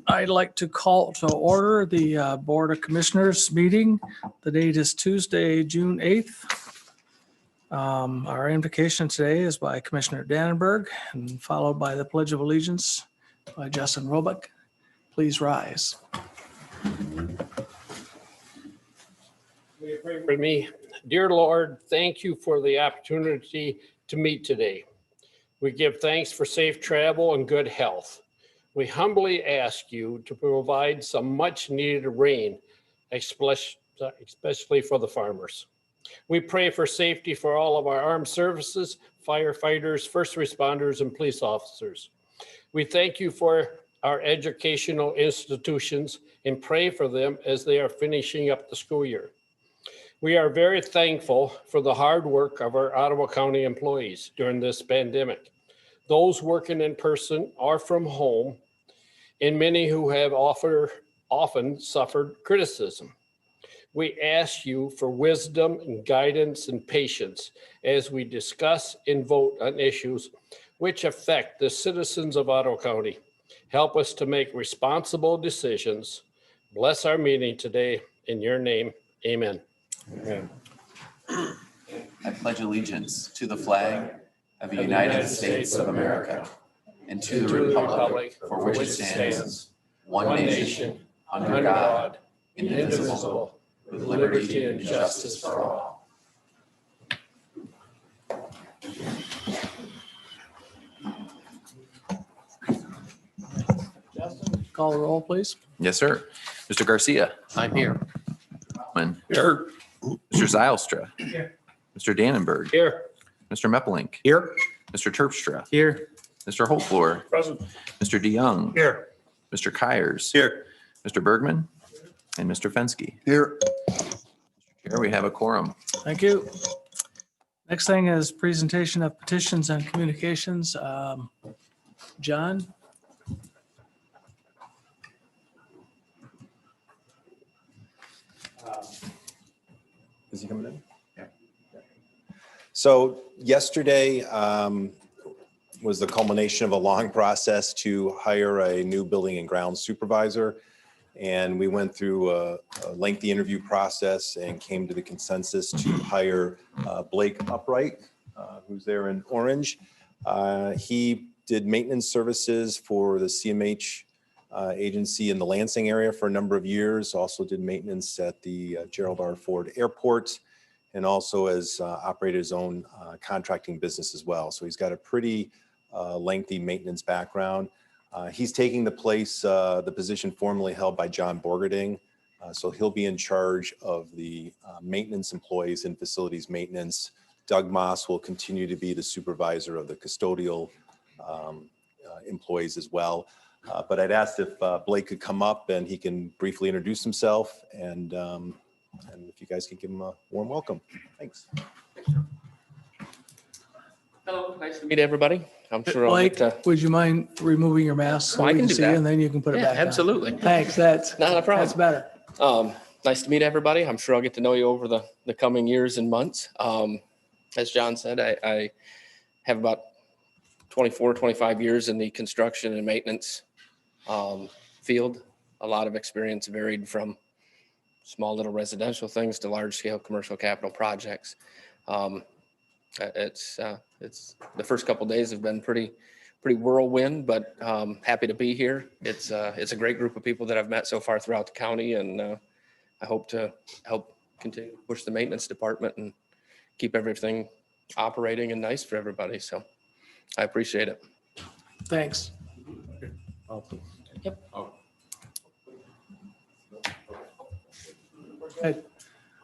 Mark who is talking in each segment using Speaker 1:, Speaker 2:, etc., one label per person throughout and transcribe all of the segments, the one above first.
Speaker 1: I'd like to call to order the Board of Commissioners meeting. The date is Tuesday, June 8th. Our invocation today is by Commissioner Dannenberg and followed by the Pledge of Allegiance by Justin Roebuck. Please rise.
Speaker 2: Pray for me. Dear Lord, thank you for the opportunity to meet today. We give thanks for safe travel and good health. We humbly ask you to provide some much needed rain, especially for the farmers. We pray for safety for all of our armed services, firefighters, first responders, and police officers. We thank you for our educational institutions and pray for them as they are finishing up the school year. We are very thankful for the hard work of our Ottawa County employees during this pandemic. Those working in person or from home, and many who have often suffered criticism. We ask you for wisdom and guidance and patience as we discuss and vote on issues which affect the citizens of Ottawa County. Help us to make responsible decisions. Bless our meeting today. In your name, amen.
Speaker 3: Amen. I pledge allegiance to the flag of the United States of America and to the republic for which it stands, one nation, under God, indivisible, with liberty and justice for all.
Speaker 1: Justin, call the roll, please.
Speaker 4: Yes, sir. Mr. Garcia.
Speaker 3: I'm here.
Speaker 4: Here. Mr. Zylstra.
Speaker 1: Here.
Speaker 4: Mr. Dannenberg.
Speaker 2: Here.
Speaker 4: Mr. Meppelink.
Speaker 3: Here.
Speaker 4: Mr. Terpstra.
Speaker 3: Here.
Speaker 4: Mr. Holtfloor.
Speaker 2: Present.
Speaker 4: Mr. DeYoung.
Speaker 3: Here.
Speaker 4: Mr. Kyers.
Speaker 3: Here.
Speaker 4: Mr. Bergman. And Mr. Fensky.
Speaker 3: Here.
Speaker 4: Here we have a quorum.
Speaker 1: Thank you. Next thing is presentation of petitions and communications. John?
Speaker 5: Is he coming in? Yeah. So yesterday was the culmination of a long process to hire a new building and grounds supervisor. And we went through a lengthy interview process and came to the consensus to hire Blake Upright, who's there in orange. He did maintenance services for the CMH agency in the Lansing area for a number of years, also did maintenance at the Gerald R. Ford Airport, and also has operated his own contracting business as well. So he's got a pretty lengthy maintenance background. He's taking the place, the position formerly held by John Borgerding. So he'll be in charge of the maintenance employees and facilities maintenance. Doug Moss will continue to be the supervisor of the custodial employees as well. But I'd asked if Blake could come up and he can briefly introduce himself and if you guys could give him a warm welcome. Thanks.
Speaker 6: Hello, nice to meet everybody. I'm sure I'll
Speaker 1: Blake,
Speaker 6: get
Speaker 1: would you mind removing your mask so
Speaker 6: I
Speaker 1: we
Speaker 6: can
Speaker 1: can
Speaker 6: do
Speaker 1: see
Speaker 6: that.
Speaker 1: you and then you can put it
Speaker 6: yeah,
Speaker 1: back on?
Speaker 6: absolutely.
Speaker 1: Thanks, that's
Speaker 6: Not a problem.
Speaker 1: that's better.
Speaker 6: Nice to meet everybody. I'm sure I'll get to know you over the coming years and months. As John said, I have about 24, 25 years in the construction and maintenance field. A lot of experience varied from small little residential things to large scale commercial capital projects. It's the first couple of days have been pretty whirlwind, but happy to be here. It's a great group of people that I've met so far throughout the county, and I hope to help continue to push the maintenance department and keep everything operating and nice for everybody. So I appreciate it.
Speaker 1: Thanks.
Speaker 6: Yep.
Speaker 1: Good.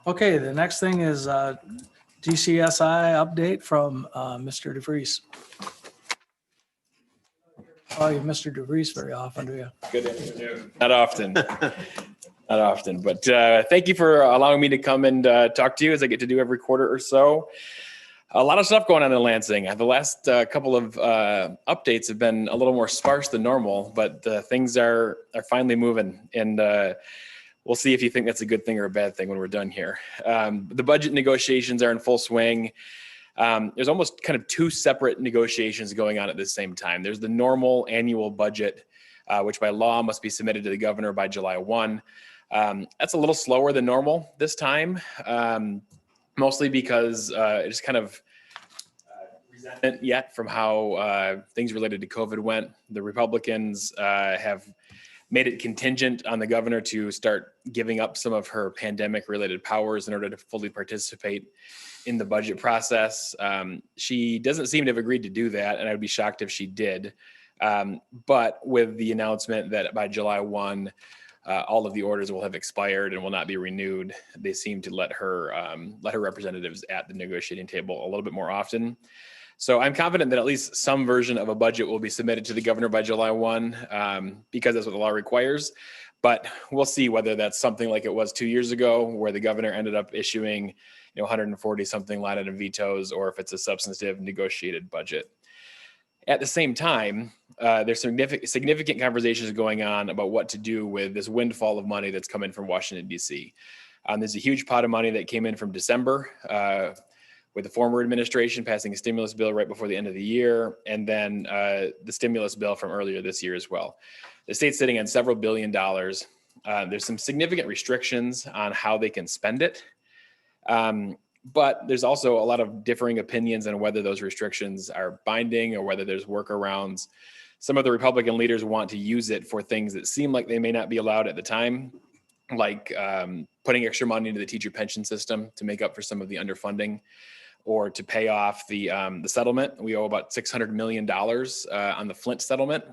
Speaker 1: Okay, the next thing is DCSI update from Mr. DeVries. Oh, you Mr. DeVries very often, do you?
Speaker 7: Good afternoon. Not often. Not often, but thank you for allowing me to come and talk to you as I get to do every quarter or so. A lot of stuff going on in Lansing. The last couple of updates have been a little more sparse than normal, but things are finally moving, and we'll see if you think that's a good thing or a bad thing when we're done here. The budget negotiations are in full swing. There's almost kind of two separate negotiations going on at the same time. There's the normal annual budget which by law must be submitted to the governor by July 1. That's a little slower than normal this time, mostly because it's kind of resentment yet from how things related to COVID went. The Republicans have made it contingent on the governor to start giving up some of her pandemic-related powers in order to fully participate in the budget process. She doesn't seem to have agreed to do that, and I'd be shocked if she did. But with the announcement that by July 1, all of the orders will have expired and will not be renewed, they seem to let her representatives at the negotiating table a little bit more often. So I'm confident that at least some version of a budget will be submitted to the governor by July 1, because that's what the law requires. But we'll see whether that's something like it was 2 years ago, where the governor ended up issuing 140 something line item vetoes, or if it's a substantive negotiated budget. At the same time, there's significant conversations going on about what to do with this windfall of money that's come in from Washington, D.C. There's a huge pot of money that came in from December, with the former administration passing a stimulus bill right before the end of the year, and then the stimulus bill from earlier this year as well. The state's sitting on several $1 billion. There's some significant restrictions on how they can spend it. But there's also a lot of differing opinions on whether those restrictions are binding or whether there's workarounds. Some of the Republican leaders want to use it for things that seem like they may not be allowed at the time, like putting extra money into the teacher pension system to make up for some of the underfunding, or to pay off the settlement. We owe about $600 million on the Flint settlement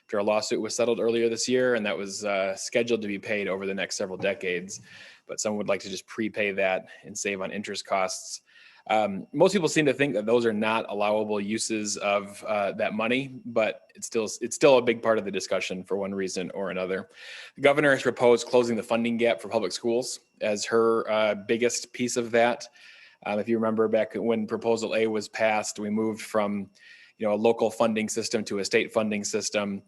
Speaker 7: after a lawsuit was settled earlier this year, and that was scheduled to be paid over the next several decades. But some would like to just prepay that and save on interest costs. Most people seem to think that those are not allowable uses of that money, but it's still a big part of the discussion for one reason or another. The governor has proposed closing the funding gap for public schools as her biggest piece of that. If you remember back when Proposal A was passed, we moved from a local funding system to a state funding system.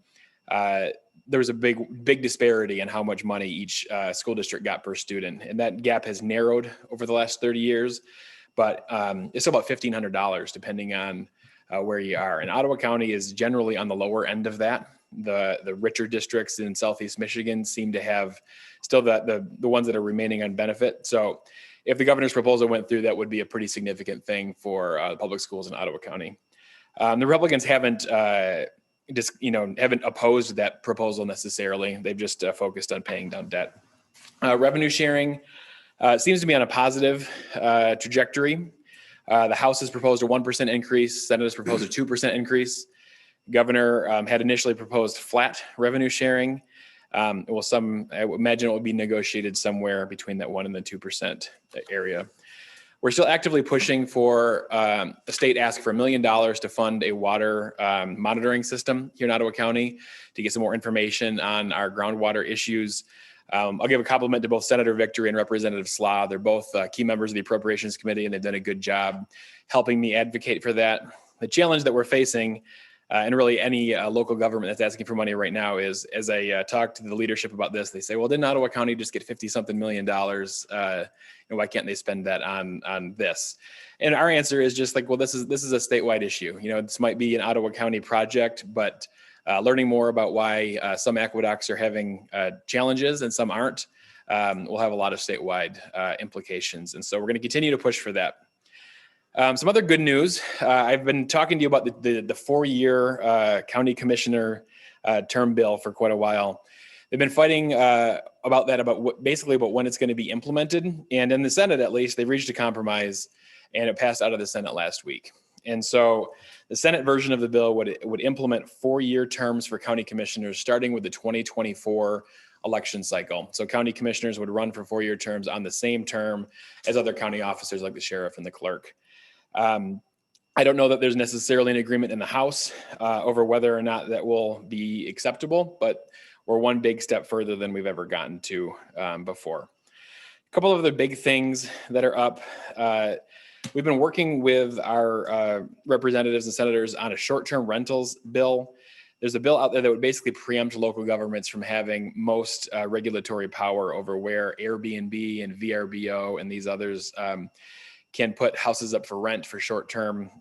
Speaker 7: There was a big disparity in how much money each school district got per student. And that gap has narrowed over the last 30 years, but it's about $1,500 depending on where you are. And Ottawa County is generally on the lower end of that. The richer districts in Southeast Michigan seem to have still the ones that are remaining on benefit. So if the governor's proposal went through, that would be a pretty significant thing for public schools in Ottawa County. The Republicans haven't opposed that proposal necessarily. They've just focused on paying down debt. Revenue sharing seems to be on a positive trajectory. The House has proposed a 1% increase. Senate has proposed a 2% increase. Governor had initially proposed flat revenue sharing. I imagine it will be negotiated somewhere between that 1% and the 2% area. We're still actively pushing for a state ask for $1 million to fund a water monitoring system here in Ottawa County to get some more information on our groundwater issues. I'll give a compliment to both Senator Victory and Representative Slaw. They're both key members of the Appropriations Committee, and they've done a good job helping me advocate for that. The challenge that we're facing, and really any local government that's asking for money right now, is as I talk to the leadership about this, they say, well, didn't Ottawa County just get $50-something million? And why can't they spend that on this? And our answer is just like, well, this is a statewide issue. This might be an Ottawa County project, but learning more about why some aqueducts are having challenges and some aren't will have a lot of statewide implications. And so we're going to continue to push for that. Some other good news. I've been talking to you about the 4-year county commissioner term bill for quite a while. They've been fighting about when it's going to be implemented. And in the Senate, at least, they've reached a compromise, and it passed out of the Senate last week. And so the Senate version of the bill would implement 4-year terms for county commissioners, starting with the 2024 election cycle. So county commissioners would run for 4-year terms on the same term as other county officers like the sheriff and the clerk. I don't know that there's necessarily an agreement in the House over whether or not that will be acceptable, but we're one big step further than we've ever gotten to before. A couple of other big things that are up. We've been working with our representatives and senators on a short-term rentals bill. There's a bill out there that would basically preempt local governments from having most regulatory power over where Airbnb and VRBO and these others can put houses up for rent for short-term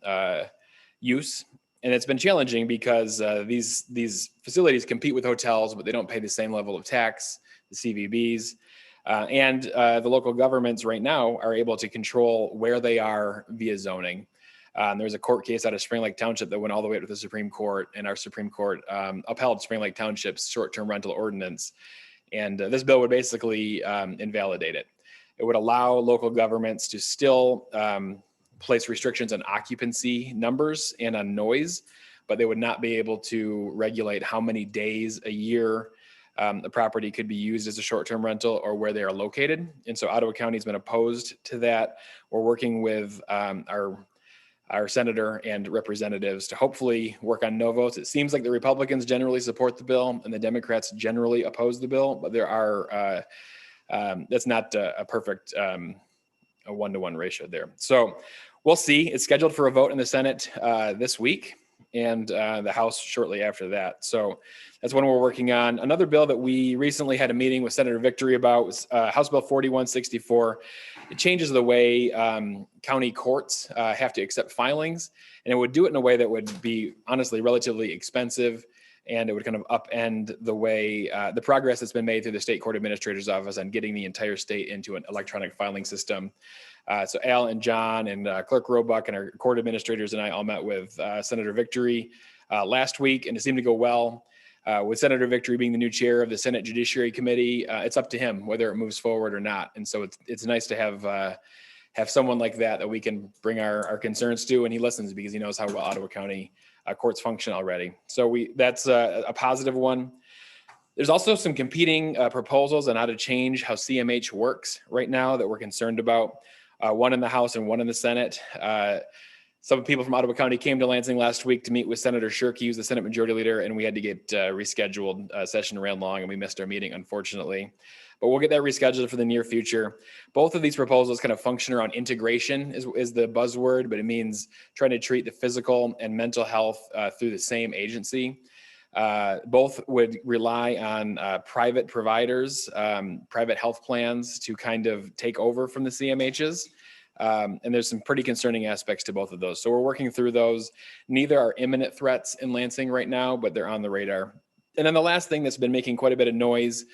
Speaker 7: use. And it's been challenging because these facilities compete with hotels, but they don't pay the same level of tax, the CVBs. And the local governments right now are able to control where they are via zoning. There's a court case out of Spring Lake Township that went all the way up to the Supreme Court, and our Supreme Court upheld Spring Lake Township's short-term rental ordinance. And this bill would basically invalidate it. It would allow local governments to still place restrictions on occupancy numbers and on noise, but they would not be able to regulate how many days a year the property could be used as a short-term rental or where they are located. And so Ottawa County has been opposed to that. We're working with our senator and representatives to hopefully work on no votes. It seems like the Republicans generally support the bill and the Democrats generally oppose the bill, but there are, that's not a perfect a one-to-one ratio there. So we'll see. It's scheduled for a vote in the Senate this week and the House shortly after that. So that's one we're working on. Another bill that we recently had a meeting with Senator Victory about was House Bill 4164. It changes the way county courts have to accept filings, and it would do it in a way that would be honestly relatively expensive, and it would kind of upend the way the progress that's been made through the state court administrator's office on getting the entire state into an electronic filing system. So Al and John and Clerk Roebuck and our court administrators and I all met with Senator Victory last week, and it seemed to go well. With Senator Victory being the new chair of the Senate Judiciary Committee, it's up to him whether it moves forward or not. And so it's nice to have someone like that we can bring our concerns to, and he listens because he knows how well Ottawa County courts function already. So that's a positive one. There's also some competing proposals on how to change how CMH works right now that we're concerned about. One in the House and one in the Senate. Some people from Ottawa County came to Lansing last week to meet with Senator Shirkey, who's the Senate Majority Leader, and we had to get rescheduled. Session ran long and we missed our meeting, unfortunately. But we'll get that rescheduled for the near future. Both of these proposals kind of function around integration is the buzzword, but it means trying to treat the physical and mental health through the same agency. Both would rely on private providers, private health plans to kind of take over from the CMHs. And there's some pretty concerning aspects to both of those. So we're working through those. Neither are imminent threats in Lansing right now, but they're on the radar. And then the last thing that's been making quite a bit of noise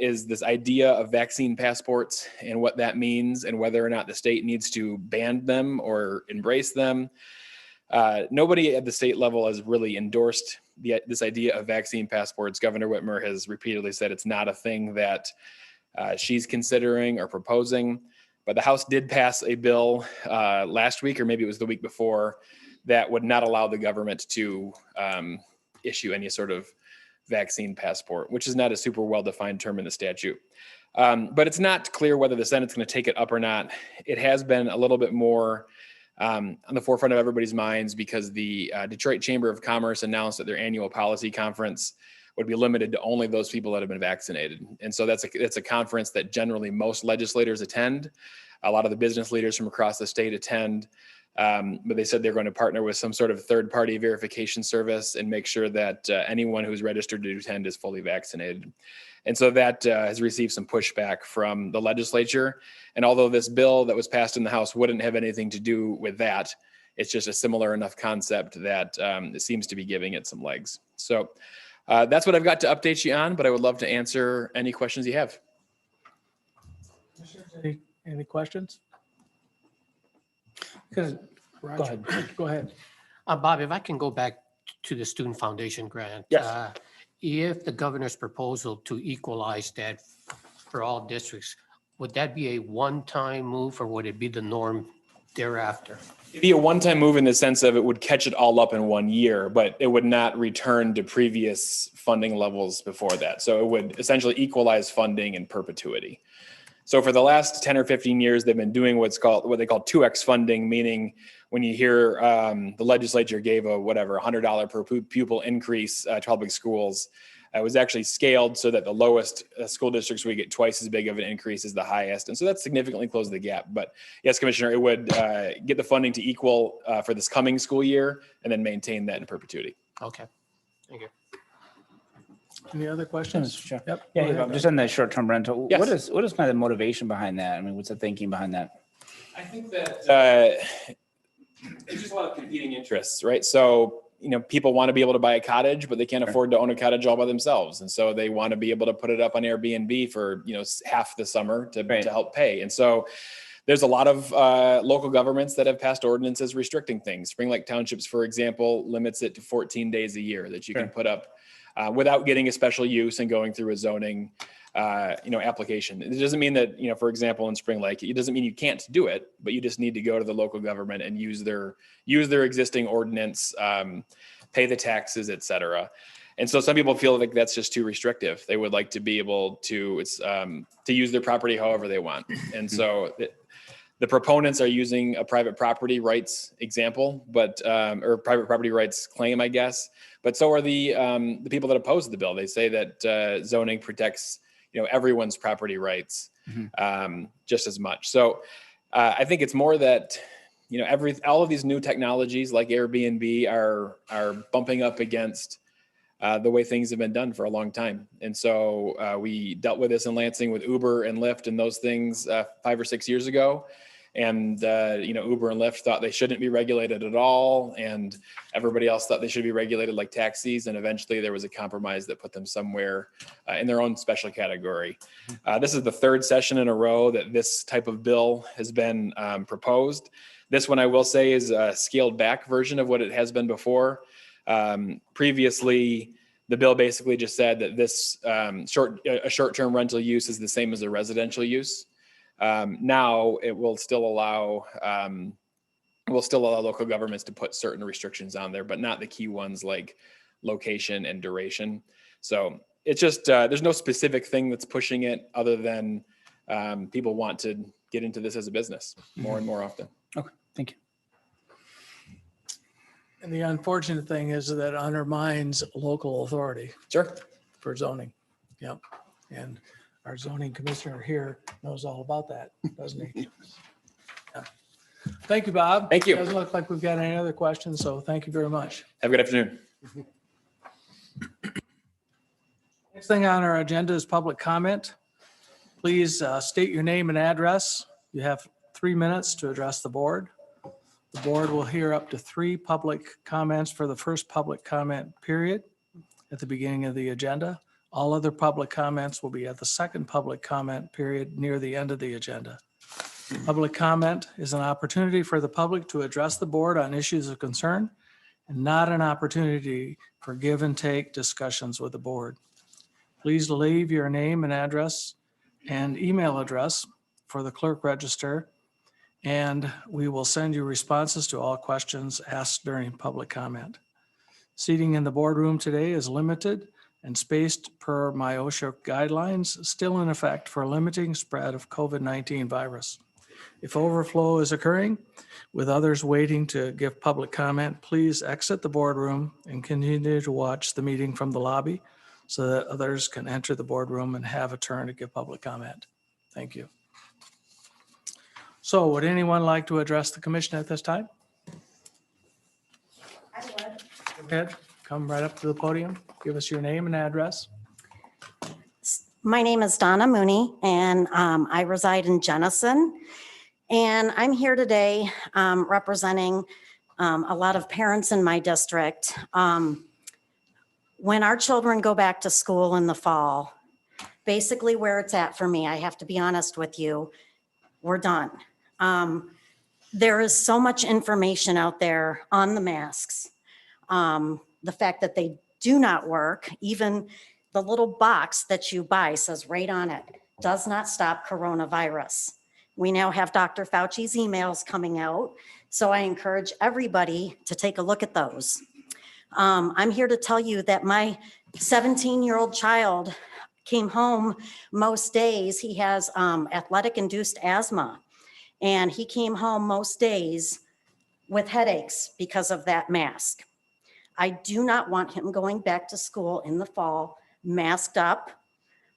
Speaker 7: is this idea of vaccine passports and what that means and whether or not the state needs to ban them or embrace them. Nobody at the state level has really endorsed this idea of vaccine passports. Governor Whitmer has repeatedly said it's not a thing that she's considering or proposing. But the House did pass a bill last week, or maybe it was the week before, that would not allow the government to issue any sort of vaccine passport, which is not a super well-defined term in the statute. But it's not clear whether the Senate's going to take it up or not. It has been a little bit more on the forefront of everybody's minds because the Detroit Chamber of Commerce announced at their annual policy conference would be limited to only those people that have been vaccinated. And so that's a conference that generally most legislators attend. A lot of the business leaders from across the state attend, but they said they're going to partner with some sort of third-party verification service and make sure that anyone who's registered to attend is fully vaccinated. And so that has received some pushback from the legislature. And although this bill that was passed in the House wouldn't have anything to do with that, it's just a similar enough concept that it seems to be giving it some legs. So that's what I've got to update you on, but I would love to answer any questions you have.
Speaker 1: Any questions?
Speaker 8: Because,
Speaker 1: Roger, go ahead.
Speaker 8: Bob, if I can go back to the Student Foundation grant.
Speaker 2: Yes.
Speaker 8: If the governor's proposal to equalize that for all districts, would that be a one-time move or would it be the norm thereafter?
Speaker 7: It'd be a one-time move in the sense of it would catch it all up in 1 year, but it would not return to previous funding levels before that. So it would essentially equalize funding in perpetuity. So for the last 10 or 15 years, they've been doing what they call 2X funding, meaning when you hear the legislature gave a $100 per pupil increase to public schools, it was actually scaled so that the lowest school districts would get twice as big of an increase as the highest. And so that significantly closed the gap. But yes, Commissioner, it would get the funding to equal for this coming school year and then maintain that in perpetuity.
Speaker 8: Okay, thank you.
Speaker 1: Any other questions?
Speaker 9: Mr. Chair.
Speaker 1: Yep.
Speaker 9: Yeah,
Speaker 1: go ahead.
Speaker 9: just on the short-term rental,
Speaker 7: Yes.
Speaker 9: what is kind of the motivation behind that? I mean, what's the thinking behind that?
Speaker 7: I think that there's just a lot of competing interests, right? So people want to be able to buy a cottage, but they can't afford to own a cottage all by themselves. And so they want to be able to put it up on Airbnb for, half the summer to help pay. And so there's a lot of local governments that have passed ordinances restricting things. Spring Lake Townships, for example, limits it to 14 days a year that you can put up without getting a special use and going through a zoning application. It doesn't mean that, for example, in Spring Lake, it doesn't mean you can't do it, but you just need to go to the local government and use their existing ordinance, pay the taxes, et cetera. And so some people feel like that's just too restrictive. They would like to be able to use their property however they want. And so the proponents are using a private property rights example, or private property rights claim, I guess. But so are the people that oppose the bill. They say that zoning protects everyone's property rights just as much. So I think it's more that all of these new technologies like Airbnb are bumping up against the way things have been done for a long time. And so we dealt with this in Lansing with Uber and Lyft and those things 5 or 6 years ago. And, Uber and Lyft thought they shouldn't be regulated at all. And everybody else thought they should be regulated like taxis. And eventually there was a compromise that put them somewhere in their own special category. This is the third session in a row that this type of bill has been proposed. This one, I will say, is a scaled back version of what it has been before. Previously, the bill basically just said that this short-term rental use is the same as a residential use. Now it will still allow local governments to put certain restrictions on there, but not the key ones like location and duration. So it's just there's no specific thing that's pushing it other than people want to get into this as a business more and more often.
Speaker 9: Okay, thank you.
Speaker 1: And the unfortunate thing is that it undermines local authority
Speaker 7: Sure.
Speaker 1: for zoning. Yep. And our zoning commissioner here knows all about that, doesn't he? Yeah. Thank you, Bob.
Speaker 7: Thank you.
Speaker 1: Doesn't look like we've got any other questions, so thank you very much.
Speaker 7: Have a good afternoon.
Speaker 1: Next thing on our agenda is public comment. Please state your name and address. You have 3 minutes to address the board. The board will hear up to 3 public comments for the first public comment period at the beginning of the agenda. All other public comments will be at the second public comment period near the end of the agenda. Public comment is an opportunity for the public to address the board on issues of concern and not an opportunity for give and take discussions with the board. Please leave your name and address and email address for the clerk register, and we will send you responses to all questions asked during public comment. Seating in the boardroom today is limited and spaced per my OSHA guidelines, still in effect for limiting spread of COVID-19 virus. If overflow is occurring with others waiting to give public comment, please exit the boardroom and continue to watch the meeting from the lobby so that others can enter the boardroom and have a turn to give public comment. Thank you. So would anyone like to address the commission at this time?
Speaker 10: I would.
Speaker 1: Go ahead, come right up to the podium. Give us your name and address.
Speaker 10: My name is Donna Mooney, and I reside in Jenison. And I'm here today representing a lot of parents in my district. When our children go back to school in the fall, basically where it's at for me, I have to be honest with you, we're done. There is so much information out there on the masks. The fact that they do not work, even the little box that you buy says right on it, does not stop coronavirus. We now have Dr. Fauci's emails coming out, so I encourage everybody to take a look at those. I'm here to tell you that my 17-year-old child came home most days. He has athletic-induced asthma, and he came home most days with headaches because of that mask. I do not want him going back to school in the fall masked up.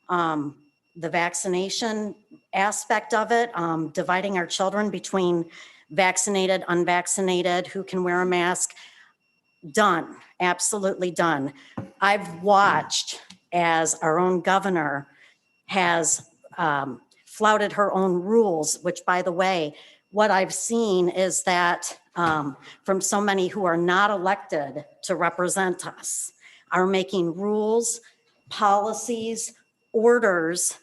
Speaker 10: The vaccination aspect of it, dividing our children between vaccinated, unvaccinated, who can wear a mask, done, absolutely done. I've watched as our own governor has flouted her own rules, which, by the way, what I've seen is that from so many who are not elected to represent us, are making rules, policies, orders,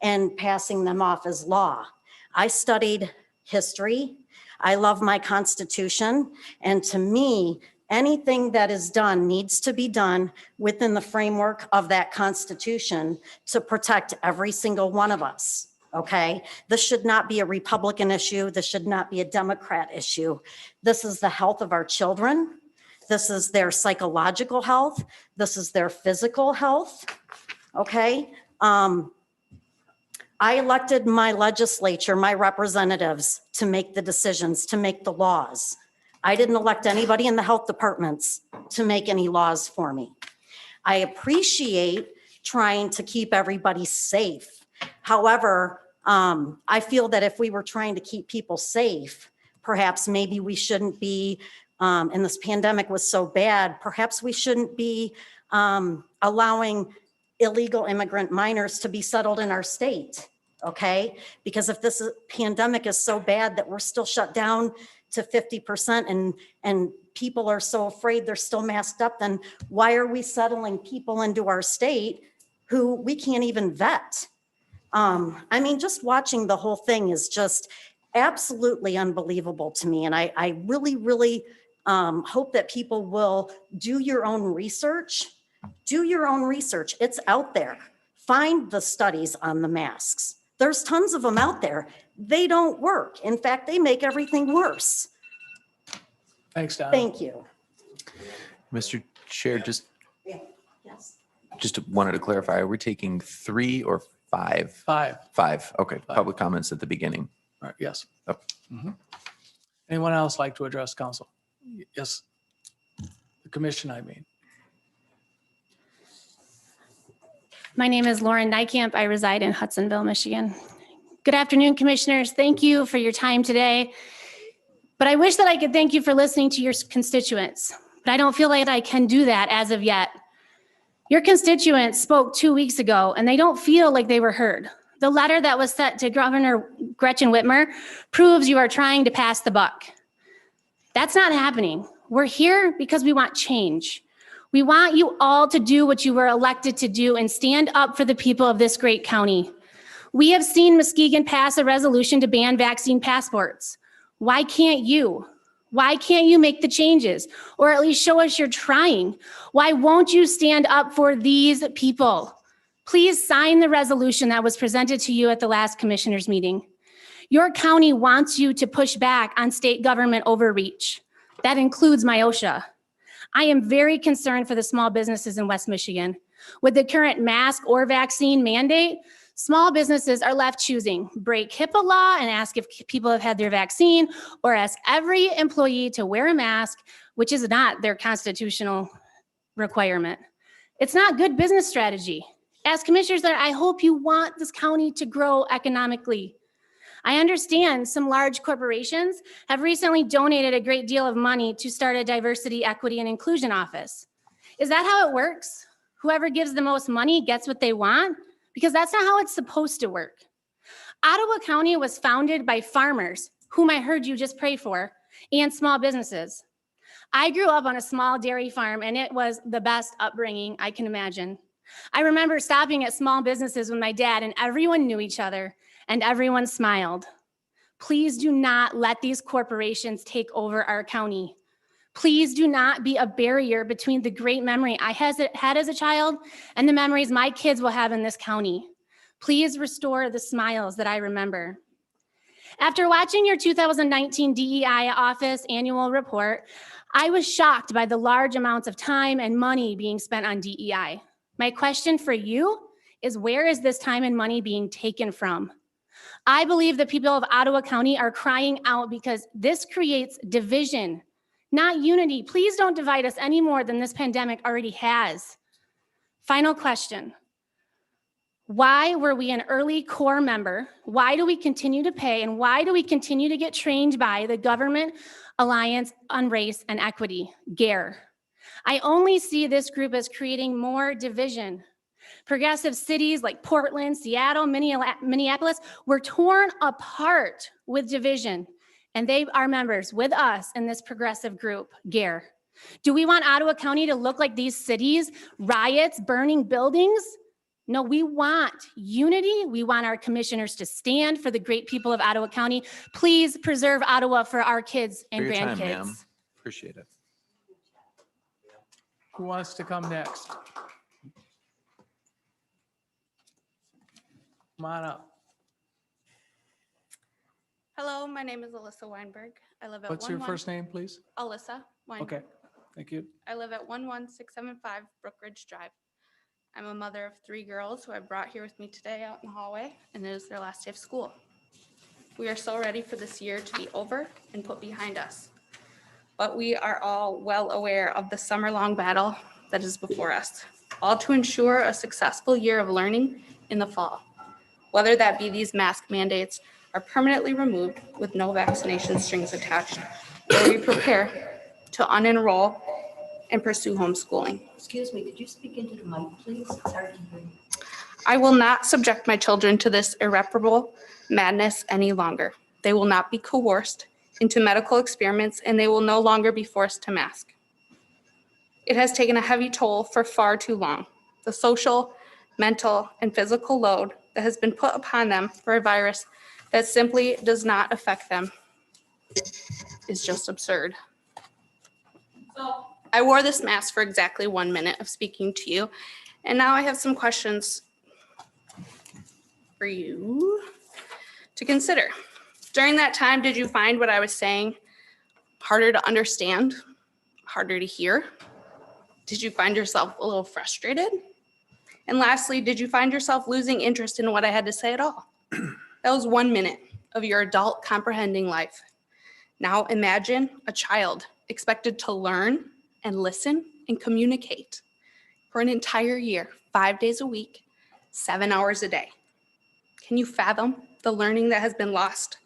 Speaker 10: and passing them off as law. I studied history. I love my Constitution. And to me, anything that is done needs to be done within the framework of that Constitution to protect every single one of us. Okay, this should not be a Republican issue. This should not be a Democrat issue. This is the health of our children. This is their psychological health. This is their physical health. Okay. I elected my legislature, my representatives, to make the decisions, to make the laws. I didn't elect anybody in the health departments to make any laws for me. I appreciate trying to keep everybody safe. However, I feel that if we were trying to keep people safe, perhaps maybe we shouldn't be, and this pandemic was so bad, perhaps we shouldn't be allowing illegal immigrant minors to be settled in our state, okay? Because if this pandemic is so bad that we're still shut down to 50% and people are so afraid they're still masked up, then why are we settling people into our state who we can't even vet? I mean, just watching the whole thing is just absolutely unbelievable to me. And I really, really hope that people will do your own research. Do your own research. It's out there. Find the studies on the masks. There's tons of them out there. They don't work. In fact, they make everything worse.
Speaker 1: Thanks, Don.
Speaker 10: Thank you.
Speaker 4: Mr. Chair, just
Speaker 10: Yes.
Speaker 4: wanted to clarify, are we taking 3 or 5?
Speaker 1: 5.
Speaker 4: 5, okay. Public comments at the beginning.
Speaker 1: All right, yes.
Speaker 4: Oh.
Speaker 1: Mhm. Anyone else like to address council? Yes. The commission, I mean.
Speaker 11: My name is Lauren Nykamp. I reside in Hudsonville, Michigan. Good afternoon, commissioners. Thank you for your time today. But I wish that I could thank you for listening to your constituents, but I don't feel like I can do that as of yet. Your constituents spoke 2 weeks ago and they don't feel like they were heard. The letter that was sent to Governor Gretchen Whitmer proves you are trying to pass the buck. That's not happening. We're here because we want change. We want you all to do what you were elected to do and stand up for the people of this great county. We have seen Muskegon pass a resolution to ban vaccine passports. Why can't you? Why can't you make the changes or at least show us you're trying? Why won't you stand up for these people? Please sign the resolution that was presented to you at the last commissioners meeting. Your county wants you to push back on state government overreach. That includes MIOSHA. I am very concerned for the small businesses in West Michigan. With the current mask or vaccine mandate, small businesses are left choosing break HIPAA law and ask if people have had their vaccine, or ask every employee to wear a mask, which is not their constitutional requirement. It's not good business strategy. As commissioners, I hope you want this county to grow economically. I understand some large corporations have recently donated a great deal of money to start a diversity, equity, and inclusion office. Is that how it works? Whoever gives the most money gets what they want? Because that's not how it's supposed to work. Ottawa County was founded by farmers, whom I heard you just pray for, and small businesses. I grew up on a small dairy farm, and it was the best upbringing I can imagine. I remember stopping at small businesses with my dad, and everyone knew each other, and everyone smiled. Please do not let these corporations take over our county. Please do not be a barrier between the great memory I had as a child and the memories my kids will have in this county. Please restore the smiles that I remember. After watching your 2019 DEI office annual report, I was shocked by the large amounts of time and money being spent on DEI. My question for you is, where is this time and money being taken from? I believe the people of Ottawa County are crying out because this creates division, not unity. Please don't divide us any more than this pandemic already has. Final question. Why were we an early core member? Why do we continue to pay? And why do we continue to get trained by the Government Alliance on Race and Equity, GARE? I only see this group as creating more division. Progressive cities like Portland, Seattle, Minneapolis were torn apart with division. And they are members with us in this progressive group, GARE. Do we want Ottawa County to look like these cities, riots, burning buildings? No, we want unity. We want our commissioners to stand for the great people of Ottawa County. Please preserve Ottawa for our kids and
Speaker 4: For your time, ma'am.
Speaker 11: grandkids.
Speaker 4: Appreciate it.
Speaker 1: Who wants to come next? Come on up.
Speaker 12: Hello, my name is Alyssa Weinberg. I live at
Speaker 1: What's your first name, please?
Speaker 12: Alyssa Weinberg.
Speaker 1: Okay, thank you.
Speaker 12: I live at 11675 Brookridge Drive. I'm a mother of 3 girls who I brought here with me today out in the hallway, and it is their last day of school. We are so ready for this year to be over and put behind us. But we are all well aware of the summer-long battle that is before us, all to ensure a successful year of learning in the fall. Whether that be these mask mandates are permanently removed with no vaccination strings attached, or we prepare to unenroll and pursue homeschooling.
Speaker 13: Excuse me, could you speak into the mic, please? It's hard to hear you.
Speaker 12: I will not subject my children to this irreparable madness any longer. They will not be coerced into medical experiments, and they will no longer be forced to mask. It has taken a heavy toll for far too long. The social, mental, and physical load that has been put upon them for a virus that simply does not affect them is just absurd. So I wore this mask for exactly 1 minute of speaking to you, and now I have some questions for you to consider. During that time, did you find what I was saying harder to understand, harder to hear? Did you find yourself a little frustrated? And lastly, did you find yourself losing interest in what I had to say at all? That was 1 minute of your adult comprehending life. Now imagine a child expected to learn and listen and communicate for an entire year, 5 days a week, 7 hours a day. Can you fathom the learning that has been lost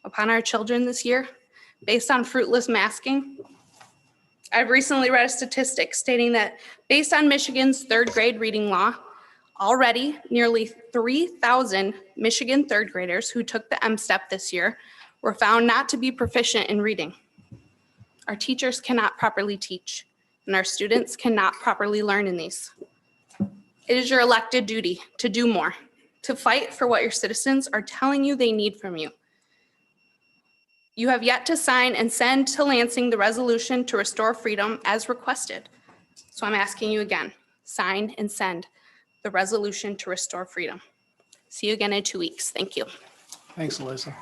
Speaker 12: upon our children this year based on fruitless masking? I've recently read a statistic stating that based on Michigan's 3rd grade reading law, already nearly 3,000 Michigan 3rd graders who took the M-STEP this year were found not to be proficient in reading. Our teachers cannot properly teach, and our students cannot properly learn in these. It is your elected duty to do more, to fight for what your citizens are telling you they need from you. You have yet to sign and send to Lansing the resolution to restore freedom as requested. So I'm asking you again, sign and send the resolution to restore freedom. See you again in 2 weeks. Thank you.
Speaker 1: Thanks, Alyssa.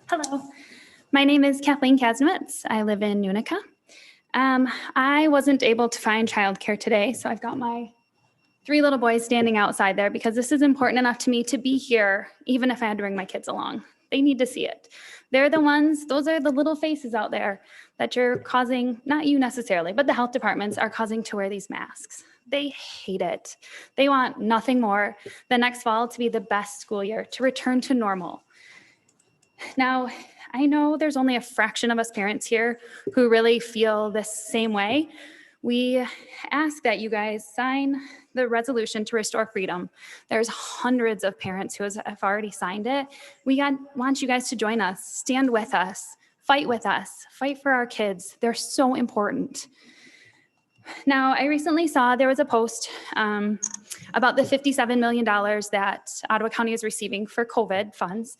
Speaker 14: Hello, my name is Kathleen Kasnemitz. I live in Unica. I wasn't able to find childcare today, so I've got my 3 little boys standing outside there because this is important enough to me to be here, even if I had to bring my kids along. They need to see it. They're the ones, those are the little faces out there that you're causing, not you necessarily, but the health departments are causing to wear these masks. They hate it. They want nothing more than next fall to be the best school year, to return to normal. Now, I know there's only a fraction of us parents here who really feel this same way. We ask that you guys sign the resolution to restore freedom. There's hundreds of parents who have already signed it. We want you guys to join us, stand with us, fight for our kids. They're so important. Now, I recently saw there was a post about the $57 million that Ottawa County is receiving for COVID funds.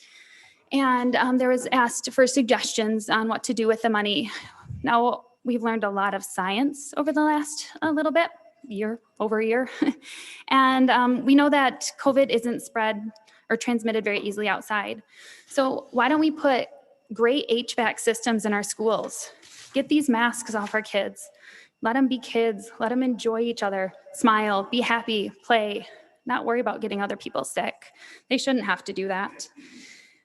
Speaker 14: And there was asked for suggestions on what to do with the money. Now, we've learned a lot of science over the last over a year. And we know that COVID isn't spread or transmitted very easily outside. So why don't we put great HVAC systems in our schools? Get these masks off our kids. Let them be kids. Let them enjoy each other. Smile, be happy, play, not worry about getting other people sick. They shouldn't have to do that.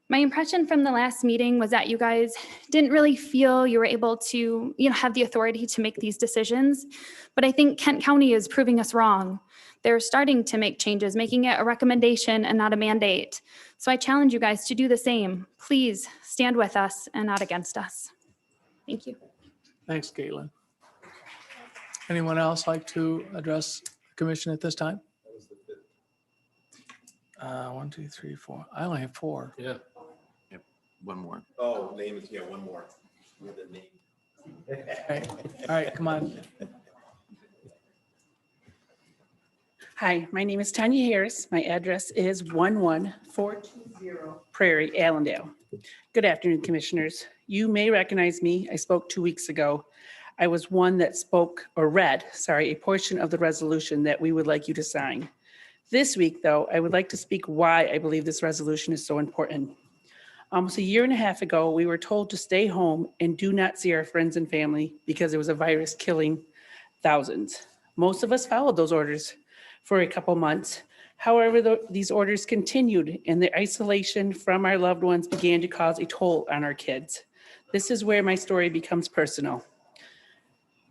Speaker 14: My impression from the last meeting was that you guys didn't really feel you were able to, have the authority to make these decisions. But I think Kent County is proving us wrong. They're starting to make changes, making it a recommendation and not a mandate. So I challenge you guys to do the same. Please stand with us and not against us. Thank you.
Speaker 1: Thanks, Caitlin. Anyone else like to address the commission at this time? 1, 2, 3, 4. I only have 4.
Speaker 2: Yeah.
Speaker 4: One more.
Speaker 5: Oh, name is, yeah, one more. With the name.
Speaker 1: All right, come on.
Speaker 15: Hi, my name is Tanya Harris. My address is 11420 Prairie, Allendale. Good afternoon, Commissioners. You may recognize me. I spoke 2 weeks ago. I was one that read a portion of the resolution that we would like you to sign. This week, though, I would like to speak why I believe this resolution is so important. Almost a year and a half ago, we were told to stay home and do not see our friends and family because there was a virus killing thousands. Most of us followed those orders for a couple months. However, these orders continued and the isolation from our loved ones began to cause a toll on our kids. This is where my story becomes personal.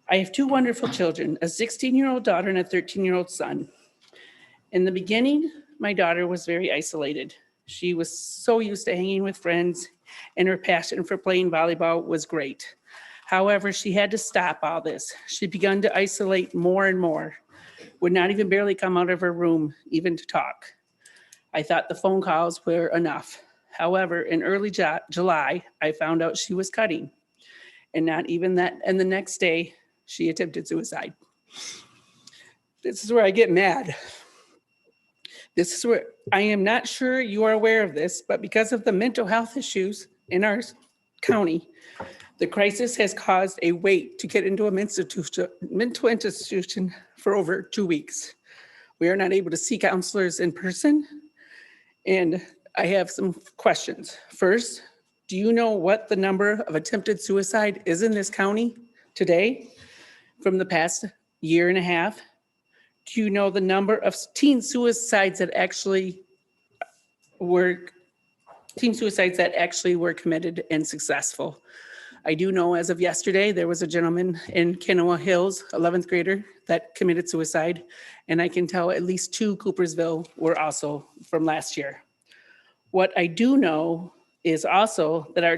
Speaker 15: I have 2 wonderful children, a 16-year-old daughter and a 13-year-old son. In the beginning, my daughter was very isolated. She was so used to hanging with friends, and her passion for playing volleyball was great. However, she had to stop all this. She began to isolate more and more, would not even barely come out of her room, even to talk. I thought the phone calls were enough. However, in early July, I found out she was cutting. And not even that, and the next day, she attempted suicide. This is where I get mad. This is where I am not sure you are aware of this, but because of the mental health issues in our county, the crisis has caused a wait to get into a mental institution for over 2 weeks. We are not able to see counselors in person, and I have some questions. First, do you know what the number of attempted suicide is in this county today from the past year and a half? Do you know the number of teen suicides that actually were committed and successful? I do know as of yesterday, there was a gentleman in Kenowa Hills, 11th grader, that committed suicide. And I can tell at least 2 Coopersville were also from last year. What I do know is also that our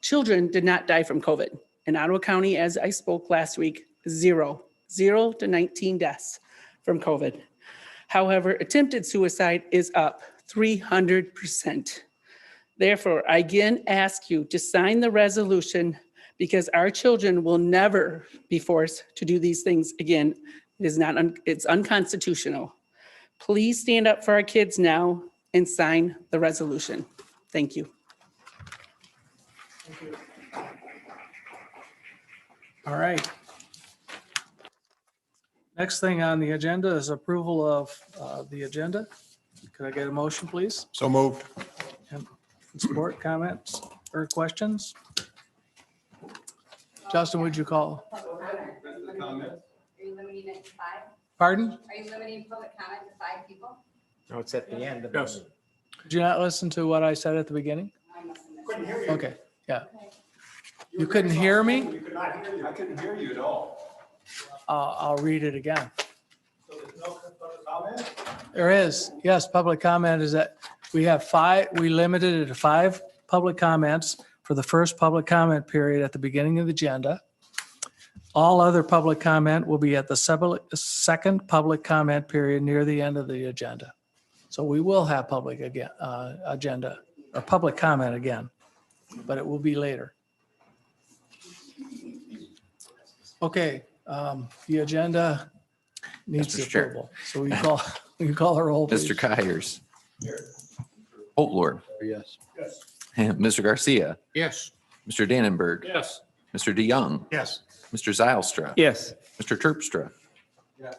Speaker 15: children did not die from COVID. In Ottawa County, as I spoke last week, 0 to 19 deaths from COVID. However, attempted suicide is up 300%. Therefore, I again ask you to sign the resolution because our children will never be forced to do these things again. It's unconstitutional. Please stand up for our kids now and sign the resolution. Thank you.
Speaker 1: All right. Next thing on the agenda is approval of the agenda. Could I get a motion, please?
Speaker 16: So moved.
Speaker 1: And support, comments, or questions? Justin, would you call?
Speaker 17: Are you limiting it to 5?
Speaker 1: Pardon?
Speaker 17: Are you limiting public comment to 5 people?
Speaker 9: No, it's at the end of
Speaker 1: Yes. Did you not listen to what I said at the beginning?
Speaker 17: I must have missed it.
Speaker 1: Okay, yeah. You couldn't hear me?
Speaker 16: You could not hear you. I couldn't hear you at all.
Speaker 1: I'll read it again.
Speaker 16: So there's no public comment?
Speaker 1: There is, yes, public comment is that we have 5, we limited it to 5 public comments for the first public comment period at the beginning of the agenda. All other public comment will be at the second public comment period near the end of the agenda. So we will have public agenda or public comment again, but it will be later. Okay, the agenda needs
Speaker 4: Mr. Chair.
Speaker 1: approval. So we call a roll, please.
Speaker 4: Mr. Kyers. Holtlord.
Speaker 16: Yes.
Speaker 4: Mr. Garcia.
Speaker 8: Yes.
Speaker 4: Mr. Dannenberg.
Speaker 2: Yes.
Speaker 4: Mr. DeYoung.
Speaker 16: Yes.
Speaker 4: Mr. Zylstra.
Speaker 9: Yes.
Speaker 4: Mr. Terpstra.
Speaker 16: Yes.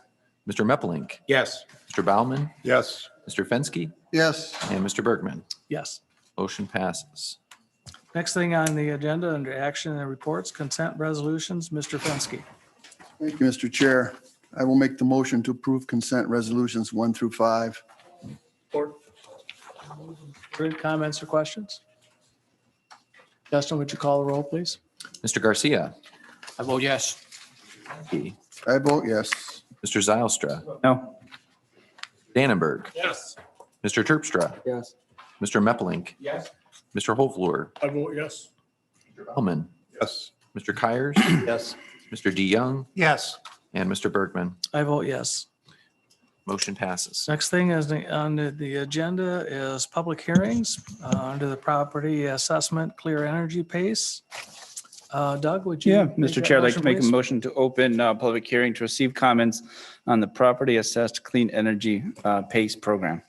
Speaker 4: Mr. Meppelink.
Speaker 16: Yes.
Speaker 4: Mr. Baumann.
Speaker 16: Yes.
Speaker 4: Mr. Fensky.
Speaker 16: Yes.
Speaker 4: And Mr. Bergman.
Speaker 1: Yes.
Speaker 4: Motion passes.
Speaker 1: Next thing on the agenda under action and reports, consent resolutions, Mr. Fensky.
Speaker 18: Thank you, Mr. Chair. I will make the motion to approve consent resolutions 1 through 5.
Speaker 1: Further comments or questions? Justin, would you call the roll, please?
Speaker 4: Mr. Garcia.
Speaker 8: I vote yes.
Speaker 18: I vote yes.
Speaker 4: Mr. Zylstra.
Speaker 9: No.
Speaker 4: Dannenberg.
Speaker 2: Yes.
Speaker 4: Mr. Terpstra.
Speaker 16: Yes.
Speaker 4: Mr. Meppelink.
Speaker 16: Yes.
Speaker 4: Mr. Holtvluer.
Speaker 2: I vote yes.
Speaker 4: Mr. Baumann.
Speaker 16: Yes.
Speaker 4: Mr. Kyers.
Speaker 16: Yes.
Speaker 4: Mr. DeYoung.
Speaker 16: Yes.
Speaker 4: And Mr. Bergman.
Speaker 1: I vote yes.
Speaker 4: Motion passes.
Speaker 1: Next thing is on the agenda is public hearings under the property assessment clear energy pace. Doug, would you?
Speaker 9: Yeah,
Speaker 1: make
Speaker 9: Mr.
Speaker 1: that
Speaker 9: Chair, I'd like to
Speaker 1: motion,
Speaker 9: make a
Speaker 1: please?
Speaker 9: motion to open public hearing to receive comments on the property assessed clean energy PACE program.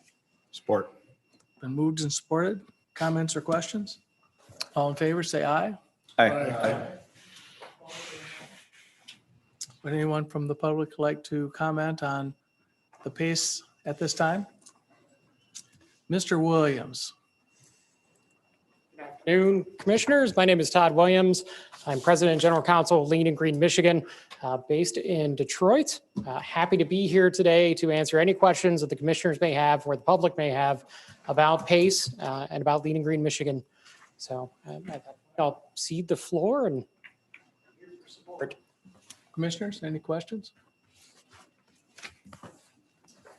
Speaker 5: Support.
Speaker 1: Been moved and supported. Comments or questions? All in favor, say aye.
Speaker 9: Aye.
Speaker 1: Would anyone from the public like to comment on the pace at this time? Mr. Williams.
Speaker 19: Afternoon, Commissioners. My name is Todd Williams. I'm President and General Counsel of Lean and Green Michigan, based in Detroit. Happy to be here today to answer any questions that the Commissioners may have or the public may have about PACE and about Lean and Green Michigan. So I'll cede the floor and
Speaker 1: Commissioners, any questions?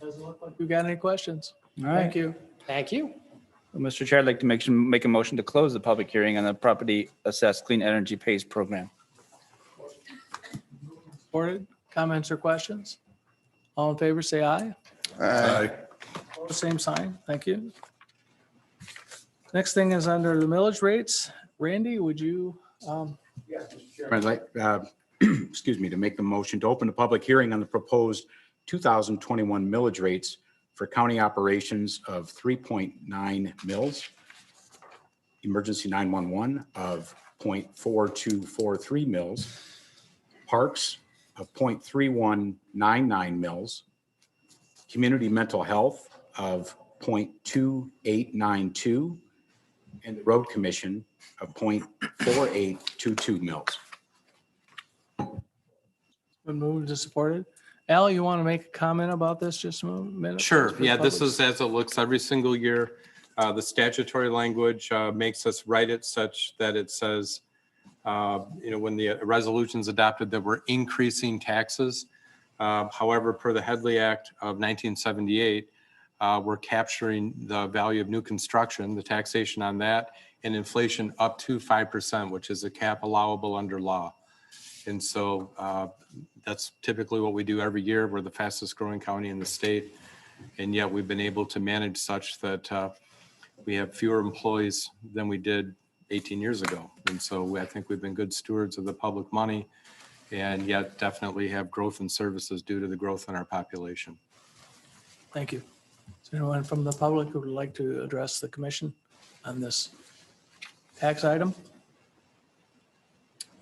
Speaker 1: Doesn't look like we've got any questions.
Speaker 9: All right.
Speaker 1: Thank you.
Speaker 19: Thank you.
Speaker 9: Well, Mr. Chair, I'd like to make a motion to close the public hearing on the property assessed clean energy PACE program.
Speaker 1: Supported. Comments or questions? All in favor, say aye.
Speaker 18: Aye.
Speaker 1: Same sign. Thank you. Next thing is under the millage rates. Randy, would you?
Speaker 20: I'd like, excuse me, to make the motion to open the public hearing on the proposed 2021 millage rates for county operations of 3.9 mils, emergency 911 of 0.4243 mils, parks of 0.3199 mils, community mental health of 0.2892, and the road commission of 0.4822 mils.
Speaker 1: Been moved and supported. Al, you want to make a comment about this just a minute?
Speaker 21: Sure. Yeah, this
Speaker 1: Public?
Speaker 21: is as it looks every single year. The statutory language makes us write it such that it says, when the resolution's adopted, that we're increasing taxes. However, per the Headley Act of 1978, we're capturing the value of new construction, the taxation on that, and inflation up to 5%, which is a cap allowable under law. And so that's typically what we do every year. We're the fastest growing county in the state. And yet we've been able to manage such that we have fewer employees than we did 18 years ago. And so I think we've been good stewards of the public money, and yet definitely have growth in services due to the growth in our population.
Speaker 1: Thank you. Is there anyone from the public who would like to address the commission on this tax item?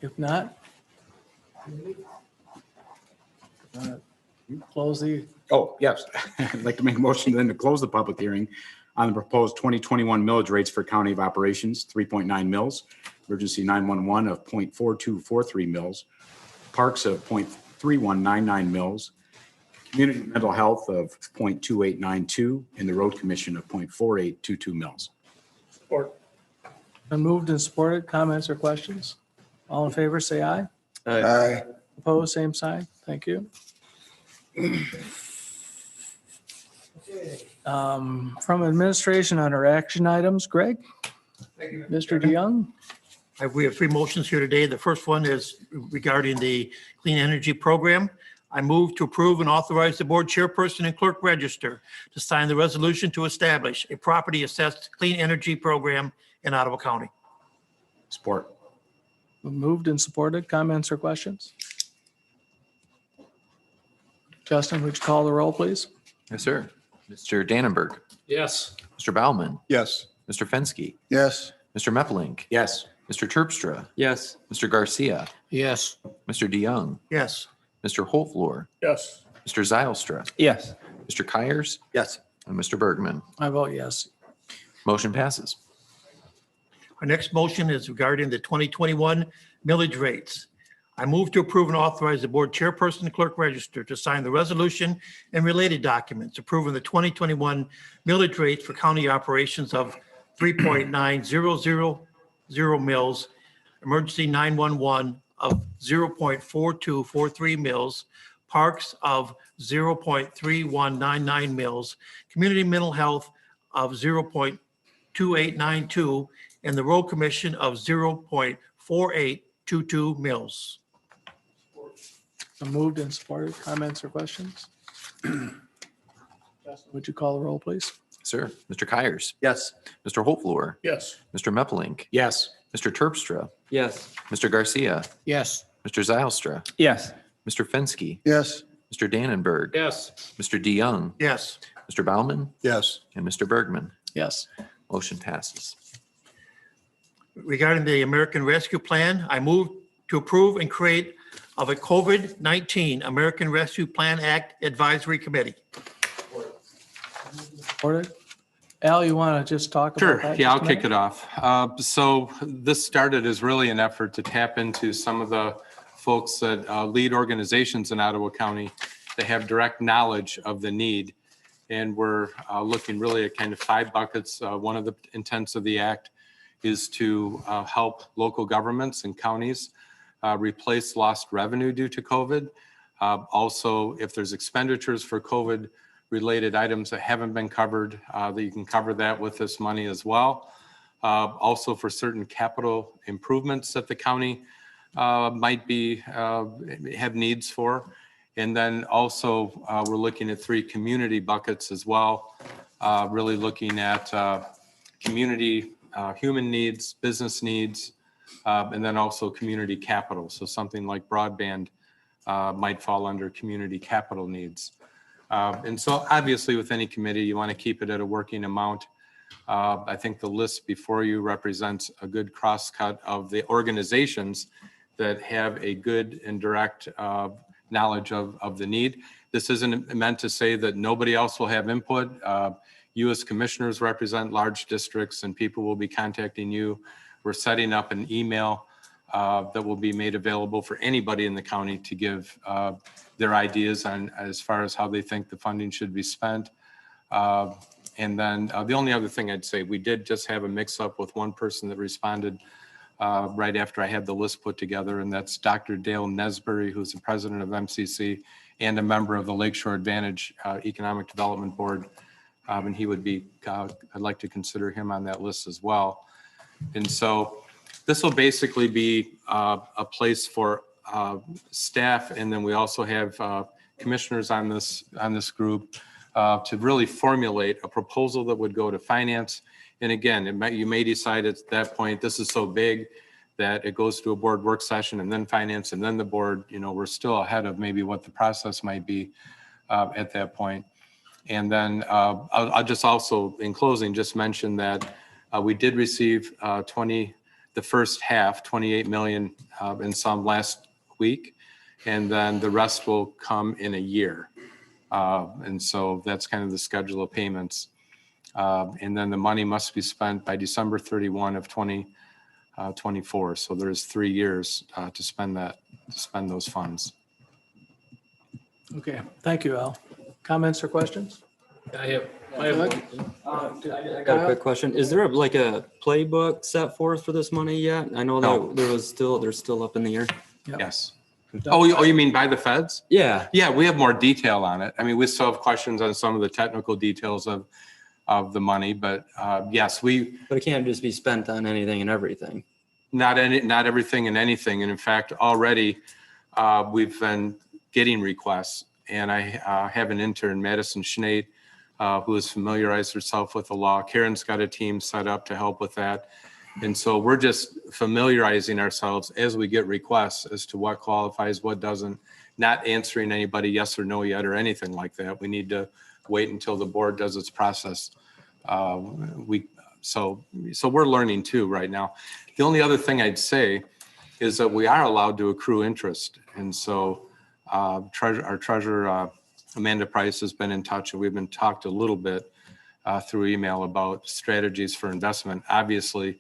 Speaker 1: If not, close the.
Speaker 20: Oh, yes. I'd like to make a motion then to close the public hearing on the proposed 2021 millage rates for county of operations, 3.9 mils, emergency 911 of 0.4243 mils, parks of 0.3199 mils, community mental health of 0.2892, and the road commission of 0.4822 mils.
Speaker 1: Support. Been moved and supported. Comments or questions? All in favor, say aye.
Speaker 18: Aye.
Speaker 1: Opposed, same sign. Thank you. From administration under action items, Greg?
Speaker 22: Thank you,
Speaker 1: Mr. DeYoung?
Speaker 22: We have three motions here today. The first one is regarding the clean energy program. I move to approve and authorize the board chairperson and clerk register to sign the resolution to establish a property assessed clean energy program in Ottawa County.
Speaker 20: Support.
Speaker 1: Moved and supported. Comments or questions? Justin, would you call the roll, please?
Speaker 4: Yes, sir. Mr. Dannenberg.
Speaker 2: Yes.
Speaker 4: Mr. Baumann.
Speaker 18: Yes.
Speaker 4: Mr. Fensky.
Speaker 18: Yes.
Speaker 4: Mr. Meppelink.
Speaker 20: Yes.
Speaker 4: Mr. Terpstra.
Speaker 2: Yes.
Speaker 4: Mr. Garcia.
Speaker 8: Yes.
Speaker 4: Mr. DeYoung.
Speaker 22: Yes.
Speaker 4: Mr. Holtvluer.
Speaker 2: Yes.
Speaker 4: Mr. Zylstra.
Speaker 9: Yes.
Speaker 4: Mr. Kyers.
Speaker 20: Yes.
Speaker 4: And Mr. Bergman.
Speaker 1: I vote yes.
Speaker 4: Motion passes.
Speaker 22: Our next motion is regarding the 2021 millage rates. I move to approve and authorize the board chairperson and clerk register to sign the resolution and related documents approving the 2021 millage rates for county operations of 3.9000 mils, emergency 911 of 0.4243 mils, parks of 0.3199 mils, community mental health of 0.2892, and the road commission of 0.4822 mils.
Speaker 1: Moved and supported. Comments or questions? Would you call the roll, please?
Speaker 4: Sir, Mr. Kyers,
Speaker 18: Yes.
Speaker 4: Mr. Holtvluwer,
Speaker 22: Yes.
Speaker 4: Mr. Meppelink,
Speaker 20: Yes.
Speaker 4: Mr. Terpstra,
Speaker 9: Yes.
Speaker 4: Mr. Garcia,
Speaker 8: Yes.
Speaker 4: Mr. Zylstra,
Speaker 9: Yes.
Speaker 4: Mr. Fensky,
Speaker 18: Yes.
Speaker 4: Mr. Dannenberg,
Speaker 2: Yes.
Speaker 4: Mr. DeYoung,
Speaker 22: Yes.
Speaker 4: Mr. Baumann,
Speaker 18: Yes.
Speaker 4: and Mr. Bergman.
Speaker 1: Yes.
Speaker 4: Motion passes.
Speaker 22: Regarding the American Rescue Plan, I move to approve and create of a COVID-19 American Rescue Plan Act Advisory Committee.
Speaker 1: Ordered. Al, you want to just talk about
Speaker 21: Sure,
Speaker 1: that?
Speaker 21: yeah, I'll
Speaker 1: just a
Speaker 21: kick
Speaker 1: minute?
Speaker 21: it off. So this started as really an effort to tap into some of the folks that lead organizations in Ottawa County that have direct knowledge of the need. And we're looking really at kind of 5 buckets. One of the intents of the act is to help local governments and counties replace lost revenue due to COVID. Also, if there's expenditures for COVID related items that haven't been covered, that you can cover that with this money as well. Also for certain capital improvements that the county might be have needs for. And then also we're looking at 3 community buckets as well, really looking at community human needs, business needs, and then also community capital. So something like broadband might fall under community capital needs. And so obviously with any committee, you want to keep it at a working amount. I think the list before you represents a good crosscut of the organizations that have a good and direct knowledge of the need. This isn't meant to say that nobody else will have input. You as commissioners represent large districts and people will be contacting you. We're setting up an email that will be made available for anybody in the county to give their ideas on as far as how they think the funding should be spent. And then the only other thing I'd say, we did just have a mix up with one person that responded right after I had the list put together, and that's Dr. Dale Nesbury, who's the president of MCC and a member of the Lakeshore Advantage Economic Development Board. And he would be, I'd like to consider him on that list as well. And so this will basically be a place for staff, and then we also have commissioners on this group to really formulate a proposal that would go to finance. And again, you may decide at that point, this is so big that it goes to a board work session and then finance and then the board. You know, we're still ahead of maybe what the process might be at that point. And then I'll just also, in closing, just mention that we did receive the first half, 28 million in some last week, and then the rest will come in a year. And so that's kind of the schedule of payments. And then the money must be spent by December 31 of 2024. So there's 3 years to spend those funds.
Speaker 1: Okay, thank you, Al. Comments or questions?
Speaker 2: I have
Speaker 3: I got a quick question. Is there like a playbook set forth for this money yet? I know that they're still up in the air.
Speaker 21: Yes. Oh, you mean by the feds?
Speaker 3: Yeah.
Speaker 21: Yeah, we have more detail on it. I mean, we still have questions on some of the technical details of the money, but yes,
Speaker 3: But it can't just be spent on anything and everything.
Speaker 21: Not everything and anything. And in fact, already we've been getting requests, and I have an intern, Madison Schnade, who has familiarized herself with the law. Karen's got a team set up to help with that. And so we're just familiarizing ourselves as we get requests as to what qualifies, what doesn't, not answering anybody yes or no yet or anything like that. We need to wait until the board does its process. So we're learning too right now. The only other thing I'd say is that we are allowed to accrue interest. And so our treasurer, Amanda Price, has been in touch, and we've been talked a little bit through email about strategies for investment. Obviously,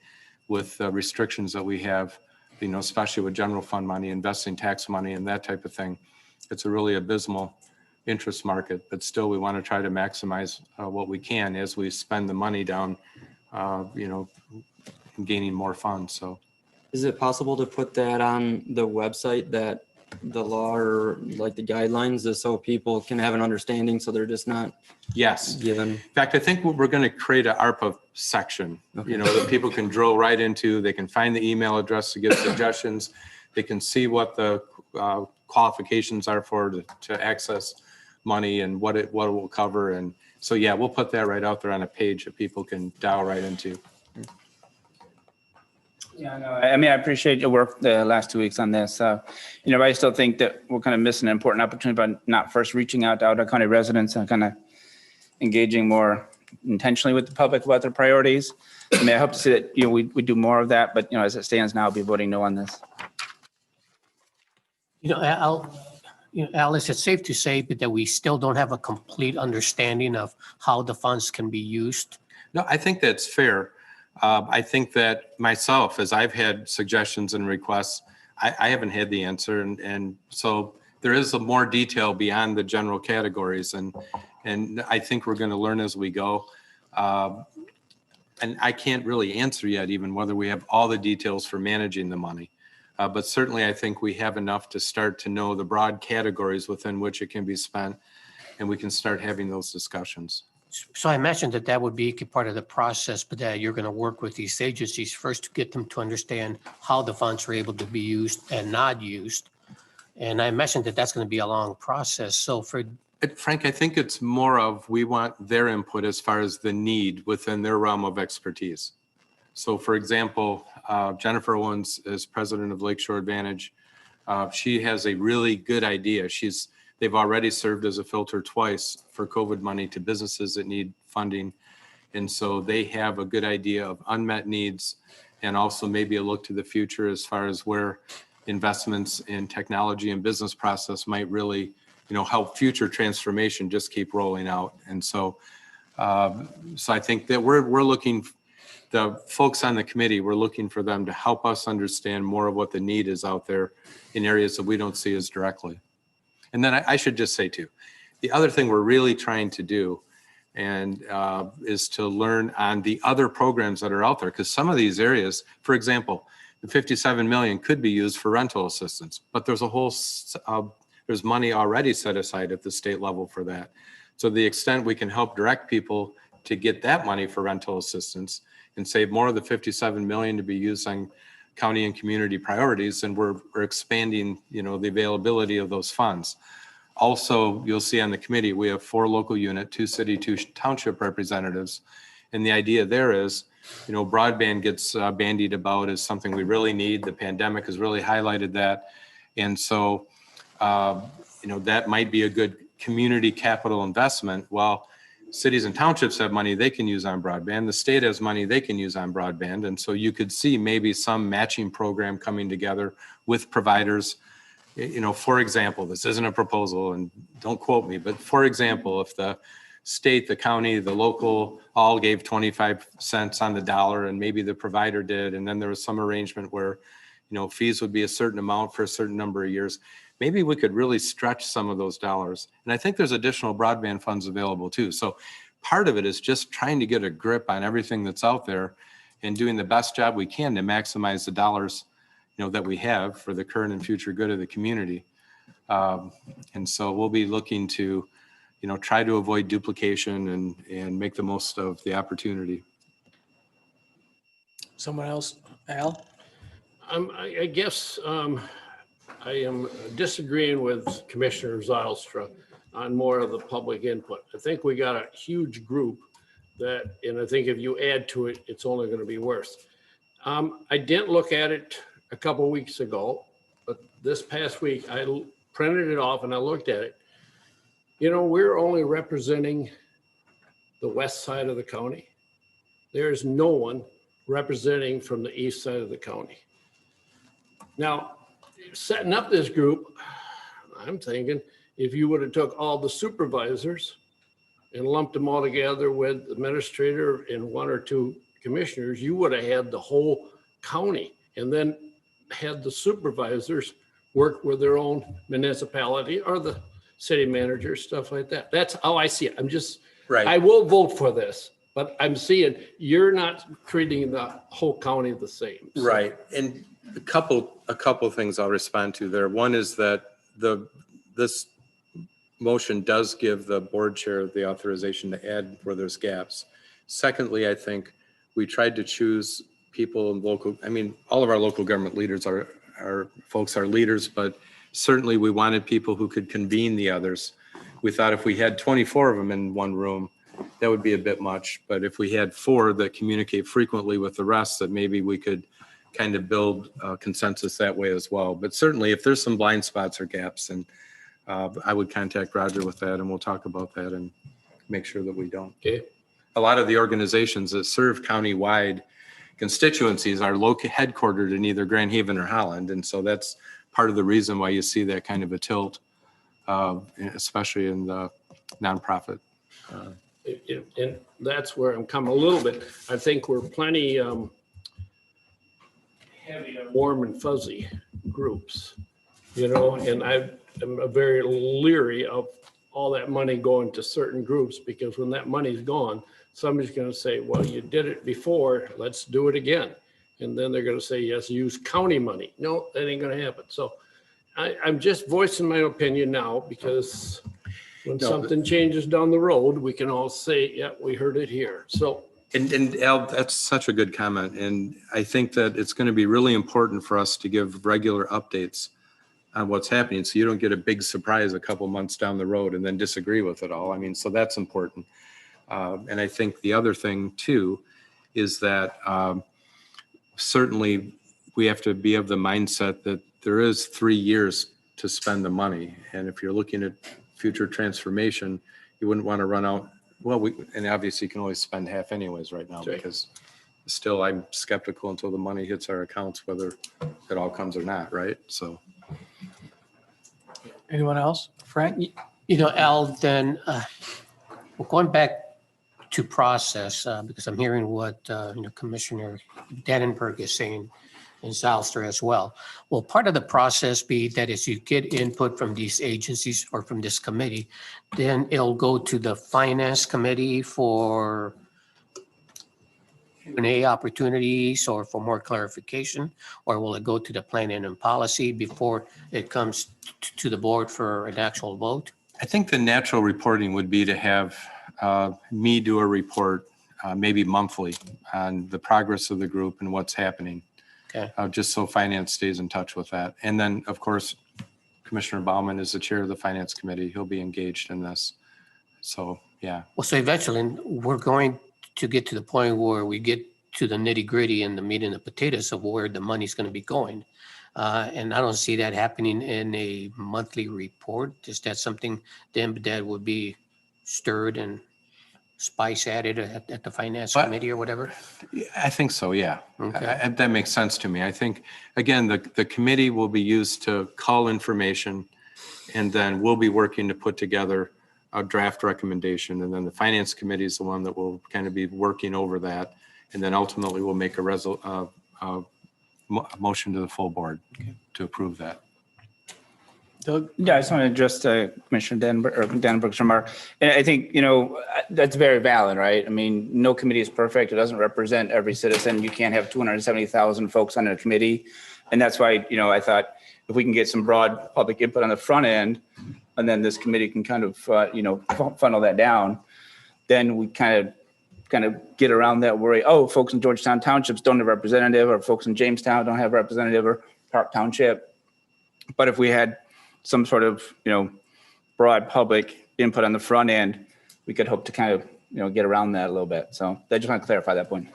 Speaker 21: with restrictions that we have, you know, especially with general fund money, investing tax money, and that type of thing, it's a really abysmal interest market. But still, we want to try to maximize what we can as we spend the money down, you know, gaining more funds. So,
Speaker 3: is it possible to put that on the website, that the law or like the guidelines, just so people can have an understanding, so they're just not given?
Speaker 21: In fact, I think we're going to create an ARPA section, you know, that people can drill right into. They can find the email address to give suggestions. They can see what the qualifications are for to access money and what it will cover. And So yeah, we'll put that right out there on a page that people can dial right into.
Speaker 9: Yeah, no, I mean, I appreciate your work the last 2 weeks on this. But I still think that we're kind of missing an important opportunity by not first reaching out to Ottawa County residents and kind of engaging more intentionally with the public about their priorities. I mean, I hope to see that, we do more of that, but, as it stands now, I'll be voting no on this.
Speaker 8: Alice, it's safe to say that we still don't have a complete understanding of how the funds can be used.
Speaker 21: No, I think that's fair. I think that myself, as I've had suggestions and requests, I haven't had the answer. And so there is a more detail beyond the general categories. And I think we're going to learn as we go. And I can't really answer yet even whether we have all the details for managing the money. But certainly I think we have enough to start to know the broad categories within which it can be spent. And we can start having those discussions.
Speaker 8: So I imagine that would be part of the process, but that you're going to work with these agencies first to get them to understand how the funds are able to be used and not used. And I imagine that that's going to be a long process. So
Speaker 21: Frank, I think it's more of we want their input as far as the need within their realm of expertise. So for example, Jennifer Owens is president of Lakeshore Advantage. She has a really good idea. They've already served as a filter twice for COVID money to businesses that need funding. And so they have a good idea of unmet needs and also maybe a look to the future as far as where investments in technology and business process might really, help future transformation just keep rolling out. And so I think that we're looking, the folks on the committee, we're looking for them to help us understand more of what the need is out there in areas that we don't see as directly. And then I should just say too, the other thing we're really trying to do and is to learn on the other programs that are out there. Because some of these areas, for example, the 57 million could be used for rental assistance, but there's there's money already set aside at the state level for that. So the extent we can help direct people to get that money for rental assistance and save more of the 57 million to be used on county and community priorities, and we're expanding, the availability of those funds. Also, you'll see on the committee, we have 4 local unit, 2 city, 2 township representatives. And the idea there is, broadband gets bandied about as something we really need. The pandemic has really highlighted that. And so, that might be a good community capital investment. Well, cities and townships have money they can use on broadband. The state has money they can use on broadband. And so you could see maybe some matching program coming together with providers. For example, this isn't a proposal and don't quote me, but for example, if the state, the county, the local all gave 25 cents on the dollar and maybe the provider did, and then there was some arrangement where, fees would be a certain amount for a certain number of years, maybe we could really stretch some of those dollars. And I think there's additional broadband funds available too. So part of it is just trying to get a grip on everything that's out there and doing the best job we can to maximize the dollars, that we have for the current and future good of the community. And so we'll be looking to, try to avoid duplication and make the most of the opportunity.
Speaker 1: Someone else, Al?
Speaker 2: I guess I am disagreeing with Commissioner Zylstra on more of the public input. I think we got a huge group and I think if you add to it, it's only going to be worse. I didn't look at it a couple of weeks ago, but this past week I printed it off and I looked at it. We're only representing the west side of the county. There's no one representing from the east side of the county. Now, setting up this group, I'm thinking if you would have took all the supervisors and lumped them all together with the administrator and 1 or 2 commissioners, you would have had the whole county and then had the supervisors work with their own municipality or the city manager, stuff like that. That's how I see it.
Speaker 21: Right.
Speaker 2: I will vote for this, but I'm seeing you're not treating the whole county the same. So.
Speaker 21: Right. And a couple things I'll respond to there. One is that this motion does give the board chair the authorization to add where there's gaps. Secondly, I think we tried to choose people in all of our local government leaders are leaders, but certainly we wanted people who could convene the others. We thought if we had 24 of them in one room, that would be a bit much. But if we had 4 that communicate frequently with the rest, that maybe we could kind of build a consensus that way as well. But certainly if there's some blind spots or gaps, and I would contact Roger with that, and we'll talk about that and make sure that we don't.
Speaker 2: Okay.
Speaker 21: A lot of the organizations that serve county-wide constituencies are headquartered in either Grand Haven or Holland. And so that's part of the reason why you see that kind of a tilt, especially in the nonprofit.
Speaker 2: And that's where I'm coming a little bit. I think we're plenty heavy on warm and fuzzy groups, and I'm very leery of all that money going to certain groups, because when that money's gone, somebody's going to say, well, you did it before, let's do it again. And then they're going to say, yes, use county money. No, that ain't going to happen. So I'm just voicing my opinion now, because when something changes down the road, we can all say, yeah, we heard it here. So.
Speaker 21: And Al, that's such a good comment. And I think that it's going to be really important for us to give regular updates on what's happening, so you don't get a big surprise a couple months down the road and then disagree with it all. I mean, so that's important. And I think the other thing too is that certainly we have to be of the mindset that there is 3 years to spend the money. And if you're looking at future transformation, you wouldn't want to run out. Well, and obviously you can only spend half anyways right now, because still I'm skeptical until the money hits our accounts, whether it all comes or not, right? So.
Speaker 1: Anyone else? Frank?
Speaker 8: Al, then we're going back to process, because I'm hearing what Commissioner Dannenberg is saying in Southster as well. Will part of the process be that as you get input from these agencies or from this committee, then it'll go to the Finance Committee for Q&A opportunities or for more clarification? Or will it go to the Planning and Policy before it comes to the board for an actual vote?
Speaker 21: I think the natural reporting would be to have me do a report, maybe monthly, on the progress of the group and what's happening.
Speaker 8: Okay.
Speaker 21: Just so finance stays in touch with that. And then, of course, Commissioner Baumann is the chair of the Finance Committee. He'll be engaged in this. So, yeah.
Speaker 8: Well, so eventually we're going to get to the point where we get to the nitty gritty and the meat and the potatoes of where the money's going to be going. And I don't see that happening in a monthly report. Is that something then that would be stirred and spice added at the Finance Committee or whatever?
Speaker 21: I think so, yeah.
Speaker 8: Okay.
Speaker 21: That makes sense to me. I think, again, the committee will be used to cull information, and then we'll be working to put together a draft recommendation. And then the Finance Committee is the one that will kind of be working over that. And then ultimately we'll make a motion to the full board to approve that.
Speaker 1: Doug?
Speaker 9: Yeah, I just want to address Commissioner Dannenberg's remark. And I think, that's very valid, right? I mean, no committee is perfect. It doesn't represent every citizen. You can't have 270,000 folks on a committee. And that's why, I thought if we can get some broad public input on the front end, and then this committee can kind of, funnel that down, then we kind of get around that worry. Oh, folks in Georgetown Townships don't have a representative, or folks in Jamestown don't have a representative, or Park Township. But if we had some sort of, broad public input on the front end, we could hope to kind of, get around that a little bit. So I just want to clarify that point.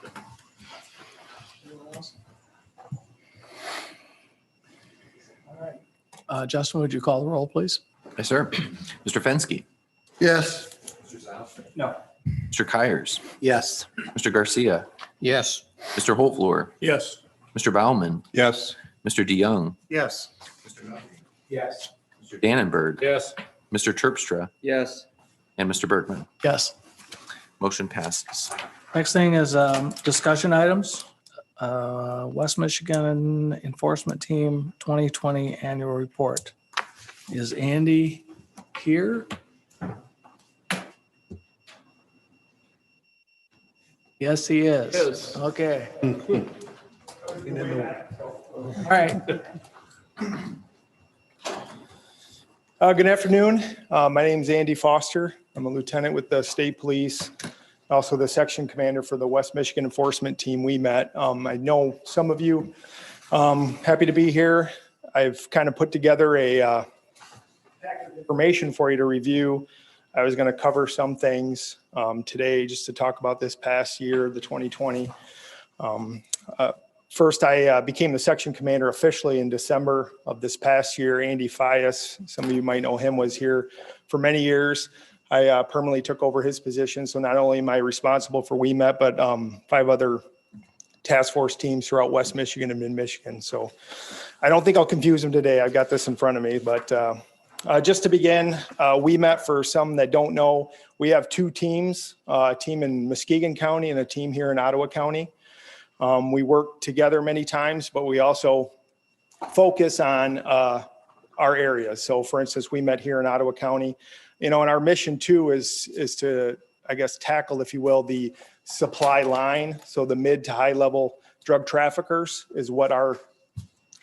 Speaker 1: Justin, would you call the roll, please?
Speaker 4: Yes, sir. Mr. Fensky,
Speaker 18: Yes.
Speaker 9: No.
Speaker 4: Mr. Kyers,
Speaker 5: Yes.
Speaker 4: Mr. Garcia,
Speaker 8: Yes.
Speaker 4: Mr. Holtvluer,
Speaker 22: Yes.
Speaker 4: Mr. Baumann,
Speaker 16: Yes.
Speaker 4: Mr. DeYoung,
Speaker 22: Yes.
Speaker 9: Yes.
Speaker 4: Mr. Dannenberg,
Speaker 2: Yes.
Speaker 4: Mr. Terpstra,
Speaker 3: Yes.
Speaker 4: and Mr. Bergman.
Speaker 1: Yes.
Speaker 4: Motion passes.
Speaker 1: Next thing is discussion items. West Michigan Enforcement Team 2020 Annual Report. Is Andy here? Yes, he is.
Speaker 2: Yes.
Speaker 1: Okay. All right.
Speaker 6: Good afternoon. My name is Andy Foster. I'm a lieutenant with the state police, also the section commander for the West Michigan Enforcement Team. We met. I know some of you. Happy to be here. I've kind of put together a packet of information for you to review. I was going to cover some things today just to talk about this past year, the 2020. First, I became the section commander officially in December of this past year. Andy Fias, some of you might know him, was here for many years. I permanently took over his position. So not only am I responsible for WEMET, but 5 other task force teams throughout West Michigan and Mid-Michigan. So I don't think I'll confuse them today. I've got this in front of me, but just to begin, WEMET, for some that don't know, we have 2 teams, a team in Muskegon County and a team here in Ottawa County. We work together many times, but we also focus on our areas. So for instance, we met here in Ottawa County, and our mission too is to, I guess, tackle, if you will, the supply line. So the mid to high level drug traffickers is what our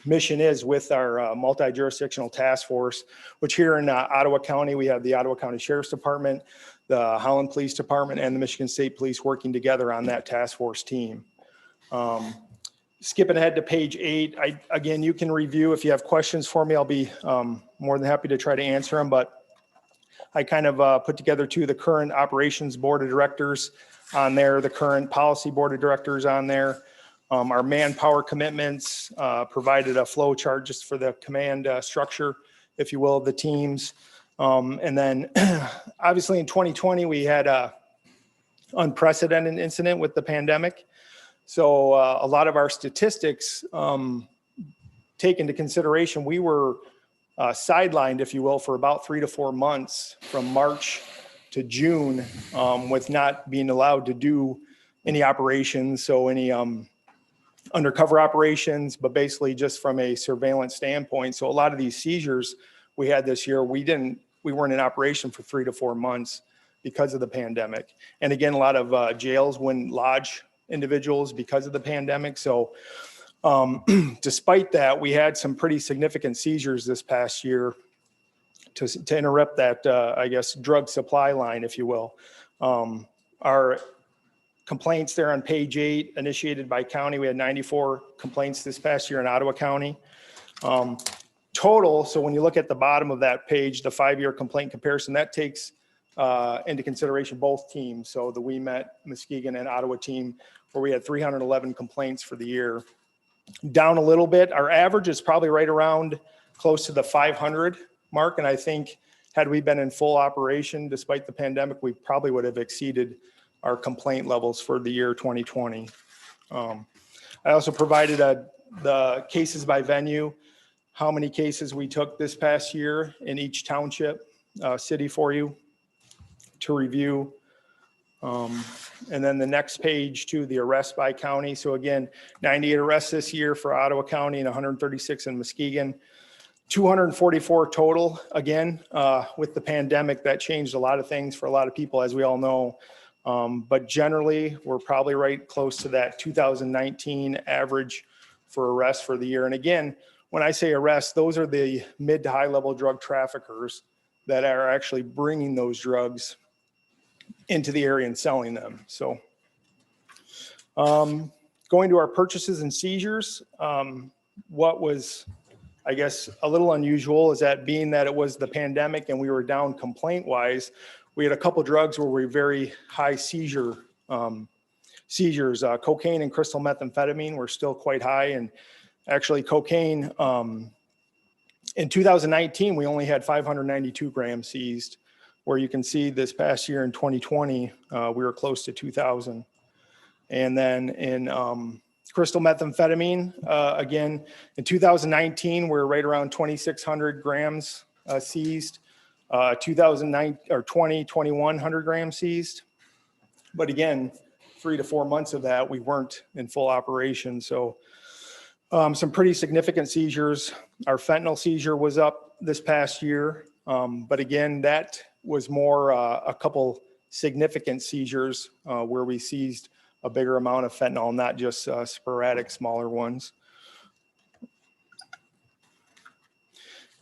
Speaker 6: mission is with our multi-jurisdictional task force, which here in Ottawa County, we have the Ottawa County Sheriff's Department, the Holland Police Department, and the Michigan State Police working together on that task force team. Skipping ahead to page 8, again, you can review. If you have questions for me, I'll be more than happy to try to answer them, but I kind of put together too the current operations board of directors on there, the current policy board of directors on there, our manpower commitments, provided a flow chart just for the command structure, if you will, of the teams. And then obviously in 2020, we had a unprecedented incident with the pandemic. So a lot of our statistics take into consideration, we were sidelined, if you will, for about 3 to 4 months from March to June with not being allowed to do any operations. So any undercover operations, but basically just from a surveillance standpoint. So a lot of these seizures we had this year, we weren't in operation for 3 to 4 months because of the pandemic. And again, a lot of jails wouldn't lodge individuals because of the pandemic. So despite that, we had some pretty significant seizures this past year to interrupt that, I guess, drug supply line, if you will. Our complaints there on page 8, initiated by county, we had 94 complaints this past year in Ottawa County. Total, so when you look at the bottom of that page, the 5-year complaint comparison, that takes into consideration both teams. So the WEMET, Muskegon, and Ottawa team, where we had 311 complaints for the year. Down a little bit. Our average is probably right around close to the 500 mark. And I think had we been in full operation, despite the pandemic, we probably would have exceeded our complaint levels for the year 2020. I also provided the cases by venue, how many cases we took this past year in each township, city for you to review. And then the next page to the arrests by county. So again, 98 arrests this year for Ottawa County and 136 in Muskegon. 244 total. Again, with the pandemic, that changed a lot of things for a lot of people, as we all know. But generally, we're probably right close to that 2019 average for arrests for the year. And again, when I say arrests, those are the mid to high level drug traffickers that are actually bringing those drugs into the area and selling them. So going to our purchases and seizures, what was, I guess, a little unusual is that being that it was the pandemic and we were down complaint wise, we had a couple drugs where we were very high seizures. Cocaine and crystal methamphetamine were still quite high. And actually cocaine, in 2019, we only had 592 grams seized, where you can see this past year in 2020, we were close to 2,000. And then in crystal methamphetamine, again, in 2019, we're right around 2,600 grams seized. 2009 or 2,100 grams seized. But again, 3 to 4 months of that, we weren't in full operation. So some pretty significant seizures. Our fentanyl seizure was up this past year. But again, that was more a couple significant seizures where we seized a bigger amount of fentanyl, not just sporadic smaller ones.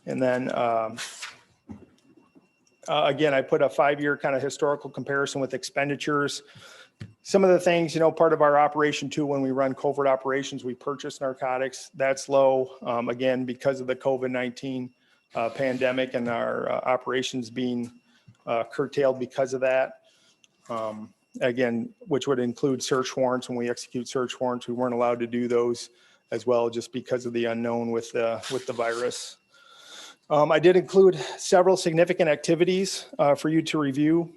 Speaker 6: And then again, I put a 5-year kind of historical comparison with expenditures. Some of the things, part of our operation too, when we run covert operations, we purchase narcotics. That's low, again, because of the COVID-19 pandemic and our operations being curtailed because of that. Again, which would include search warrants. When we execute search warrants, we weren't allowed to do those as well, just because of the unknown with the virus. I did include several significant activities for you to review.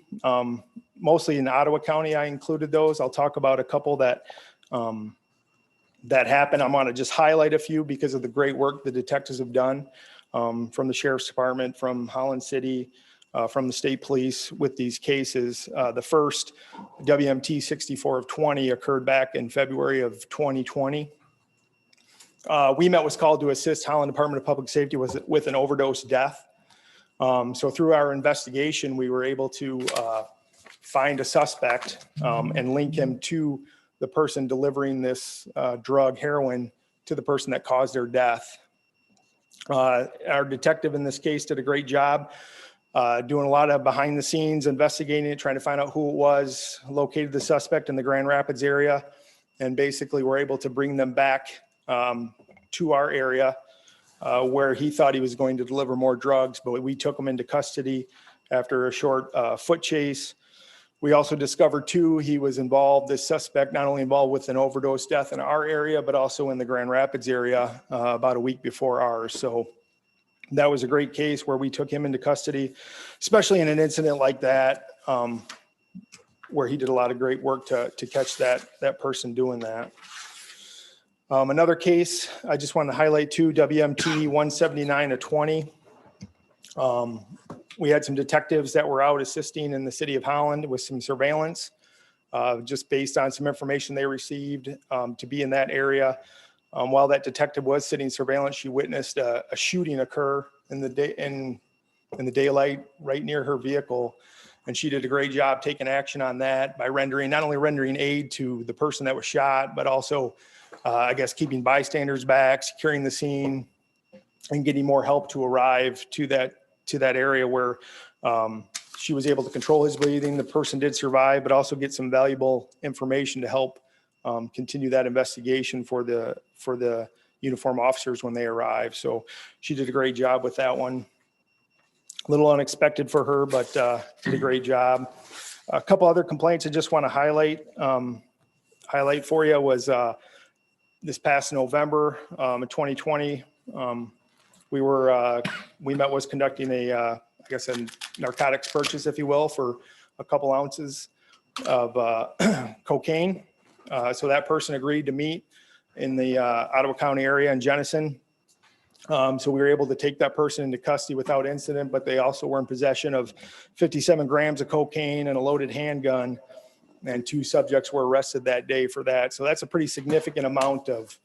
Speaker 6: Mostly in Ottawa County, I included those. I'll talk about a couple that happened. I'm going to just highlight a few because of the great work the detectives have done from the Sheriff's Department, from Holland City, from the state police with these cases. The first, WMT 64 of 20, occurred back in February of 2020. WeMet was called to assist Holland Department of Public Safety with an overdose death. So through our investigation, we were able to find a suspect and link him to the person delivering this drug, heroin, to the person that caused their death. Our detective in this case did a great job doing a lot of behind the scenes investigating it, trying to find out who it was, located the suspect in the Grand Rapids area, and basically were able to bring them back to our area where he thought he was going to deliver more drugs, but we took him into custody after a short foot chase. We also discovered too, he was involved, this suspect, not only involved with an overdose death in our area, but also in the Grand Rapids area about a week before ours. So that was a great case where we took him into custody, especially in an incident like that, where he did a lot of great work to catch that person doing that. Another case I just wanted to highlight too, WMT 179 of 20. We had some detectives that were out assisting in the city of Holland with some surveillance, just based on some information they received to be in that area. While that detective was sitting surveillance, she witnessed a shooting occur in the daylight right near her vehicle. And she did a great job taking action on that by not only rendering aid to the person that was shot, but also, I guess, keeping bystanders back, securing the scene, and getting more help to arrive to that area where she was able to control his breathing. The person did survive, but also get some valuable information to help continue that investigation for the uniform officers when they arrive. So she did a great job with that one. A little unexpected for her, but did a great job. A couple other complaints I just want to highlight for you was this past November in 2020. WeMet was conducting a narcotics purchase, if you will, for a couple ounces of cocaine. So that person agreed to meet in the Ottawa County area in Jenison. So we were able to take that person into custody without incident, but they also were in possession of 57 grams of cocaine and a loaded handgun. And 2 subjects were arrested that day for that. So that's a pretty significant amount of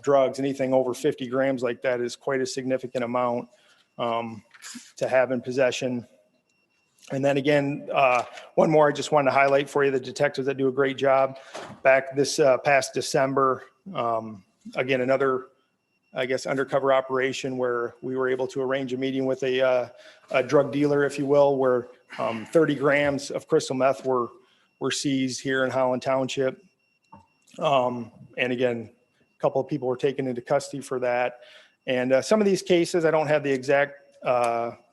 Speaker 6: drugs. Anything over 50 grams like that is quite a significant amount to have in possession. And then again, one more I just wanted to highlight for you, the detectives that do a great job. Back this past December, again, another, I guess, undercover operation where we were able to arrange a meeting with a drug dealer, if you will, where 30 grams of crystal meth were seized here in Holland Township. And again, a couple of people were taken into custody for that. And some of these cases, I don't have the exact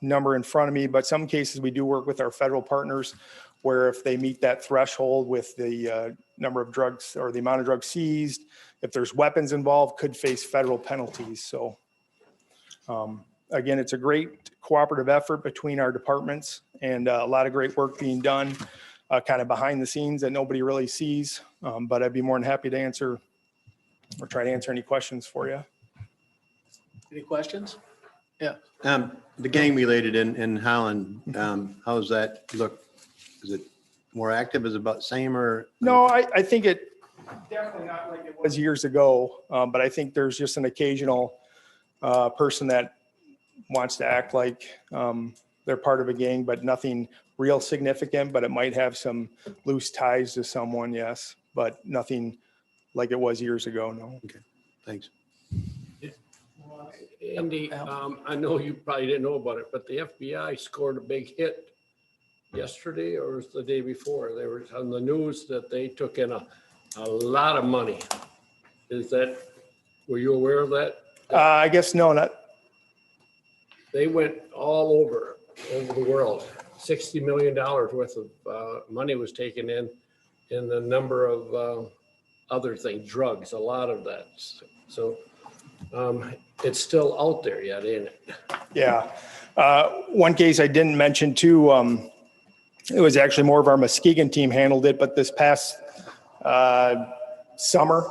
Speaker 6: number in front of me, but some cases we do work with our federal partners where if they meet that threshold with the number of drugs or the amount of drugs seized, if there's weapons involved, could face federal penalties. So again, it's a great cooperative effort between our departments and a lot of great work being done kind of behind the scenes that nobody really sees. But I'd be more than happy to answer or try to answer any questions for you.
Speaker 1: Any questions? Yeah.
Speaker 16: The gang related in Holland, how does that look? Is it more active? Is it about the same or?
Speaker 6: No, I think it definitely not like it was years ago. But I think there's just an occasional person that wants to act like they're part of a gang, but nothing real significant, but it might have some loose ties to someone. Yes, but nothing like it was years ago. No.
Speaker 16: Okay. Thanks.
Speaker 2: Andy, I know you probably didn't know about it, but the FBI scored a big hit yesterday or the day before. They were on the news that they took in a lot of money. Were you aware of that?
Speaker 6: I guess no, not.
Speaker 2: They went all over the world. $60 million worth of money was taken in the number of other things, drugs, a lot of that. So it's still out there yet, ain't it?
Speaker 6: Yeah. One case I didn't mention too, it was actually more of our Muskegon team handled it, but this past summer,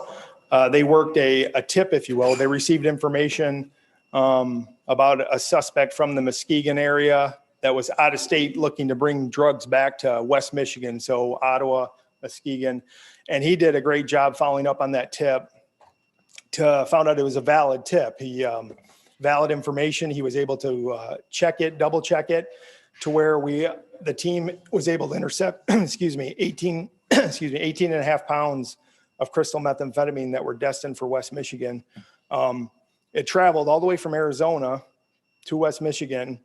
Speaker 6: they worked a tip, if you will. They received information about a suspect from the Muskegon area that was out of state looking to bring drugs back to West Michigan, so Ottawa, Muskegon. And he did a great job following up on that tip to found out it was a valid tip. He valid information. He was able to check it, double check it to where the team was able to intercept, 18 and a half pounds of crystal methamphetamine that were destined for West Michigan. It traveled all the way from Arizona to West Michigan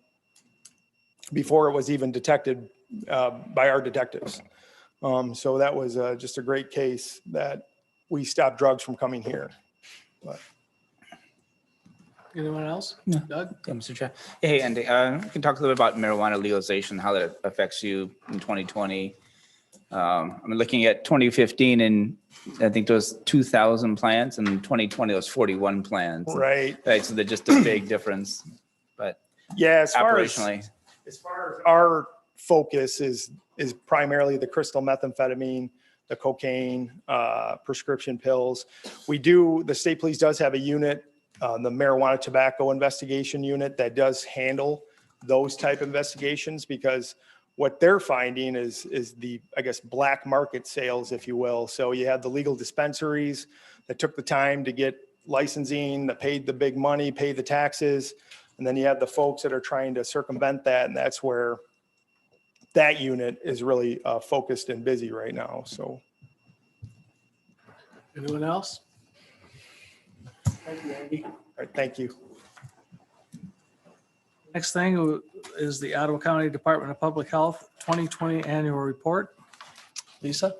Speaker 6: before it was even detected by our detectives. So that was just a great case that we stopped drugs from coming here. But.
Speaker 1: Anyone else?
Speaker 9: No.
Speaker 1: Doug?
Speaker 9: Yeah, Mr. Chair. Hey, Andy, we can talk a little bit about marijuana legalization, how that affects you in 2020. I'm looking at 2015, and I think there was 2,000 plants, and in 2020 there was 41 plants.
Speaker 6: Right.
Speaker 9: Right. So there's just a big difference. But
Speaker 6: yeah, as far
Speaker 9: operationally,
Speaker 6: as our focus is primarily the crystal methamphetamine, the cocaine, prescription pills. The state police does have a unit, the marijuana tobacco investigation unit, that does handle those type of investigations, because what they're finding is the, I guess, black market sales, if you will. So you have the legal dispensaries that took the time to get licensing, that paid the big money, pay the taxes. And then you have the folks that are trying to circumvent that. And that's where that unit is really focused and busy right now. So.
Speaker 1: Anyone else? Thank you, Andy.
Speaker 6: All right, thank you.
Speaker 1: Next thing is the Ottawa County Department of Public Health 2020 Annual Report. Lisa?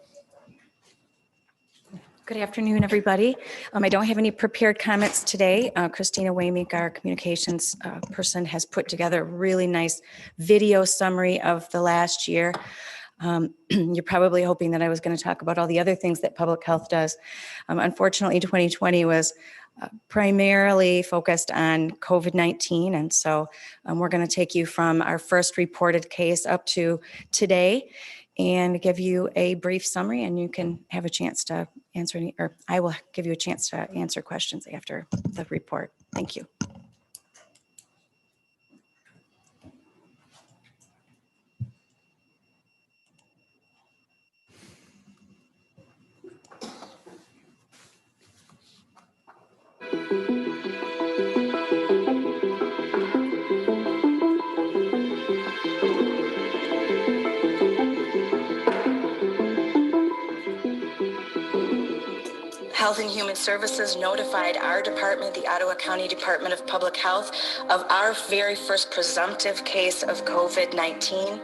Speaker 7: Good afternoon, everybody. I don't have any prepared comments today. Christina Waymeek, our communications person, has put together a really nice video summary of the last year. You're probably hoping that I was going to talk about all the other things that public health does. Unfortunately, 2020 was primarily focused on COVID-19. And so we're going to take you from our first reported case up to today and give you a brief summary, and you can have a chance to answer any, or I will give you a chance to answer questions after the report. Thank you. Health and Human Services notified our department, the Ottawa County Department of Public Health, of our very first presumptive case of COVID-19.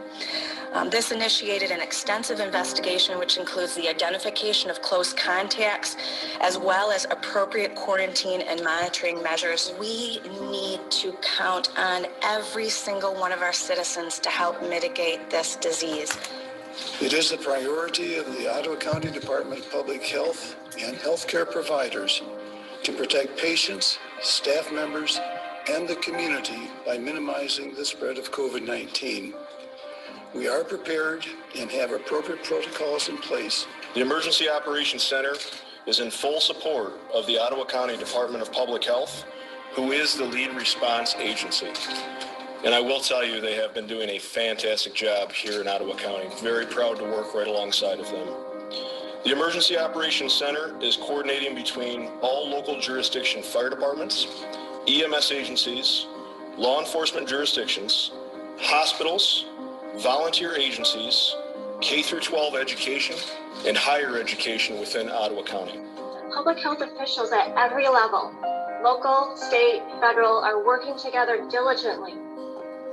Speaker 7: This initiated an extensive investigation, which includes the identification of close contacts, as well as appropriate quarantine and monitoring measures. We need to count on every single one of our citizens to help mitigate this disease.
Speaker 10: It is the priority of the Ottawa County Department of Public Health and healthcare providers to protect patients, staff members, and the community by minimizing the spread of COVID-19. We are prepared and have appropriate protocols in place.
Speaker 23: The Emergency Operations Center is in full support of the Ottawa County Department of Public Health, who is the lead response agency. And I will tell you, they have been doing a fantastic job here in Ottawa County. Very proud to work right alongside of them. The Emergency Operations Center is coordinating between all local jurisdiction fire departments, EMS agencies, law enforcement jurisdictions, hospitals, volunteer agencies, K-12 education, and higher education within Ottawa County.
Speaker 24: Public health officials at every level, local, state, federal, are working together diligently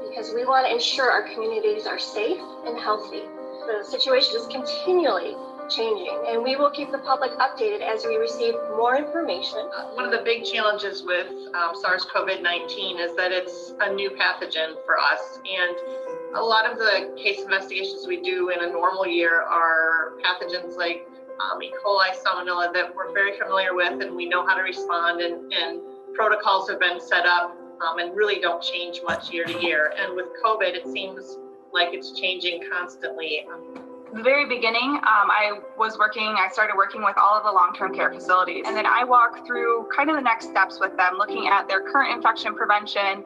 Speaker 24: because we want to ensure our communities are safe and healthy. The situation is continually changing, and we will keep the public updated as we receive more information.
Speaker 11: One of the big challenges with SARS-CoV-19 is that it's a new pathogen for us, and a lot of the case investigations we do in a normal year are pathogens like E. coli, salmonella that we're very familiar with and we know how to respond, and protocols have been set up and really don't change much year to year. And with COVID, it seems like it's changing constantly.
Speaker 12: The very beginning, I started working with all of the long-term care facilities. And then I walked through kind of the next steps with them, looking at their current infection prevention,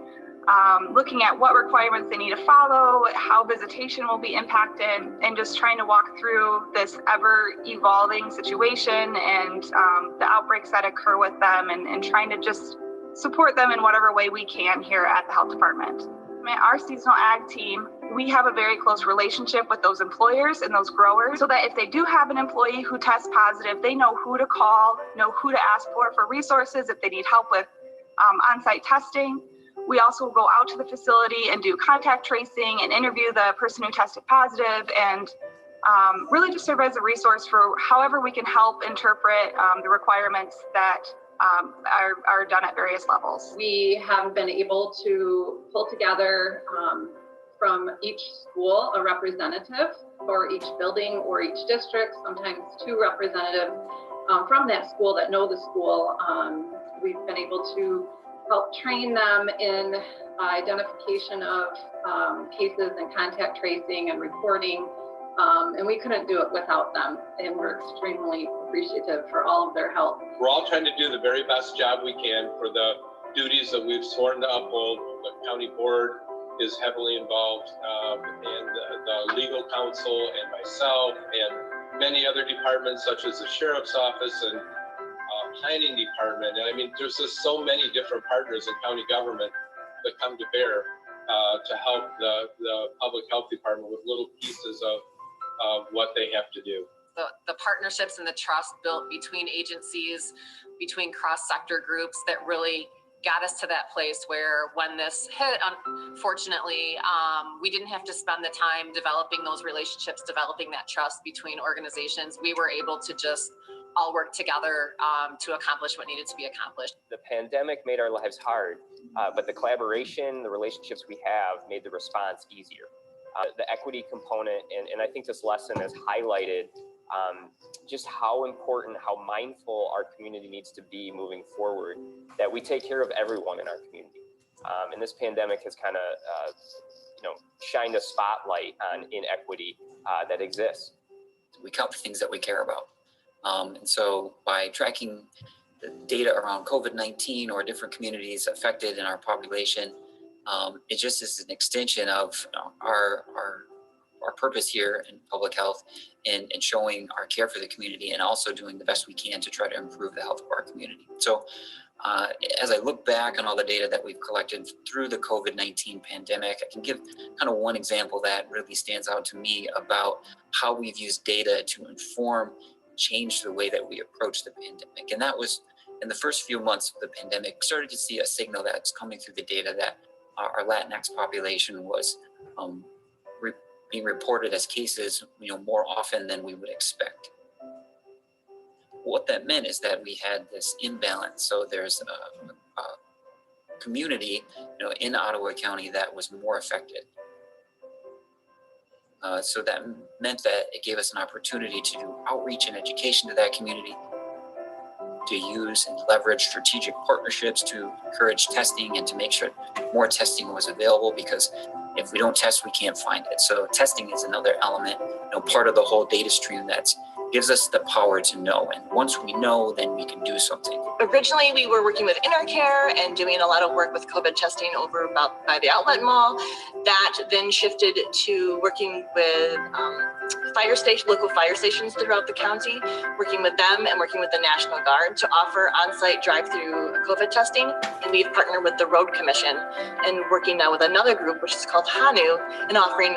Speaker 12: looking at what requirements they need to follow, how visitation will be impacted, and just trying to walk through this ever-evolving situation and the outbreaks that occur with them, and trying to just support them in whatever way we can here at the health department. Our seasonal ag team, we have a very close relationship with those employers and those growers, so that if they do have an employee who tests positive, they know who to call, know who to ask for resources if they need help with on-site testing. We also go out to the facility and do contact tracing and interview the person who tested positive, and really just serve as a resource for however we can help interpret the requirements that are done at various levels.
Speaker 13: We have been able to pull together from each school a representative for each building or each district, sometimes two representatives from that school that know the school. We've been able to help train them in identification of cases and contact tracing and reporting. And we couldn't do it without them. And we're extremely appreciative for all of their help.
Speaker 23: We're all trying to do the very best job we can for the duties that we've sworn to uphold. The county board is heavily involved, and the legal counsel and myself and many other departments such as the sheriff's office and planning department. And I mean, there's just so many different partners in county government that come to bear to help the public health department with little pieces of what they have to do.
Speaker 14: The partnerships and the trust built between agencies, between cross-sector groups that really got us to that place where when this hit, unfortunately, we didn't have to spend the time developing those relationships, developing that trust between organizations. We were able to just all work together to accomplish what needed to be accomplished.
Speaker 25: The pandemic made our lives hard, but the collaboration, the relationships we have made the response easier. The equity component, and I think this lesson has highlighted just how important, how mindful our community needs to be moving forward, that we take care of everyone in our community. And this pandemic has kind of, shined a spotlight on inequity that exists.
Speaker 26: We count the things that we care about. And so by tracking the data around COVID-19 or different communities affected in our population, it just is an extension of our purpose here in public health and showing our care for the community, and also doing the best we can to try to improve the health of our community. So as I look back on all the data that we've collected through the COVID-19 pandemic, I can give kind of one example that really stands out to me about how we've used data to inform, change the way that we approach the pandemic. And that was in the first few months of the pandemic, started to see a signal that's coming through the data that our Latinx population was being reported as cases, more often than we would expect. What that meant is that we had this imbalance. So there's a community, in Ottawa County that was more affected. So that meant that it gave us an opportunity to do outreach and education to that community, to use and leverage strategic partnerships to encourage testing and to make sure more testing was available, because if we don't test, we can't find it. So testing is another element, part of the whole data stream that gives us the power to know. And once we know, then we can do something.
Speaker 14: Originally, we were working with InterCare and doing a lot of work with COVID testing over by the outlet mall. That then shifted to working with local fire stations throughout the county, working with them and working with the National Guard to offer on-site drive-through COVID testing. And we've partnered with the Road Commission and working now with another group, which is called HANU, and offering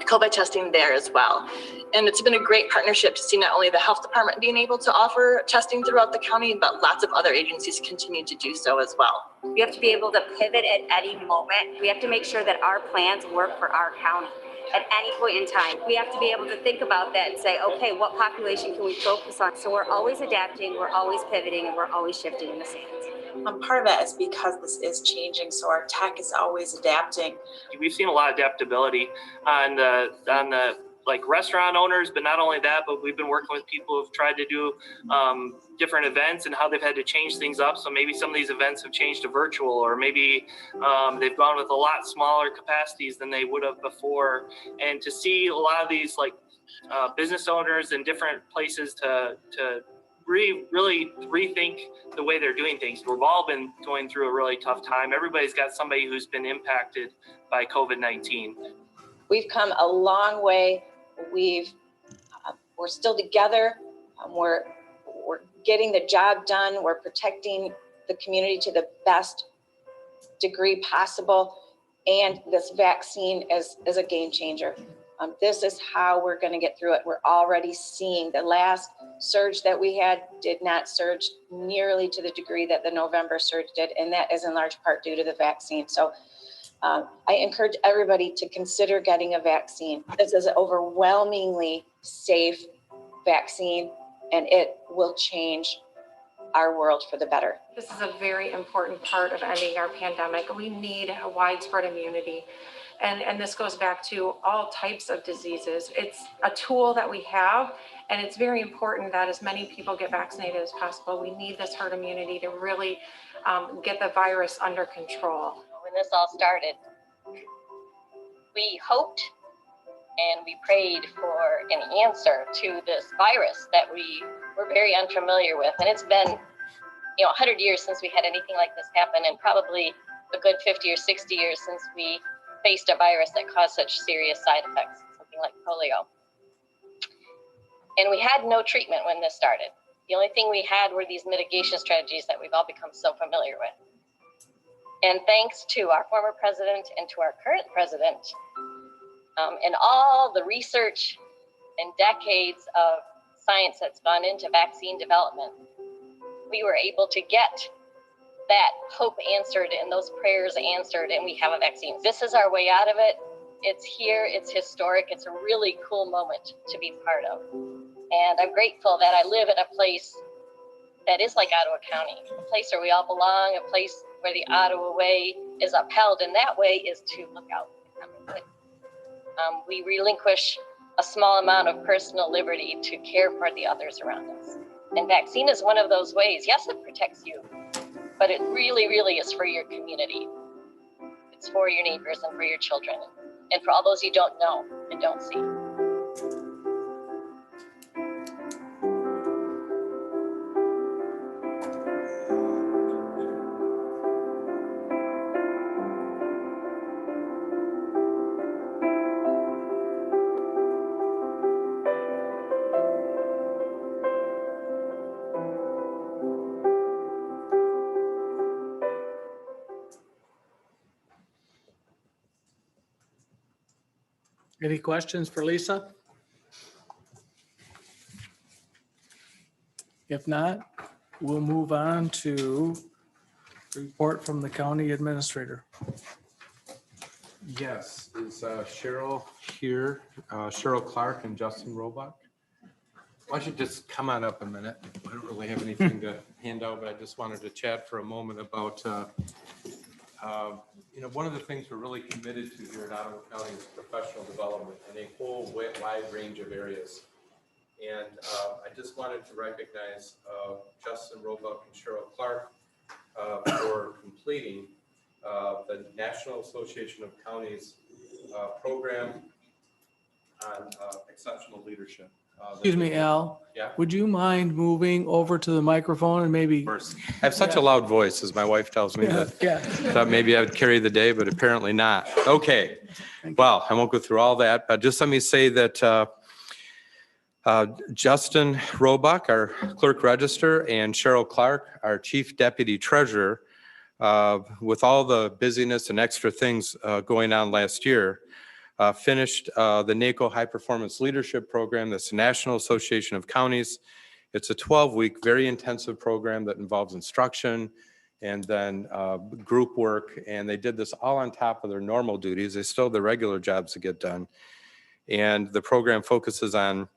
Speaker 14: COVID testing there as well. And it's been a great partnership to see not only the health department being able to offer testing throughout the county, but lots of other agencies continue to do so as well.
Speaker 17: We have to be able to pivot at any moment. We have to make sure that our plans work for our county. at any point in time. We have to be able to think about that and say, okay, what population can we focus on? So we're always adapting, we're always pivoting, and we're always shifting in the sands.
Speaker 5: Part of that is because this is changing, so our tech is always adapting.
Speaker 15: We've seen a lot of adaptability on the like restaurant owners, but not only that, but we've been working with people who've tried to do different events and how they've had to change things up. So maybe some of these events have changed to virtual, or maybe they've gone with a lot smaller capacities than they would have before. And to see a lot of these like business owners in different places to really rethink the way they're doing things. We've all been going through a really tough time. Everybody's got somebody who's been impacted by COVID-19.
Speaker 18: We've come a long way. We're still together. We're getting the job done. We're protecting the community to the best degree possible. And this vaccine is a game changer. This is how we're going to get through it. We're already seeing the last surge that we had did not surge nearly to the degree that the November surge did. And that is in large part due to the vaccine. So I encourage everybody to consider getting a vaccine. This is an overwhelmingly safe vaccine, and it will change our world for the better.
Speaker 19: This is a very important part of ending our pandemic. We need a widespread immunity. And this goes back to all types of diseases. It's a tool that we have, and it's very important that as many people get vaccinated as possible. We need this herd immunity to really get the virus under control.
Speaker 20: When this all started, we hoped and we prayed for an answer to this virus that we were very unfamiliar with. And it's been, 100 years since we had anything like this happen, and probably a good 50 or 60 years since we faced a virus that caused such serious side effects, something like polio. And we had no treatment when this started. The only thing we had were these mitigation strategies that we've all become so familiar with. And thanks to our former president and to our current president, and all the research and decades of science that's gone into vaccine development, we were able to get that hope answered and those prayers answered, and we have a vaccine. This is our way out of it. It's here, it's historic, it's a really cool moment to be part of. And I'm grateful that I live in a place that is like Ottawa County, a place where we all belong, a place where the Ottawa way is upheld, and that way is to look out. We relinquish a small amount of personal liberty to care for the others around us. And vaccine is one of those ways. Yes, it protects you, but it really, really is for your community. It's for your neighbors and for your children and for all those you don't know and don't see.
Speaker 1: Any questions for Lisa? If not, we'll move on to report from the county administrator.
Speaker 21: Yes, is Cheryl here? Cheryl Clark and Justin Roebuck? Why don't you just come on up a minute? I don't really have anything to hand out, but I just wanted to chat for a moment about one of the things we're really committed to here at Ottawa County is professional development in a whole wide range of areas. And I just wanted to recognize Justin Roebuck and Cheryl Clark for completing the National Association of Counties program on exceptional leadership.
Speaker 1: Excuse me, Al.
Speaker 21: Yeah.
Speaker 1: Would you mind moving over to the microphone and maybe?
Speaker 21: I have such a loud voice, as my wife tells me, that thought maybe I would carry the day, but apparently not. Okay. Well, I won't go through all that, but just let me say that Justin Roebuck, our clerk register, and Cheryl Clark, our chief deputy treasurer, with all the busyness and extra things going on last year, finished the NACO High Performance Leadership Program. That's the National Association of Counties. It's a 12-week, very intensive program that involves instruction, and then group work, and they did this all on top of their normal duties. They still have the regular jobs to get done. And the program focuses on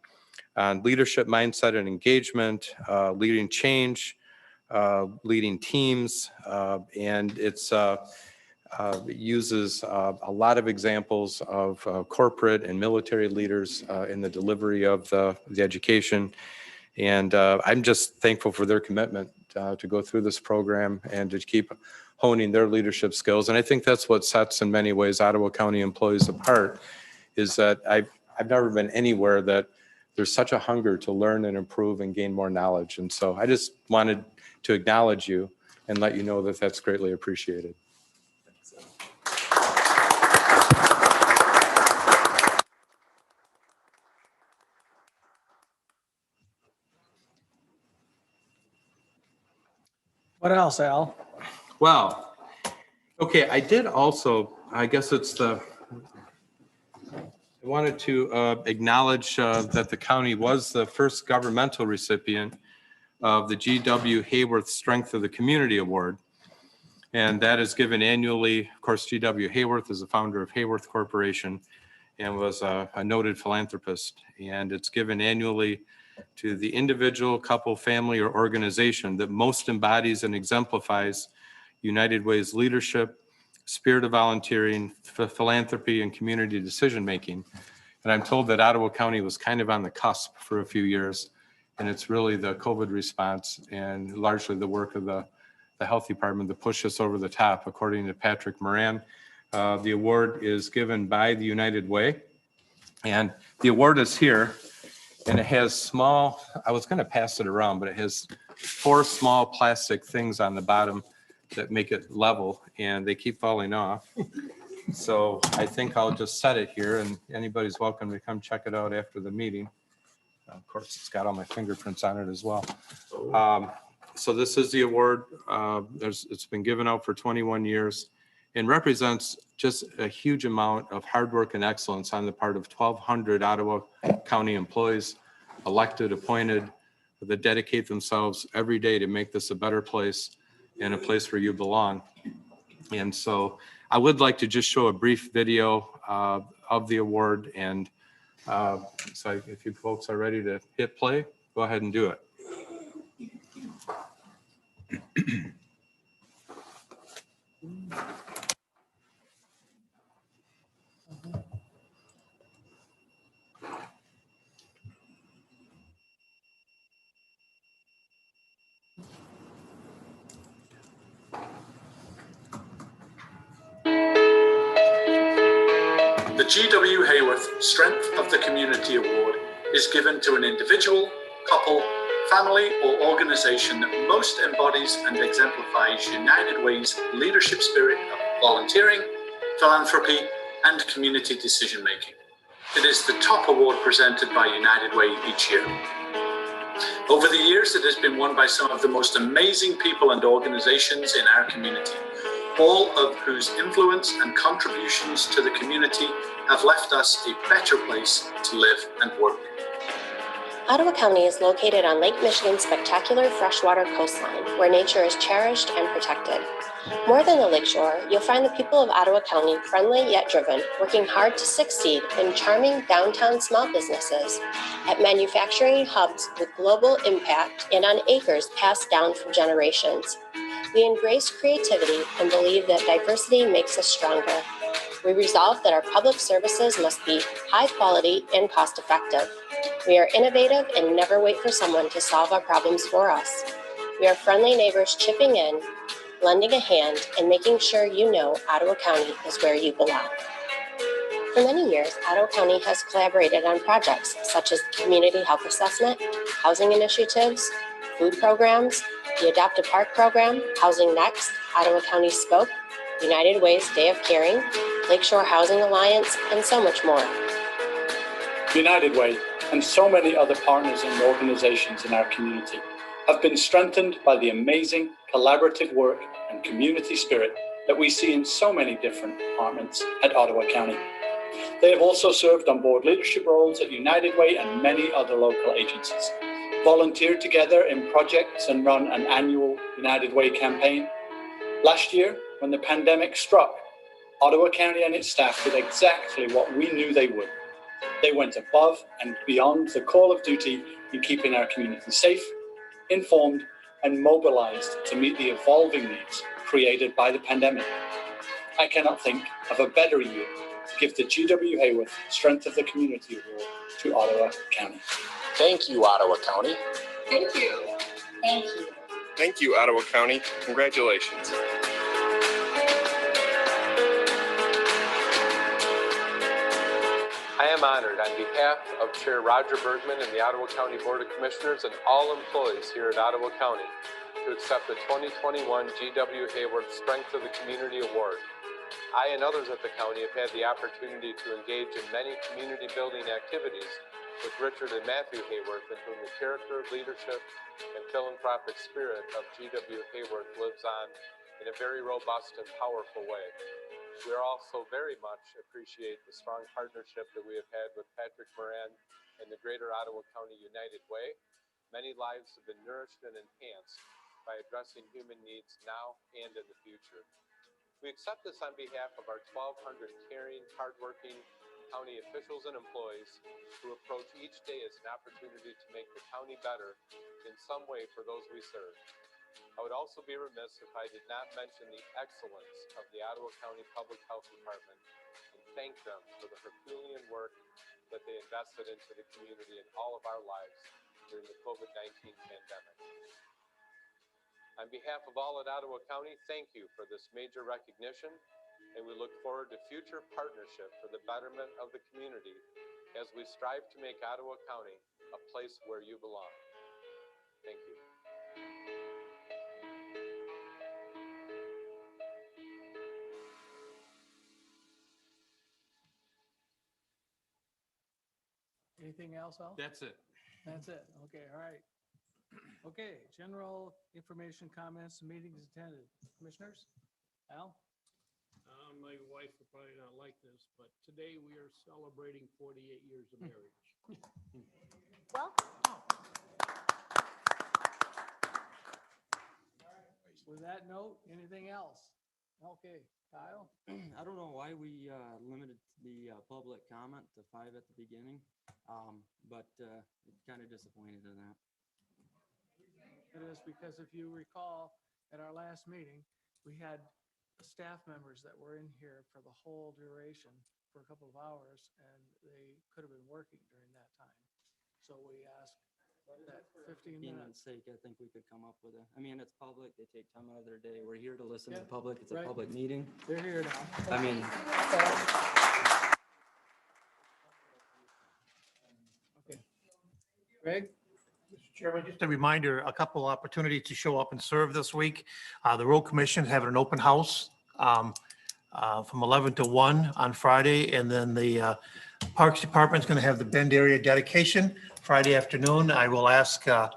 Speaker 21: leadership mindset and engagement, leading change, leading teams, and it uses a lot of examples of corporate and military leaders in the delivery of the education. And I'm just thankful for their commitment to go through this program and to keep honing their leadership skills. And I think that's what sets, in many ways, Ottawa County employees apart, is that I've never been anywhere that there's such a hunger to learn and improve and gain more knowledge. And so I just wanted to acknowledge you and let you know that that's greatly appreciated.
Speaker 1: What else, Al?
Speaker 21: Well, okay, I did also, I guess it's I wanted to acknowledge that the county was the first governmental recipient of the G.W. Hayworth Strength of the Community Award. And that is given annually. Of course, G.W. Hayworth is the founder of Hayworth Corporation and was a noted philanthropist. And it's given annually to the individual, couple, family, or organization that most embodies and exemplifies United Way's leadership, spirit of volunteering, philanthropy, and community decision-making. And I'm told that Ottawa County was kind of on the cusp for a few years, and it's really the COVID response and largely the work of the health department that pushed us over the top, according to Patrick Moran. The award is given by the United Way, and the award is here, and it has small, I was gonna pass it around, but it has 4 small plastic things on the bottom that make it level, and they keep falling off. So I think I'll just set it here, and anybody's welcome to come check it out after the meeting. Of course, it's got all my fingerprints on it as well. So this is the award. It's been given out for 21 years and represents just a huge amount of hard work and excellence on the part of 1,200 Ottawa County employees, elected, appointed, that dedicate themselves every day to make this a better place and a place where you belong. And so I would like to just show a brief video of the award. And so if you folks are ready to hit play, go ahead and do it.
Speaker 2: The G.W. Hayworth Strength of the Community Award is given to an individual, couple, family, or organization that most embodies and exemplifies United Way's leadership spirit of volunteering, philanthropy, and community decision-making. It is the top award presented by United Way each year. Over the years, it has been won by some of the most amazing people and organizations in our community, all of whose influence and contributions to the community have left us a better place to live and work.
Speaker 3: Ottawa County is located on Lake Michigan's spectacular freshwater coastline, where nature is cherished and protected. More than the lakeshore, you'll find the people of Ottawa County friendly yet driven, working hard to succeed in charming downtown small businesses, at manufacturing hubs with global impact, and on acres passed down from generations. We embrace creativity and believe that diversity makes us stronger. We resolve that our public services must be high quality and cost effective. We are innovative and never wait for someone to solve our problems for us. We are friendly neighbors chipping in, lending a hand, and making sure you know Ottawa County is where you belong. For many years, Ottawa County has collaborated on projects such as the Community Health Assessment, housing initiatives, food programs, the Adopt a Park program, Housing Next, Ottawa County Spoke, United Way's Day of Caring, Lakeshore Housing Alliance, and so much more.
Speaker 4: United Way and so many other partners and organizations in our community have been strengthened by the amazing collaborative work and community spirit that we see in so many different departments at Ottawa County. They have also served on board leadership roles at United Way and many other local agencies, volunteered together in projects and run an annual United Way campaign, Last year, when the pandemic struck, Ottawa County and its staff did exactly what we knew they would. They went above and beyond the call of duty in keeping our community safe, informed, and mobilized to meet the evolving needs created by the pandemic. I cannot think of a better year to give the G.W. Hayworth Strength of the Community Award to Ottawa County.
Speaker 23: Thank you, Ottawa County.
Speaker 5: Thank you.
Speaker 17: Thank you.
Speaker 6: Thank you, Ottawa County. Congratulations.
Speaker 21: I am honored on behalf of Chair Roger Bergman and the Ottawa County Board of Commissioners and all employees here at Ottawa County to accept the 2021 G.W. Hayworth Strength of the Community Award. I and others at the county have had the opportunity to engage in many community building activities with Richard and Matthew Hayworth, in whom the character, leadership, and philanthropic spirit of G.W. Hayworth lives on in a very robust and powerful way. We also very much appreciate the strong partnership that we have had with Patrick Moran and the Greater Ottawa County United Way. Many lives have been nourished and enhanced by addressing human needs now and in the future. We accept this on behalf of our 1,200 caring, hardworking county officials and employees who approach each day as an opportunity to make the county better in some way for those we serve. I would also be remiss if I did not mention the excellence of the Ottawa County Public Health Department and thank them for the Herculean work that they invested into the community and all of our lives during the COVID-19 pandemic. On behalf of all at Ottawa County, thank you for this major recognition, and we look forward to future partnership for the betterment of the community as we strive to make Ottawa County a place where you belong. Thank you.
Speaker 1: Anything else, Al?
Speaker 21: That's it.
Speaker 1: That's it. Okay, all right. Okay, general information, comments, meetings attended. Commissioners? Al?
Speaker 7: My wife will probably not like this, but today we are celebrating 48 years of marriage.
Speaker 17: Welcome.
Speaker 1: With that note, anything else? Okay, Kyle?
Speaker 8: I don't know why we limited the public comment to 5 at the beginning, but kind of disappointed in that.
Speaker 1: It is because if you recall, at our last meeting, we had staff members that were in here for the whole duration for a couple of hours, and they could have been working during that time. So we asked that 15 minutes.
Speaker 8: Sake, I think we could come up with I mean, it's public, they take time out of their day. We're here to listen to the
Speaker 1: Yeah,
Speaker 8: public. It's
Speaker 1: right.
Speaker 8: a public meeting.
Speaker 1: They're here now.
Speaker 8: I mean,
Speaker 1: Okay. Greg?
Speaker 9: Mr. Chairman, just a reminder, a couple opportunities to show up and serve this week. The Road Commission is having an open house from 11 to 1 on Friday, and then the Parks Department is going to have the Bend area dedication Friday afternoon. I will ask the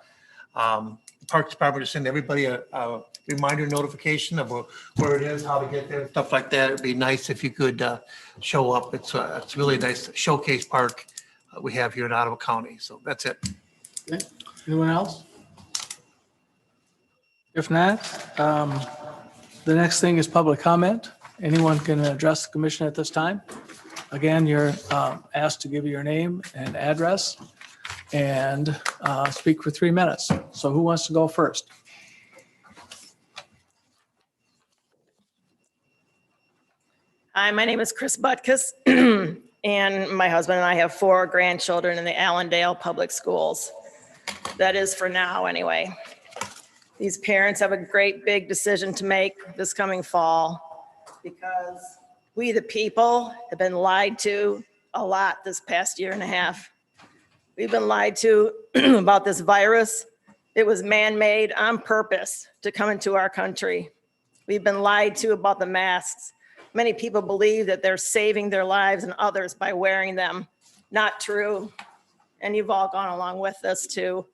Speaker 9: Parks Department to send everybody a reminder notification of where it is, how to get there, stuff like that. It'd be nice if you could show up. It's really nice showcase park we have here in Ottawa County. So that's it.
Speaker 1: Okay. Anyone else? If not, the next thing is public comment. Anyone can address the commission at this time. Again, you're asked to give your name and address and speak for 3 minutes. So who wants to go first?
Speaker 16: Hi, my name is Chris Butkus, and my husband and I have 4 grandchildren in the Allendale Public Schools. That is for now, anyway. These parents have a great big decision to make this coming fall because we, the people, have been lied to a lot this past year and a half. We've been lied to about this virus. It was man-made on purpose to come into our country. We've been lied to about the masks. Many people believe that they're saving their lives and others by wearing them. Not true. And you've all gone along with this too.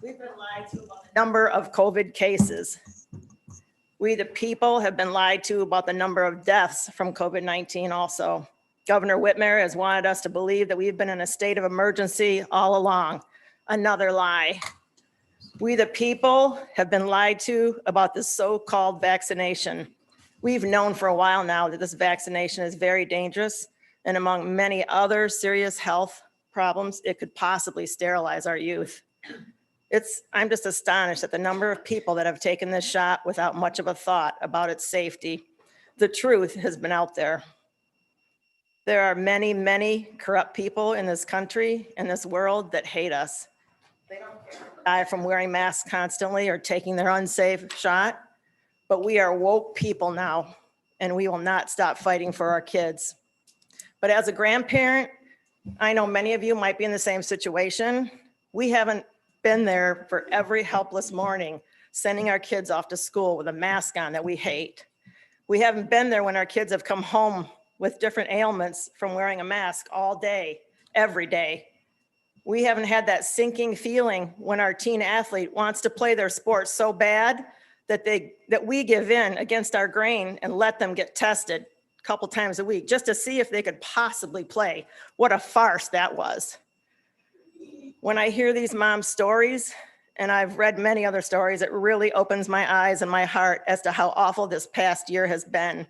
Speaker 16: We've been lied to about the number of COVID cases. We, the people, have been lied to about the number of deaths from COVID-19 also. Governor Whitmer has wanted us to believe that we've been in a state of emergency all along. Another lie. We, the people, have been lied to about this so-called vaccination. We've known for a while now that this vaccination is very dangerous, and among many other serious health problems, it could possibly sterilize our youth. I'm just astonished at the number of people that have taken this shot without much of a thought about its safety. The truth has been out there. There are many, many corrupt people in this country and this world that hate us. They don't care if we die from wearing masks constantly or taking their unsafe shot, but we are woke people now, and we will not stop fighting for our kids. But as a grandparent, I know many of you might be in the same situation. We haven't been there for every helpless morning, sending our kids off to school with a mask on that we hate. We haven't been there when our kids have come home with different ailments from wearing a mask all day, every day. We haven't had that sinking feeling when our teen athlete wants to play their sport so bad that we give in against our grain and let them get tested a couple times a week just to see if they could possibly play. What a farce that was. When I hear these moms' stories, and I've read many other stories, it really opens my eyes and my heart as to how awful this past year has been.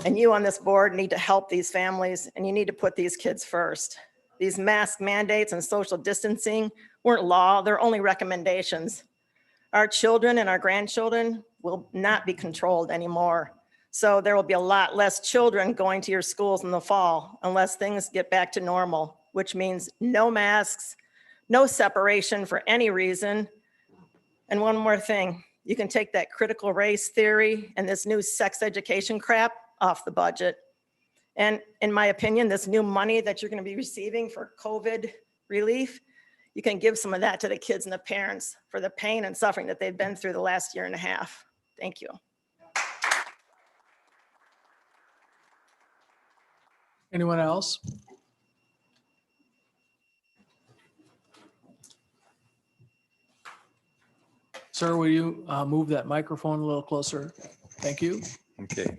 Speaker 16: And you on this board need to help these families, and you need to put these kids first. These mask mandates and social distancing weren't law, they're only recommendations. Our children and our grandchildren will not be controlled anymore. So there will be a lot less children going to your schools in the fall unless things get back to normal, which means no masks, no separation for any reason. And one more thing, you can take that critical race theory and this new sex education crap off the budget. And in my opinion, this new money that you're going to be receiving for COVID relief, you can give some of that to the kids and the parents for the pain and suffering that they've been through the last year and a half. Thank you.
Speaker 1: Anyone else? Sir, will you move that microphone a little closer? Thank you.
Speaker 10: Okay.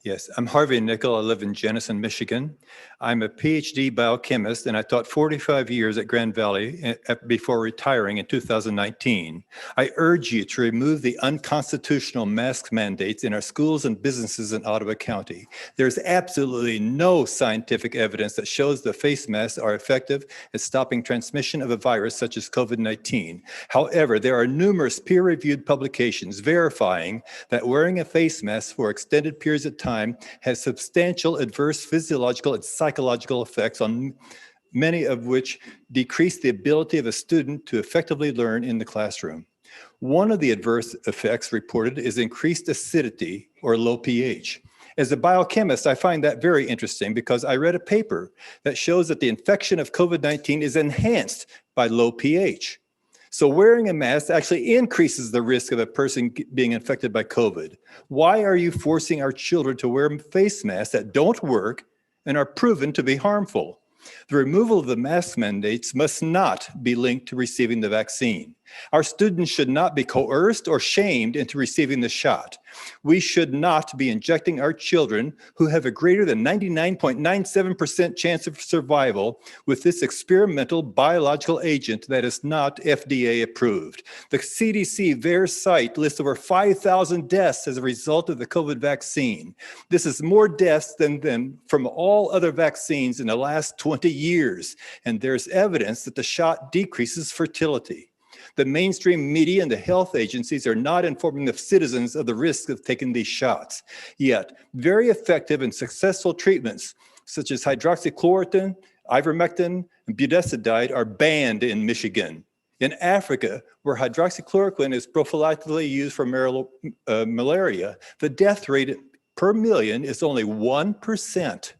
Speaker 10: Yes, I'm Harvey Nickel. I live in Jenison, Michigan. I'm a PhD biochemist, and I taught 45 years at Grand Valley before retiring in 2019. I urge you to remove the unconstitutional mask mandates in our schools and businesses in Ottawa County. There's absolutely no scientific evidence that shows the face masks are effective at stopping transmission of a virus such as COVID-19. However, there are numerous peer-reviewed publications verifying that wearing a face mask for extended periods of time has substantial adverse physiological and psychological effects, on many of which decrease the ability of a student to effectively learn in the classroom. One of the adverse effects reported is increased acidity or low pH. As a biochemist, I find that very interesting because I read a paper that shows that the infection of COVID-19 is enhanced by low pH. So wearing a mask actually increases the risk of a person being infected by COVID. Why are you forcing our children to wear face masks that don't work and are proven to be harmful? The removal of the mask mandates must not be linked to receiving the vaccine. Our students should not be coerced or shamed into receiving the shot. We should not be injecting our children, who have a greater than 99.97% chance of survival, with this experimental biological agent that is not FDA approved. The CDC VAERS site lists over 5,000 deaths as a result of the COVID vaccine. This is more deaths than from all other vaccines in the last 20 years, and there's evidence that the shot decreases fertility. The mainstream media and the health agencies are not informing the citizens of the risks of taking these shots. Yet, very effective and successful treatments such as hydroxychloroquine, ivermectin, and budesonide are banned in Michigan. In Africa, where hydroxychloroquine is prophylactically used for malaria, the death rate per million is only 1%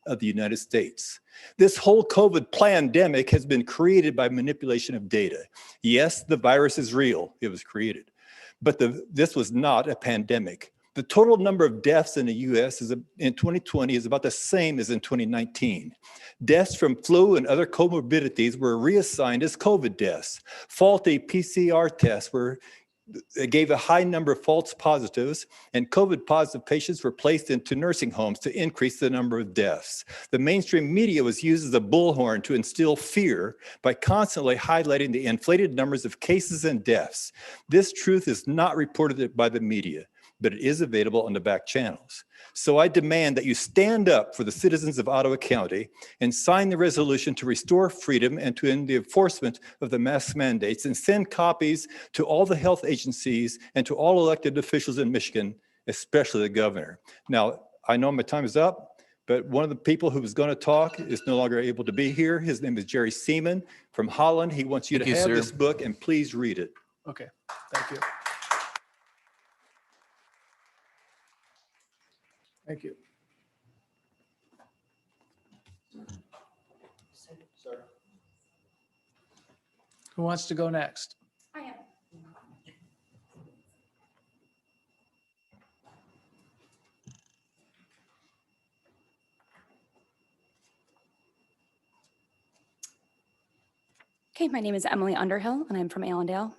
Speaker 10: of the United States. This whole COVID pandemic has been created by manipulation of data. Yes, the virus is real. It was created. But this was not a pandemic. The total number of deaths in the US in 2020 is about the same as in 2019. Deaths from flu and other comorbidities were reassigned as COVID deaths. Faulty PCR tests were It gave a high number of false positives, and COVID positive patients were placed into nursing homes to increase the number of deaths. The mainstream media was used as a bullhorn to instill fear by constantly highlighting the inflated numbers of cases and deaths. This truth is not reported by the media, but it is available on the back channels. So I demand that you stand up for the citizens of Ottawa County and sign the resolution to restore freedom and to end the enforcement of the mask mandates, and send copies to all the health agencies and to all elected officials in Michigan, especially the governor. Now, I know my time is up, but one of the people who was going to talk is no longer able to be here. His name is Jerry Seaman from Holland. He wants you to have this book, and please read it.
Speaker 1: Okay, thank you. Thank you. Who wants to go next?
Speaker 11: I am. Okay, my name is Emily Underhill, and I'm from Allendale.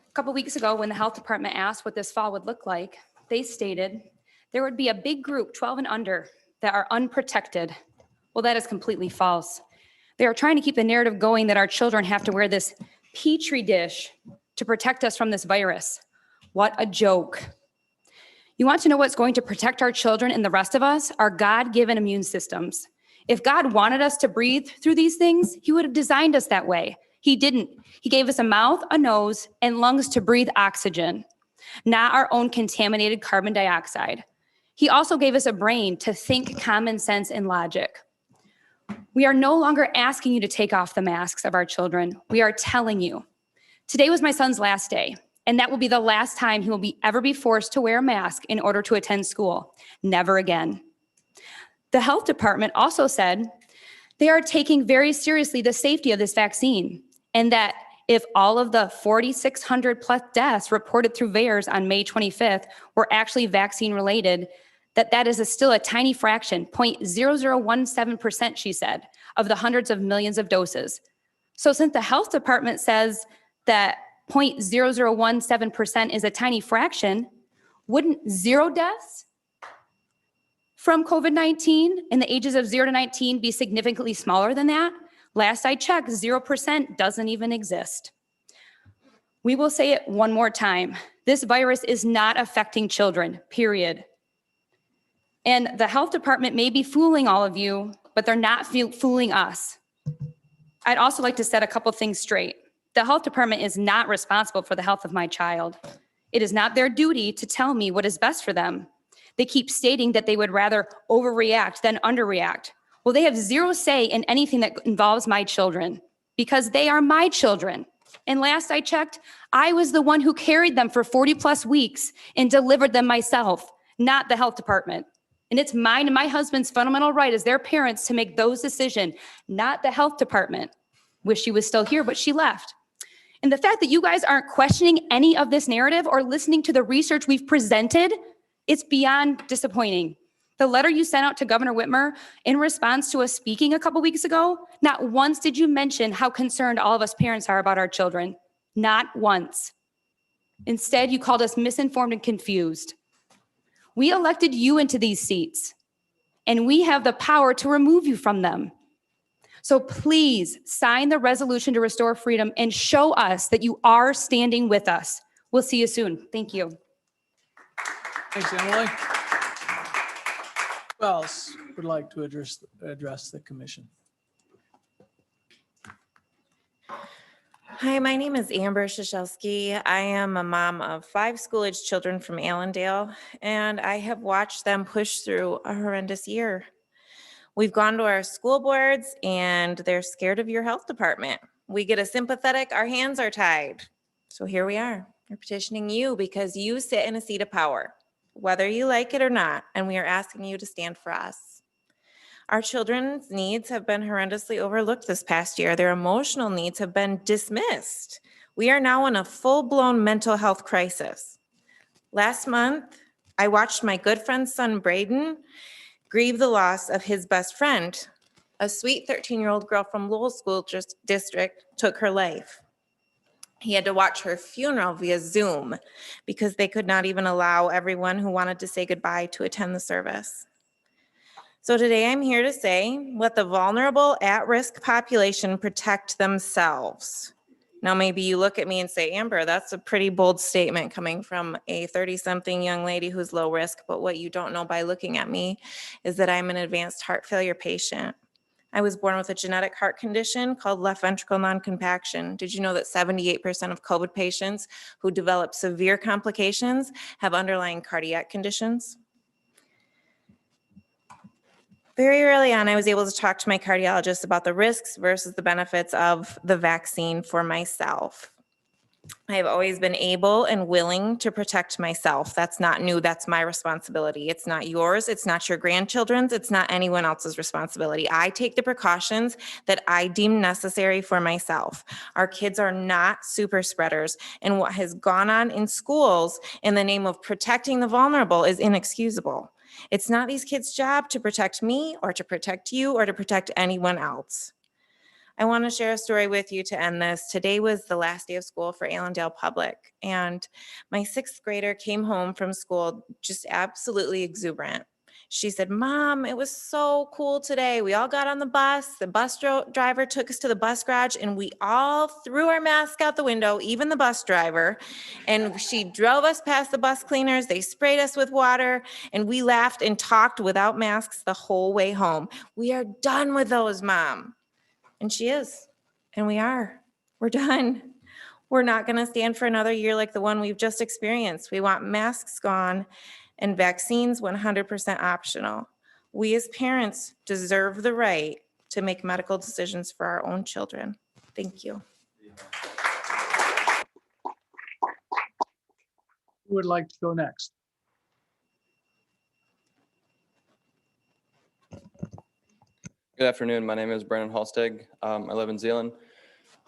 Speaker 11: A couple weeks ago, when the health department asked what this fall would look like, they stated there would be a big group, 12 and under, that are unprotected. Well, that is completely false. They are trying to keep the narrative going that our children have to wear this petri dish to protect us from this virus. What a joke. You want to know what's going to protect our children and the rest of us? Our God-given immune systems. If God wanted us to breathe through these things, he would have designed us that way. He didn't. He gave us a mouth, a nose, and lungs to breathe oxygen, not our own contaminated carbon dioxide. He also gave us a brain to think common sense and logic. We are no longer asking you to take off the masks of our children. We are telling you. Today was my son's last day, and that will be the last time he will ever be forced to wear a mask in order to attend school. Never again. The health department also said they are taking very seriously the safety of this vaccine, and that if all of the 4,600 plus deaths reported through VAERS on May 25th were actually vaccine related, that is still a tiny fraction, 0.0017%, she said, of the hundreds of millions of doses. So since the health department says that 0.0017% is a tiny fraction, wouldn't 0 deaths from COVID-19 in the ages of 0 to 19 be significantly smaller than that? Last I checked, 0% doesn't even exist. We will say it one more time. This virus is not affecting children, period. And the health department may be fooling all of you, but they're not fooling us. I'd also like to set a couple things straight. The health department is not responsible for the health of my child. It is not their duty to tell me what is best for them. They keep stating that they would rather overreact than underreact. Well, they have zero say in anything that involves my children because they are my children. And last I checked, I was the one who carried them for 40 plus weeks and delivered them myself, not the health department. And it's mine and my husband's fundamental right as their parents to make those decisions, not the health department. Wish she was still here, but she left. And the fact that you guys aren't questioning any of this narrative or listening to the research we've presented, it's beyond disappointing. The letter you sent out to Governor Whitmer in response to us speaking a couple weeks ago, not once did you mention how concerned all of us parents are about our children. Not once. Instead, you called us misinformed and confused. We elected you into these seats, and we have the power to remove you from them. So please sign the resolution to restore freedom and show us that you are standing with us. We'll see you soon. Thank you.
Speaker 1: Thanks, Emily. Who else would like to address the commission?
Speaker 12: Hi, my name is Amber Shashelski. I am a mom of 5 school-aged children from Allendale, and I have watched them push through a horrendous year. We've gone to our school boards, and they're scared of your health department. We get a sympathetic, our hands are tied. So here we are. We're petitioning you because you sit in a seat of power, whether you like it or not, and we are asking you to stand for us. Our children's needs have been horrendously overlooked this past year. Their emotional needs have been dismissed. We are now in a full-blown mental health crisis. Last month, I watched my good friend's son, Braden, grieve the loss of his best friend. A sweet 13-year-old girl from Lowell School District took her life. He had to watch her funeral via Zoom because they could not even allow everyone who wanted to say goodbye to attend the service. So today I'm here to say, let the vulnerable at-risk population protect themselves. Now, maybe you look at me and say, Amber, that's a pretty bold statement coming from a 30-something young lady who's low risk, but what you don't know by looking at me is that I'm an advanced heart failure patient. I was born with a genetic heart condition called left ventricle non-compaction. Did you know that 78% of COVID patients who develop severe complications have underlying cardiac conditions? Very early on, I was able to talk to my cardiologist about the risks versus the benefits of the vaccine for myself. I have always been able and willing to protect myself. That's not new, that's my responsibility. It's not yours, it's not your grandchildren's, it's not anyone else's responsibility. I take the precautions that I deem necessary for myself. Our kids are not super spreaders, and what has gone on in schools in the name of protecting the vulnerable is inexcusable. It's not these kids' job to protect me or to protect you or to protect anyone else. I want to share a story with you to end this. Today was the last day of school for Allendale Public, and my 6th grader came home from school just absolutely exuberant. She said, Mom, it was so cool today. We all got on the bus. The bus driver took us to the bus garage, and we all threw our mask out the window, even the bus driver. And she drove us past the bus cleaners. They sprayed us with water, and we laughed and talked without masks the whole way home. We are done with those, Mom. And she is, and we are. We're done. We're not going to stand for another year like the one we've just experienced. We want masks gone and vaccines 100% optional. We as parents deserve the right to make medical decisions for our own children. Thank you.
Speaker 1: Who would like to go next?
Speaker 13: Good afternoon. My name is Brandon Halstig. I live in Zeeland.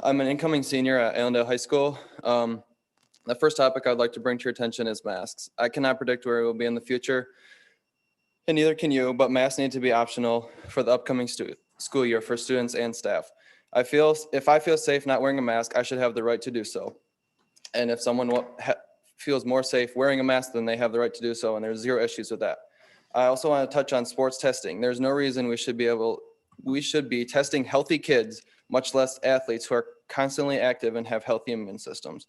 Speaker 13: I'm an incoming senior at Allendale High School. The first topic I'd like to bring to your attention is masks. I cannot predict where we will be in the future, and neither can you, but masks need to be optional for the upcoming school year for students and staff. If I feel safe not wearing a mask, I should have the right to do so. And if someone feels more safe wearing a mask, then they have the right to do so, and there's zero issues with that. I also want to touch on sports testing. There's no reason we should be testing healthy kids, much less athletes who are constantly active and have healthy immune systems.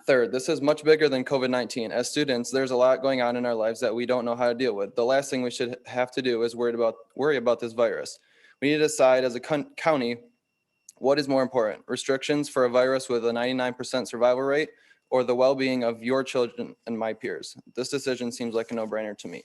Speaker 13: Third, this is much bigger than COVID-19. As students, there's a lot going on in our lives that we don't know how to deal with. The last thing we should have to do is worry about this virus. We need to decide as a county what is more important, restrictions for a virus with a 99% survival rate or the well-being of your children and my peers. This decision seems like a no-brainer to me.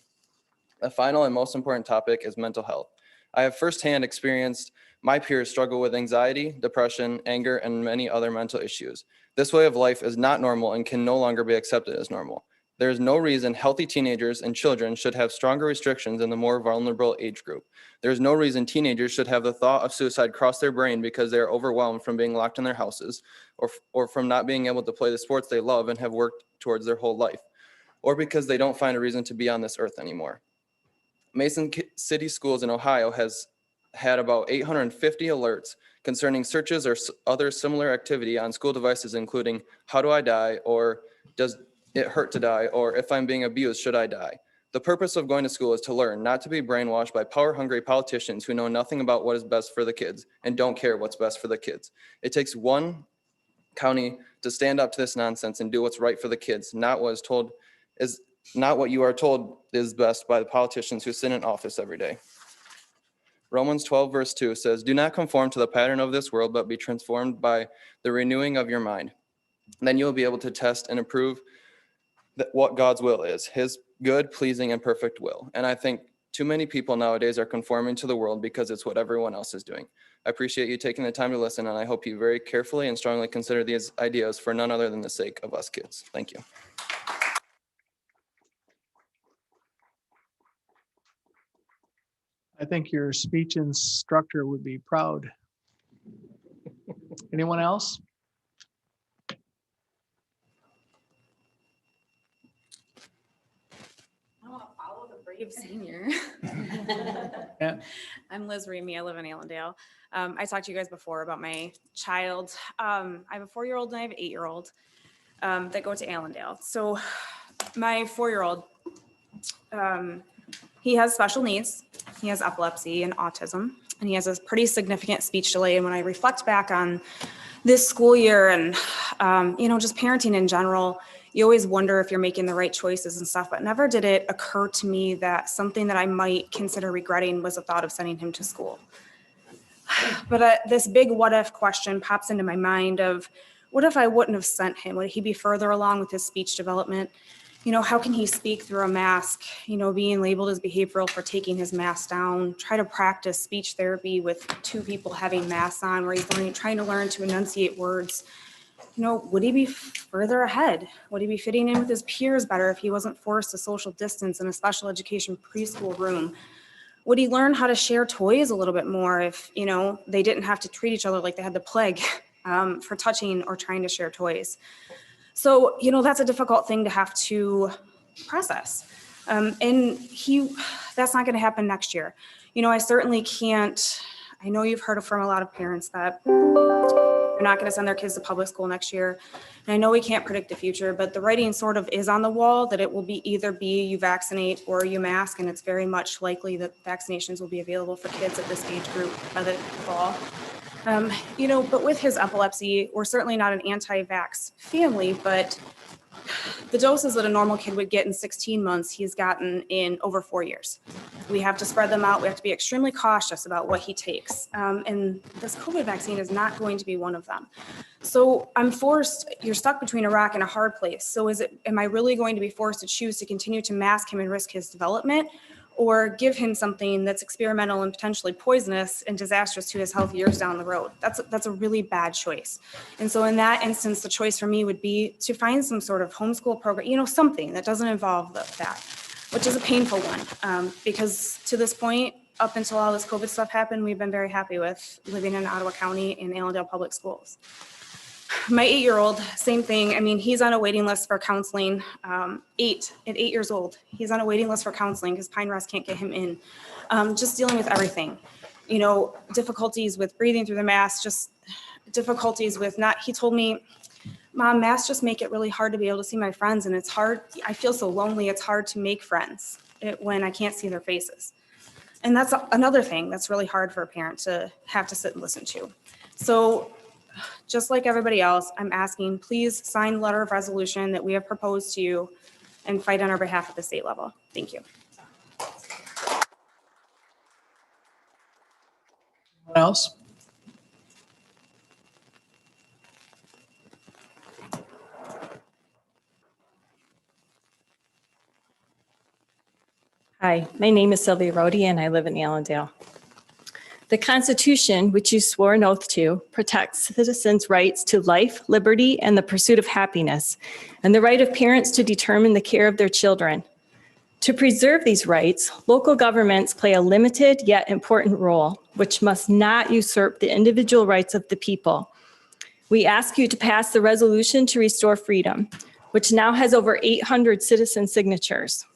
Speaker 13: The final and most important topic is mental health. I have firsthand experienced my peers struggle with anxiety, depression, anger, and many other mental issues. This way of life is not normal and can no longer be accepted as normal. There is no reason healthy teenagers and children should have stronger restrictions in the more vulnerable age group. There is no reason teenagers should have the thought of suicide cross their brain because they are overwhelmed from being locked in their houses or from not being able to play the sports they love and have worked towards their whole life, or because they don't find a reason to be on this earth anymore. Mason City Schools in Ohio has had about 850 alerts concerning searches or other similar activity on school devices, including how do I die, or does it hurt to die, or if I'm being abused, should I die? The purpose of going to school is to learn, not to be brainwashed by power-hungry politicians who know nothing about what is best for the kids and don't care what's best for the kids. It takes one county to stand up to this nonsense and do what's right for the kids, not what you are told is best by the politicians who sit in office every day. Romans 12 verse 2 says, "Do not conform to the pattern of this world, but be transformed by the renewing of your mind. Then you will be able to test and approve what God's will is, his good, pleasing, and perfect will." And I think too many people nowadays are conforming to the world because it's what everyone else is doing. I appreciate you taking the time to listen, and I hope you very carefully and strongly consider these ideas for none other than the sake of us kids. Thank you.
Speaker 1: I think your speech instructor would be proud. Anyone else?
Speaker 14: I want to follow the brave senior.
Speaker 1: Yeah.
Speaker 14: I'm Liz Remy. I live in Allendale. I talked to you guys before about my child. I have a 4-year-old and I have an 8-year-old that go to Allendale. So my 4-year-old, he has special needs. He has epilepsy and autism, and he has a pretty significant speech delay. And when I reflect back on this school year and, just parenting in general, you always wonder if you're making the right choices and stuff, but never did it occur to me that something that I might consider regretting was the thought of sending him to school. But this big what if question pops into my mind of, what if I wouldn't have sent him? Would he be further along with his speech development? How can he speak through a mask, being labeled as behavioral for taking his mask down, try to practice speech therapy with 2 people having masks on where he's trying to learn to enunciate words. Would he be further ahead? Would he be fitting in with his peers better if he wasn't forced to social distance in a special education preschool room? Would he learn how to share toys a little bit more if, they didn't have to treat each other like they had the plague for touching or trying to share toys? So, that's a difficult thing to have to process. And that's not going to happen next year. I certainly can't, I know you've heard from a lot of parents that they're not going to send their kids to public school next year. And I know we can't predict the future, but the writing sort of is on the wall that it will be either you vaccinate or you mask. And it's very much likely that vaccinations will be available for kids at this age group by the fall. But with his epilepsy, we're certainly not an anti-vax family, but the doses that a normal kid would get in 16 months, he's gotten in over 4 years. We have to spread them out. We have to be extremely cautious about what he takes. And this COVID vaccine is not going to be one of them. So you're stuck between a rock and a hard place. So am I really going to be forced to choose to continue to mask him and risk his development, or give him something that's experimental and potentially poisonous and disastrous to his health years down the road? That's a really bad choice. And so in that instance, the choice for me would be to find some sort of homeschool program, something that doesn't involve that, which is a painful one. Because to this point, up until all this COVID stuff happened, we've been very happy with living in Ottawa County in Allendale Public Schools. My 8-year-old, same thing. I mean, he's on a waiting list for counseling. At 8 years old, he's on a waiting list for counseling because Pine Rest can't get him in. Just dealing with everything, difficulties with breathing through the mask, just difficulties with he told me, Mom, masks just make it really hard to be able to see my friends. And it's hard. I feel so lonely. It's hard to make friends when I can't see their faces. And that's another thing that's really hard for a parent to have to sit and listen to. So just like everybody else, I'm asking, please sign the letter of resolution that we have proposed to you and fight on our behalf at the state level. Thank you.
Speaker 1: What else?
Speaker 15: Hi, my name is Sylvia Rhodey and I live in Allendale. The Constitution, which you swore an oath to, protects citizens' rights to life, liberty, and the pursuit of happiness, and the right of parents to determine the care of their children. To preserve these rights, local governments play a limited yet important role, which must not usurp the individual rights of the people. We ask you to pass the resolution to restore freedom, which now has over 800 citizen signatures.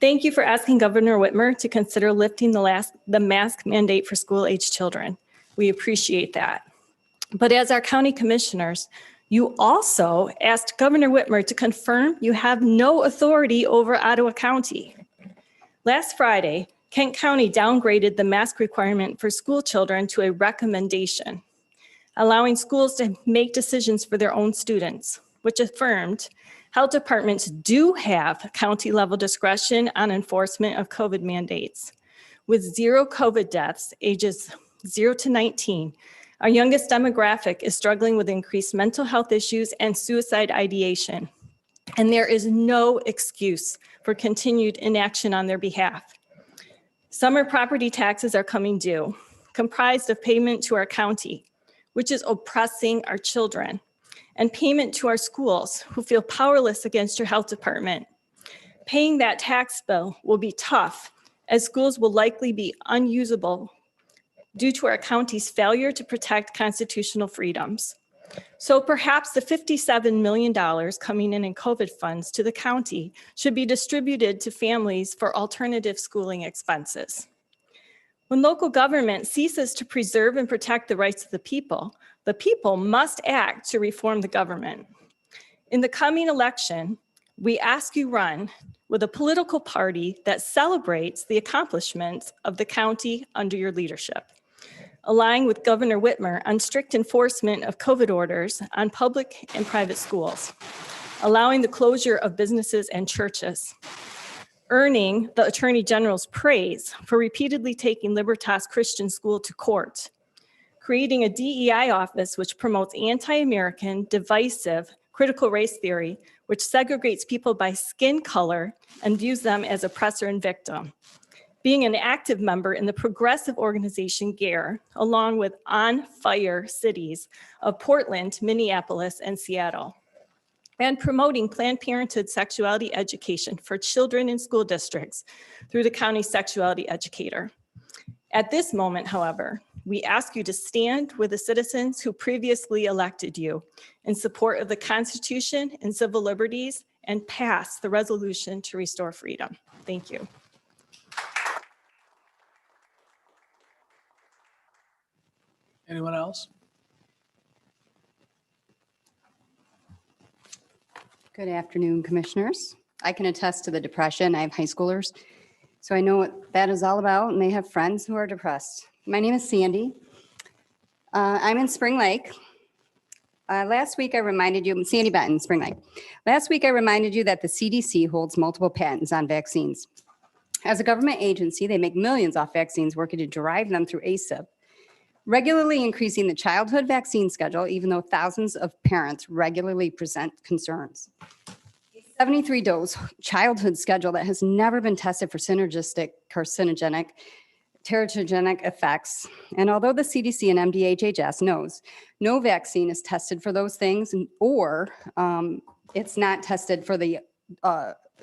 Speaker 15: Thank you for asking Governor Whitmer to consider lifting the mask mandate for school-age children. We appreciate that. But as our county commissioners, you also asked Governor Whitmer to confirm you have no authority over Ottawa County. Last Friday, Kent County downgraded the mask requirement for school children to a recommendation, allowing schools to make decisions for their own students, which affirmed health departments do have county-level discretion on enforcement of COVID mandates. With 0 COVID deaths, ages 0 to 19, our youngest demographic is struggling with increased mental health issues and suicide ideation. And there is no excuse for continued inaction on their behalf. Summer property taxes are coming due, comprised of payment to our county, which is oppressing our children, and payment to our schools who feel powerless against your health department. Paying that tax bill will be tough, as schools will likely be unusable due to our county's failure to protect constitutional freedoms. So perhaps the $57 million coming in COVID funds to the county should be distributed to families for alternative schooling expenses. When local government ceases to preserve and protect the rights of the people must act to reform the government. In the coming election, we ask you run with a political party that celebrates the accomplishments of the county under your leadership, aligning with Governor Whitmer on strict enforcement of COVID orders on public and private schools, allowing the closure of businesses and churches, earning the Attorney General's praise for repeatedly taking Libertas Christian School to court, creating a DEI office which promotes anti-American, divisive, critical race theory, which segregates people by skin color and views them as oppressor and victim. Being an active member in the progressive organization GARE, along with On Fire cities of Portland, Minneapolis, and Seattle. And promoting Planned Parenthood sexuality education for children in school districts through the county sexuality educator. At this moment, however, we ask you to stand with the citizens who previously elected you in support of the Constitution and civil liberties and pass the resolution to restore freedom. Thank you.
Speaker 1: Anyone else?
Speaker 18: Good afternoon, Commissioners. I can attest to the depression. I have high schoolers, so I know what that is all about, and they have friends who are depressed. My name is Sandy. I'm in Spring Lake. Last week I reminded you, Sandy Benton, Spring Lake. Last week I reminded you that the CDC holds multiple patents on vaccines. As a government agency, they make millions off vaccines working to derive them through ACIP, regularly increasing the childhood vaccine schedule, even though thousands of parents regularly present concerns. 73-dose childhood schedule that has never been tested for synergistic, carcinogenic, teratogenic effects. And although the CDC and MDHHS knows no vaccine is tested for those things, or it's not tested for the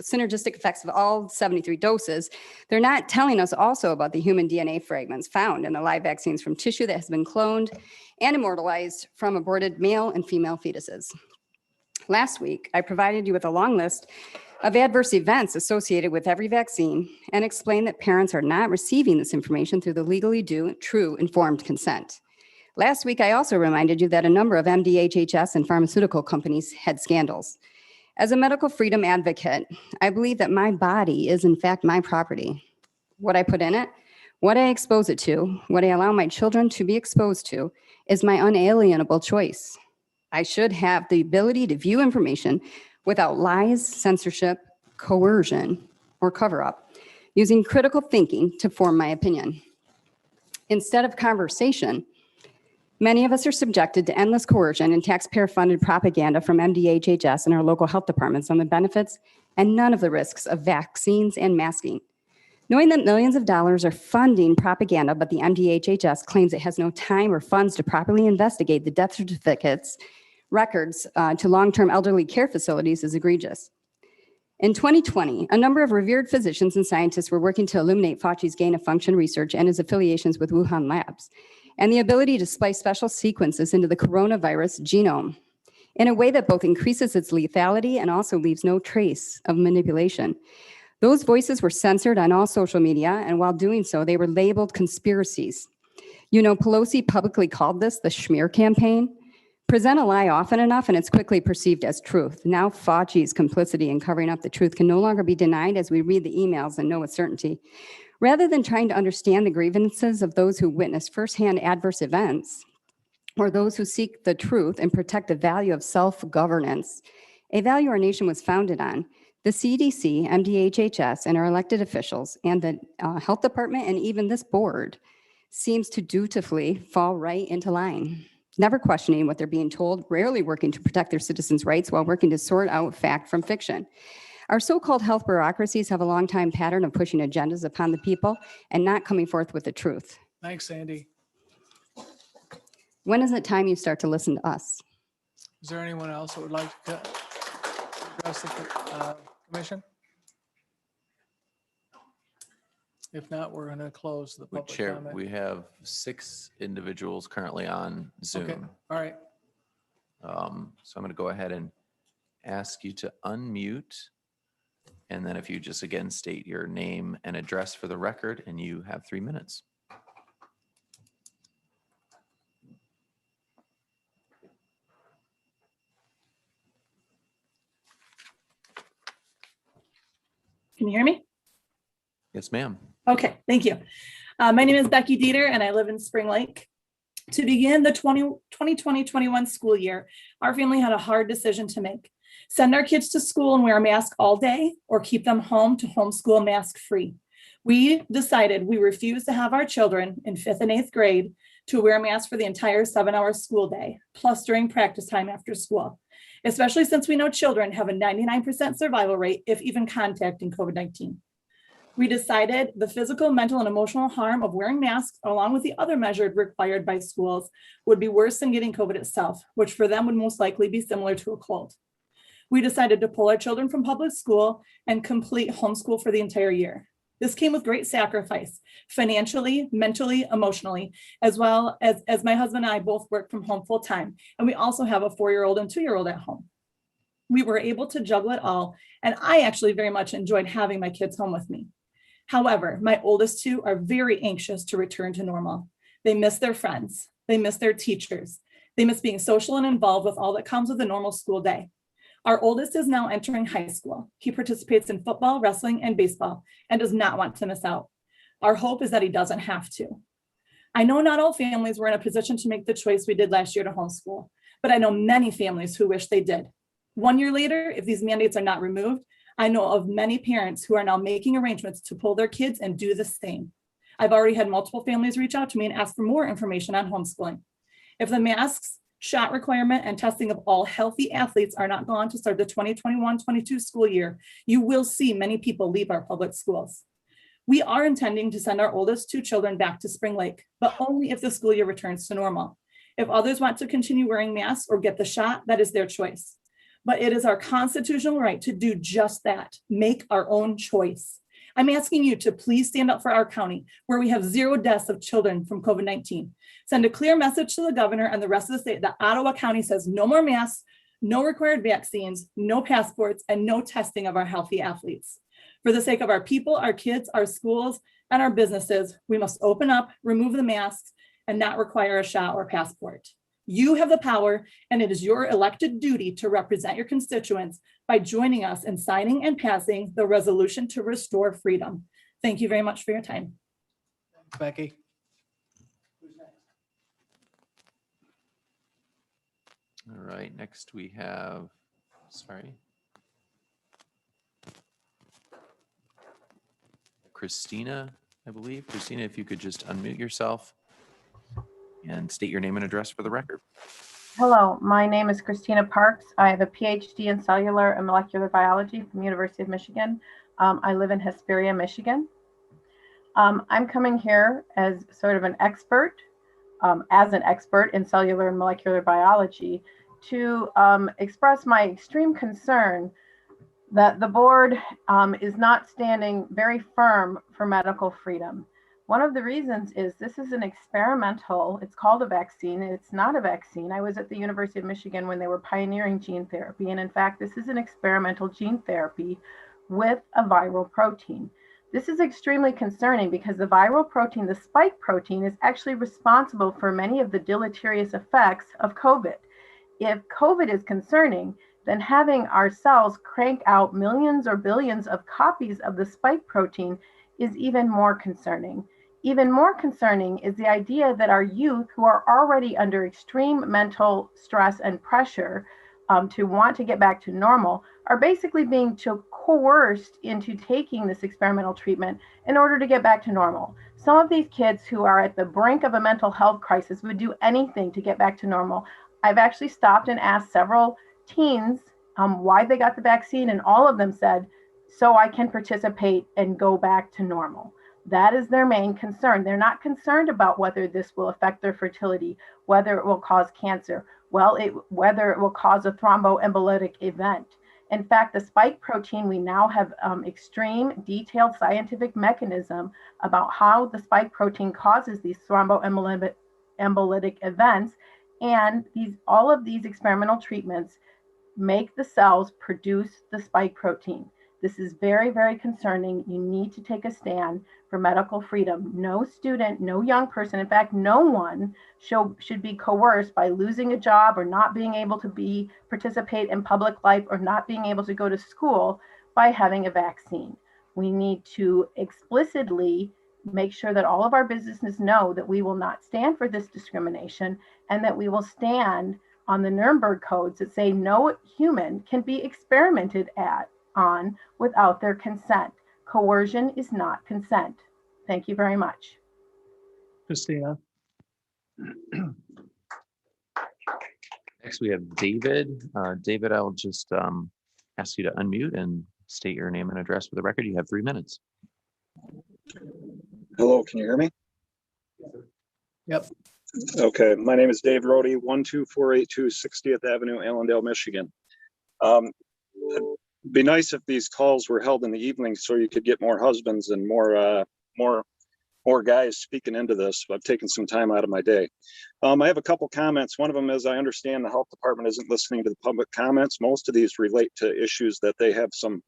Speaker 18: synergistic effects of all 73 doses, they're not telling us also about the human DNA fragments found in the live vaccines from tissue that has been cloned and immortalized from aborted male and female fetuses. Last week, I provided you with a long list of adverse events associated with every vaccine and explained that parents are not receiving this information through the legally true informed consent. Last week, I also reminded you that a number of MDHHS and pharmaceutical companies had scandals. As a medical freedom advocate, I believe that my body is in fact my property. What I put in it, what I expose it to, what I allow my children to be exposed to is my unalienable choice. I should have the ability to view information without lies, censorship, coercion, or cover-up, using critical thinking to form my opinion. Instead of conversation, many of us are subjected to endless coercion and taxpayer-funded propaganda from MDHHS and our local health departments on the benefits and none of the risks of vaccines and masking. Knowing that millions of dollars are funding propaganda, but the MDHHS claims it has no time or funds to properly investigate the death certificates records to long-term elderly care facilities is egregious. In 2020, a number of revered physicians and scientists were working to illuminate Fauci's gain-of-function research and his affiliations with Wuhan labs, and the ability to splice special sequences into the coronavirus genome in a way that both increases its lethality and also leaves no trace of manipulation. Those voices were censored on all social media, and while doing so, they were labeled conspiracies. You know, Pelosi publicly called this the smear campaign. Present a lie often enough and it's quickly perceived as truth. Now Fauci's complicity in covering up the truth can no longer be denied as we read the emails and know with certainty. Rather than trying to understand the grievances of those who witness firsthand adverse events, or those who seek the truth and protect the value of self-governance, a value our nation was founded on, the CDC, MDHHS, and our elected officials, and the health department, and even this board, seems to dutifully fall right into line. Never questioning what they're being told, rarely working to protect their citizens' rights while working to sort out fact from fiction. Our so-called health bureaucracies have a long time pattern of pushing agendas upon the people and not coming forth with the truth.
Speaker 1: Thanks, Sandy.
Speaker 18: When is it time you start to listen to us?
Speaker 1: Is there anyone else that would like to address the commission? If not, we're going to close the public
Speaker 19: Chair,
Speaker 1: comment.
Speaker 19: we have 6 individuals currently on Zoom.
Speaker 1: Okay, all right.
Speaker 19: So I'm going to go ahead and ask you to unmute. And then if you just again state your name and address for the record, and you have 3 minutes.
Speaker 2: Can you hear me?
Speaker 19: Yes, ma'am.
Speaker 2: Okay, thank you. My name is Becky Dieter and I live in Spring Lake. To begin the 2020-21 school year, our family had a hard decision to make. Send our kids to school and wear a mask all day or keep them home to homeschool mask free. We decided we refused to have our children in 5th and 8th grade to wear a mask for the entire 7-hour school day, plus during practice time after school, especially since we know children have a 99% survival rate if even contacting COVID-19. We decided the physical, mental, and emotional harm of wearing masks, along with the other measures required by schools, would be worse than getting COVID itself, which for them would most likely be similar to a cold. We decided to pull our children from public school and complete homeschool for the entire year. This came with great sacrifice, financially, mentally, emotionally, as well as my husband and I both work from home full time, and we also have a 4-year-old and 2-year-old at home. We were able to juggle it all, and I actually very much enjoyed having my kids home with me. However, my oldest two are very anxious to return to normal. They miss their friends. They miss their teachers. They miss being social and involved with all that comes with a normal school day. Our oldest is now entering high school. He participates in football, wrestling, and baseball and does not want to miss out. Our hope is that he doesn't have to. I know not all families were in a position to make the choice we did last year to homeschool, but I know many families who wish they did. 1 year later, if these mandates are not removed, I know of many parents who are now making arrangements to pull their kids and do the same. I've already had multiple families reach out to me and ask for more information on homeschooling. If the masks, shot requirement, and testing of all healthy athletes are not gone to start the 2021-22 school year, you will see many people leave our public schools. We are intending to send our oldest two children back to Spring Lake, but only if the school year returns to normal. If others want to continue wearing masks or get the shot, that is their choice. But it is our constitutional right to do just that, make our own choice. I'm asking you to please stand up for our county, where we have 0 deaths of children from COVID-19. Send a clear message to the governor and the rest of the state that Ottawa County says no more masks, no required vaccines, no passports, and no testing of our healthy athletes. For the sake of our people, our kids, our schools, and our businesses, we must open up, remove the masks, and not require a shot or passport. You have the power, and it is your elected duty to represent your constituents by joining us in signing and passing the resolution to restore freedom. Thank you very much for your time.
Speaker 1: Becky.
Speaker 19: All right, next we have, Christina, I believe. Christina, if you could just unmute yourself and state your name and address for the record.
Speaker 20: Hello, my name is Christina Parks. I have a PhD in cellular and molecular biology from the University of Michigan. I live in Hesperia, Michigan. I'm coming here as sort of an expert, in cellular and molecular biology to express my extreme concern that the board is not standing very firm for medical freedom. One of the reasons is this is an experimental, it's called a vaccine, it's not a vaccine. I was at the University of Michigan when they were pioneering gene therapy, and in fact, this is an experimental gene therapy with a viral protein. This is extremely concerning because the viral protein, the spike protein, is actually responsible for many of the deleterious effects of COVID. If COVID is concerning, then having our cells crank out millions or billions of copies of the spike protein is even more concerning. Even more concerning is the idea that our youth, who are already under extreme mental stress and pressure to want to get back to normal, are basically being coerced into taking this experimental treatment in order to get back to normal. Some of these kids who are at the brink of a mental health crisis would do anything to get back to normal. I've actually stopped and asked several teens why they got the vaccine, and all of them said, so I can participate and go back to normal. That is their main concern. They're not concerned about whether this will affect their fertility, whether it will cause cancer, whether it will cause a thromboembolic event. In fact, the spike protein, we now have extreme detailed scientific mechanism about how the spike protein causes these thromboembolic events. And all of these experimental treatments make the cells produce the spike protein. This is very, very concerning. You need to take a stand for medical freedom. No student, no young person, in fact, no one should be coerced by losing a job or not being able to participate in public life or not being able to go to school by having a vaccine. We need to explicitly make sure that all of our businesses know that we will not stand for this discrimination and that we will stand on the Nuremberg codes that say no human can be experimented on without their consent. Coercion is not consent. Thank you very much.
Speaker 1: Christina.
Speaker 19: Next, we have David. David, I'll just ask you to unmute and state your name and address for the record. You have 3 minutes.
Speaker 3: Hello, can you hear me?
Speaker 1: Yep.
Speaker 3: Okay, my name is Dave Rody, 12482 60th Avenue, Allendale, Michigan. It'd be nice if these calls were held in the evening so you could get more husbands and more guys speaking into this. I've taken some time out of my day. I have a couple comments. One of them is I understand the health department isn't listening to the public comments. Most of these relate to issues that they have some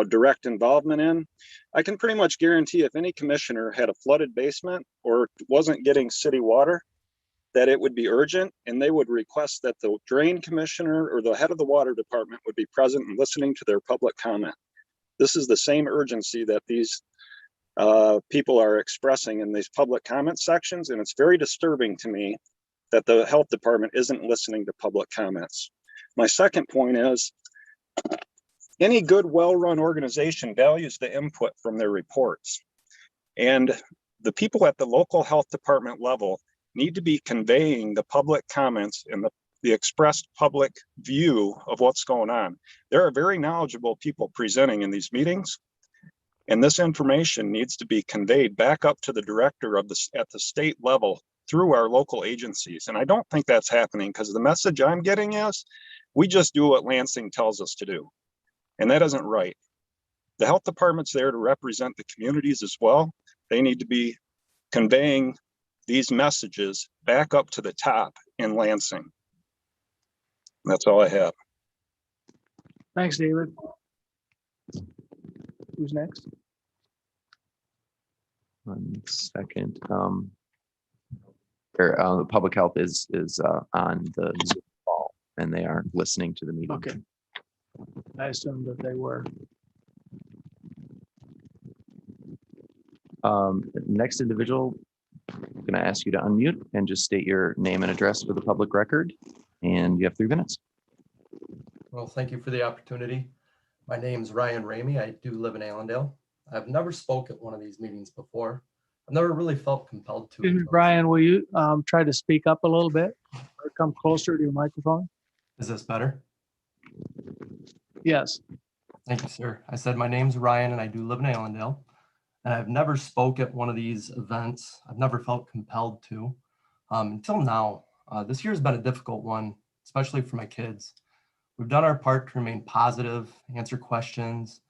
Speaker 3: direct involvement in. I can pretty much guarantee if any commissioner had a flooded basement or wasn't getting city water, that it would be urgent, and they would request that the drain commissioner or the head of the water department would be present and listening to their public comment. This is the same urgency that these people are expressing in these public comment sections, and it's very disturbing to me that the health department isn't listening to public comments. My second point is, any good, well-run organization values the input from their reports. And the people at the local health department level need to be conveying the public comments and the expressed public view of what's going on. There are very knowledgeable people presenting in these meetings, and this information needs to be conveyed back up to the director of at the state level through our local agencies. And I don't think that's happening, because the message I'm getting is, we just do what Lansing tells us to do. And that isn't right. The health department's there to represent the communities as well. They need to be conveying these messages back up to the top in Lansing. That's all I have.
Speaker 1: Thanks, David. Who's next?
Speaker 19: 1 second. Public health is on the Zoom call, and they are listening to the meeting.
Speaker 1: Okay. I assumed that they were.
Speaker 19: Next individual, I'm going to ask you to unmute and just state your name and address for the public record. And you have 3 minutes.
Speaker 4: Well, thank you for the opportunity. My name is Ryan Ramey. I do live in Allendale. I've never spoke at one of these meetings before. I've never really felt compelled to.
Speaker 1: Excuse me, Brian, will you try to speak up a little bit or come closer to your microphone?
Speaker 4: Is this better?
Speaker 1: Yes.
Speaker 4: Thank you, sir. I said my name's Ryan and I do live in Allendale. And I've never spoke at one of these events. I've never felt compelled to until now. This year has been a difficult one, especially for my kids. We've done our part to remain positive, answer questions,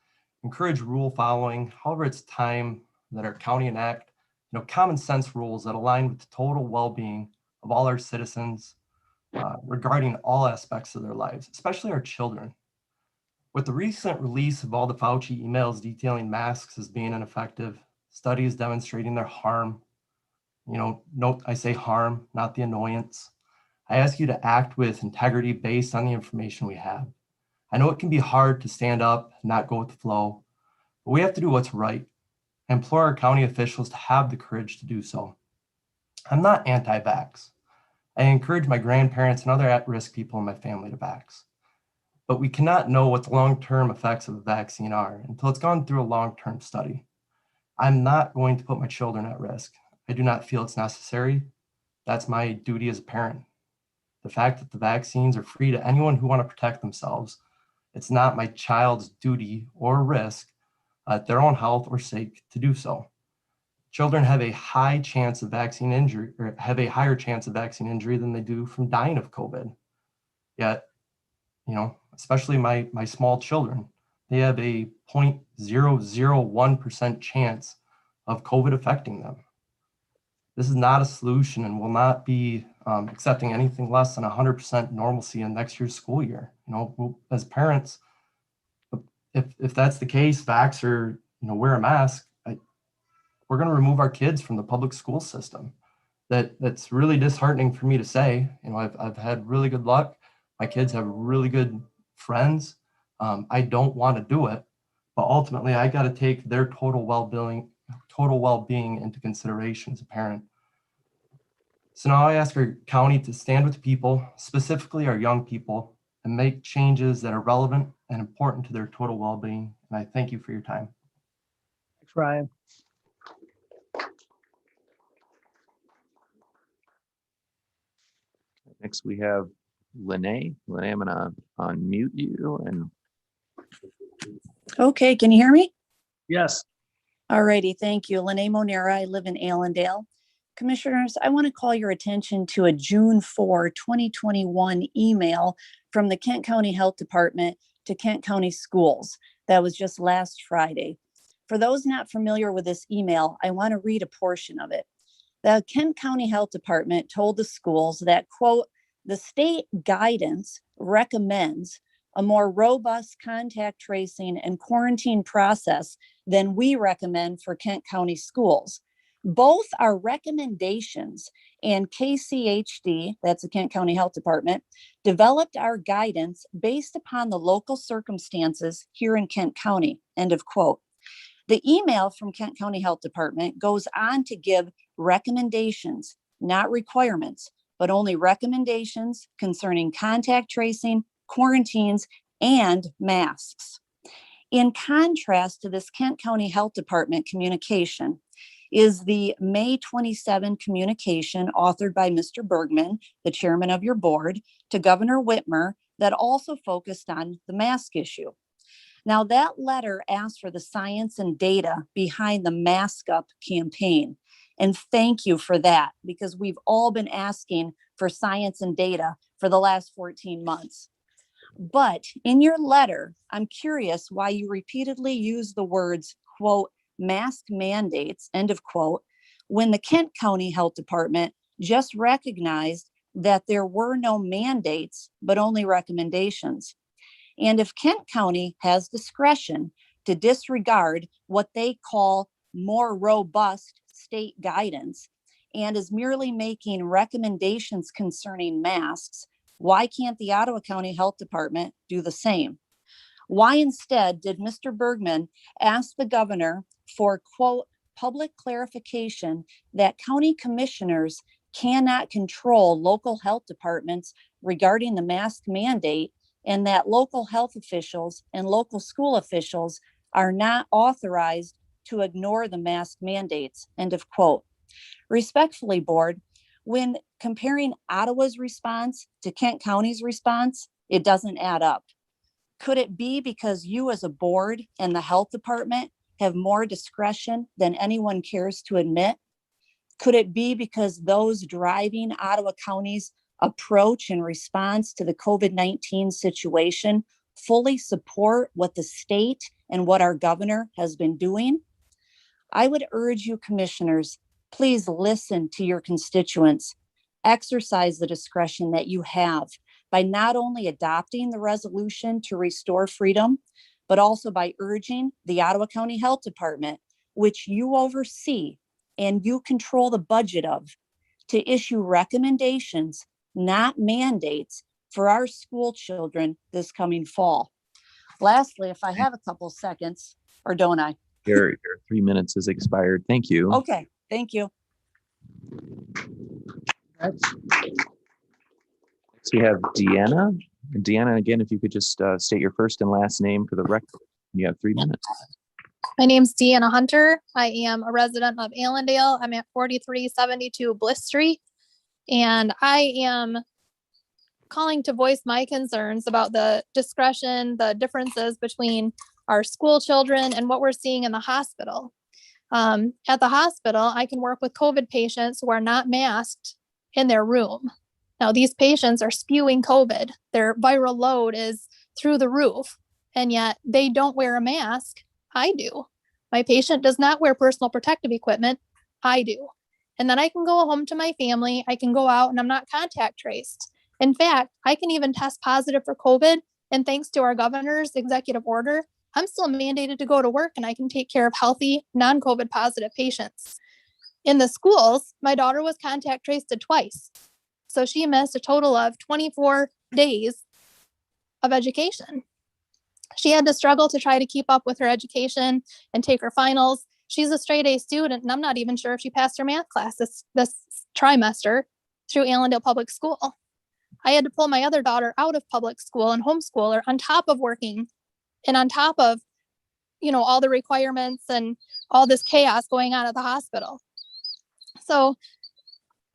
Speaker 4: encourage rule following. However, it's time that our county enact, common sense rules that align with the total well-being of all our citizens regarding all aspects of their lives, especially our children. With the recent release of all the Fauci emails detailing masks as being ineffective, studies demonstrating their harm, note I say harm, not the annoyance. I ask you to act with integrity based on the information we have. I know it can be hard to stand up and not go with the flow, but we have to do what's right. I implore our county officials to have the courage to do so. I'm not anti-vax. I encourage my grandparents and other at-risk people in my family to vax. But we cannot know what the long-term effects of the vaccine are until it's gone through a long-term study. I'm not going to put my children at risk. I do not feel it's necessary. That's my duty as a parent. The fact that the vaccines are free to anyone who want to protect themselves, it's not my child's duty or risk at their own health or sake to do so. Children have a high chance of vaccine injury, or have a higher chance of vaccine injury than they do from dying of COVID. Yet, especially my small children, they have a 0.001% chance of COVID affecting them. This is not a solution and will not be accepting anything less than 100% normalcy in next year's school year. As parents, if that's the case, vax or wear a mask, we're going to remove our kids from the public school system. That's really disheartening for me to say. I've had really good luck. My kids have really good friends. I don't want to do it, but ultimately I got to take their total well-being into consideration as a parent. So now I ask our county to stand with people, specifically our young people, and make changes that are relevant and important to their total well-being. And I thank you for your time.
Speaker 1: Thanks, Ryan.
Speaker 19: Next, we have Lene. Lene, I'm gonna unmute you and
Speaker 5: Okay, can you hear me?
Speaker 1: Yes.
Speaker 5: All righty, thank you. Lene Monera, I live in Allendale. Commissioners, I want to call your attention to a June 4, 2021 email from the Kent County Health Department to Kent County Schools. That was just last Friday. For those not familiar with this email, I want to read a portion of it. The Kent County Health Department told the schools that, quote, the state guidance recommends a more robust contact tracing and quarantine process than we recommend for Kent County schools. Both our recommendations and KCHD, that's the Kent County Health Department, developed our guidance based upon the local circumstances here in Kent County, end of quote. The email from Kent County Health Department goes on to give recommendations, not requirements, but only recommendations concerning contact tracing, quarantines, and masks. In contrast to this Kent County Health Department communication is the May 27 communication authored by Mr. Bergman, the chairman of your board, to Governor Whitmer that also focused on the mask issue. Now, that letter asked for the science and data behind the Mask Up campaign. And thank you for that, because we've all been asking for science and data for the last 14 months. But in your letter, I'm curious why you repeatedly use the words, quote, mask mandates, end of quote, when the Kent County Health Department just recognized that there were no mandates, but only recommendations. And if Kent County has discretion to disregard what they call more robust state guidance and is merely making recommendations concerning masks, why can't the Ottawa County Health Department do the same? Why instead did Mr. Bergman ask the governor for, quote, public clarification that county commissioners cannot control local health departments regarding the mask mandate, and that local health officials and local school officials are not authorized to ignore the mask mandates, end of quote. Respectfully, board, when comparing Ottawa's response to Kent County's response, it doesn't add up. Could it be because you as a board and the health department have more discretion than anyone cares to admit? Could it be because those driving Ottawa County's approach and response to the COVID-19 situation fully support what the state and what our governor has been doing? I would urge you, commissioners, please listen to your constituents. Exercise the discretion that you have by not only adopting the resolution to restore freedom, but also by urging the Ottawa County Health Department, which you oversee and you control the budget of, to issue recommendations, not mandates, for our school children this coming fall. Lastly, if I have a couple seconds, or don't I?
Speaker 19: your 3 minutes is expired. Thank you.
Speaker 5: Okay, thank you.
Speaker 19: Next we have Deanna. And Deanna, again, if you could just state your first and last name for the record. You have 3 minutes.
Speaker 22: My name's Deanna Hunter. I am a resident of Allendale. I'm at 4372 Bliss Street. And I am calling to voice my concerns about the discretion, the differences between our school children and what we're seeing in the hospital. At the hospital, I can work with COVID patients who are not masked in their room. Now, these patients are spewing COVID. Their viral load is through the roof, and yet they don't wear a mask. I do. My patient does not wear personal protective equipment. I do. And then I can go home to my family. I can go out and I'm not contact traced. In fact, I can even test positive for COVID. And thanks to our governor's executive order, I'm still mandated to go to work and I can take care of healthy, non-COVID positive patients. In the schools, my daughter was contact traced twice. So she missed a total of 24 days of education. She had to struggle to try to keep up with her education and take her finals. She's a straight A student, and I'm not even sure if she passed her math class this trimester through Allendale Public School. I had to pull my other daughter out of public school and homeschool her on top of working and on top of, all the requirements and all this chaos going on at the hospital. So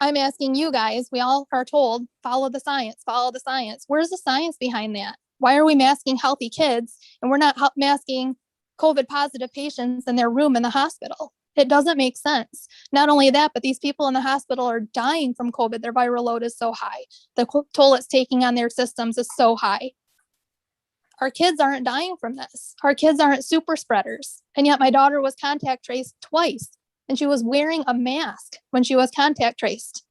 Speaker 22: I'm asking you guys, we all are told, follow the science, follow the science. Where's the science behind that? Why are we masking healthy kids and we're not masking COVID positive patients in their room in the hospital? It doesn't make sense. Not only that, but these people in the hospital are dying from COVID. Their viral load is so high. The toll it's taking on their systems is so high. Our kids aren't dying from this. Our kids aren't super spreaders. And yet my daughter was contact traced twice, and she was wearing a mask when she was contact traced.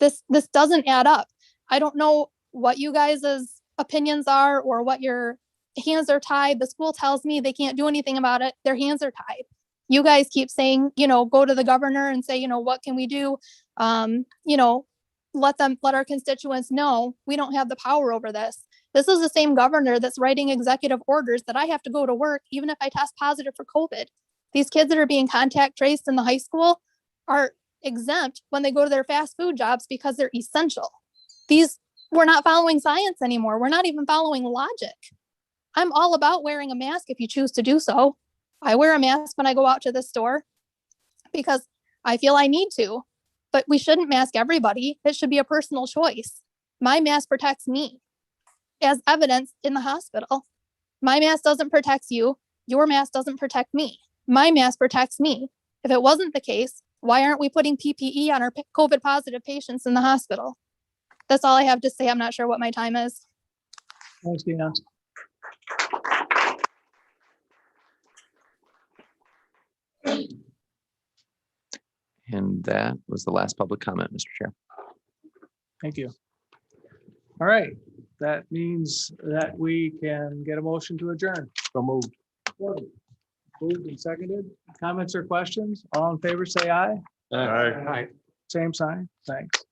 Speaker 22: This doesn't add up. I don't know what you guys' opinions are or what your hands are tied. The school tells me they can't do anything about it. Their hands are tied. You guys keep saying, go to the governor and say, what can we do? Let our constituents know we don't have the power over this. This is the same governor that's writing executive orders that I have to go to work, even if I test positive for COVID. These kids that are being contact traced in the high school are exempt when they go to their fast food jobs because they're essential. We're not following science anymore. We're not even following logic. I'm all about wearing a mask if you choose to do so. I wear a mask when I go out to the store because I feel I need to, but we shouldn't mask everybody. It should be a personal choice. My mask protects me, as evidenced in the hospital. My mask doesn't protect you. Your mask doesn't protect me. My mask protects me. If it wasn't the case, why aren't we putting PPE on our COVID positive patients in the hospital? That's all I have to say. I'm not sure what my time is.
Speaker 1: Thanks, Dina.
Speaker 19: And that was the last public comment, Mr. Chair.
Speaker 1: Thank you. All right, that means that we can get a motion to adjourn. So moved. Moved and seconded. Comments or questions? All in favor, say aye.
Speaker 7: Aye.
Speaker 1: Same sign. Thanks.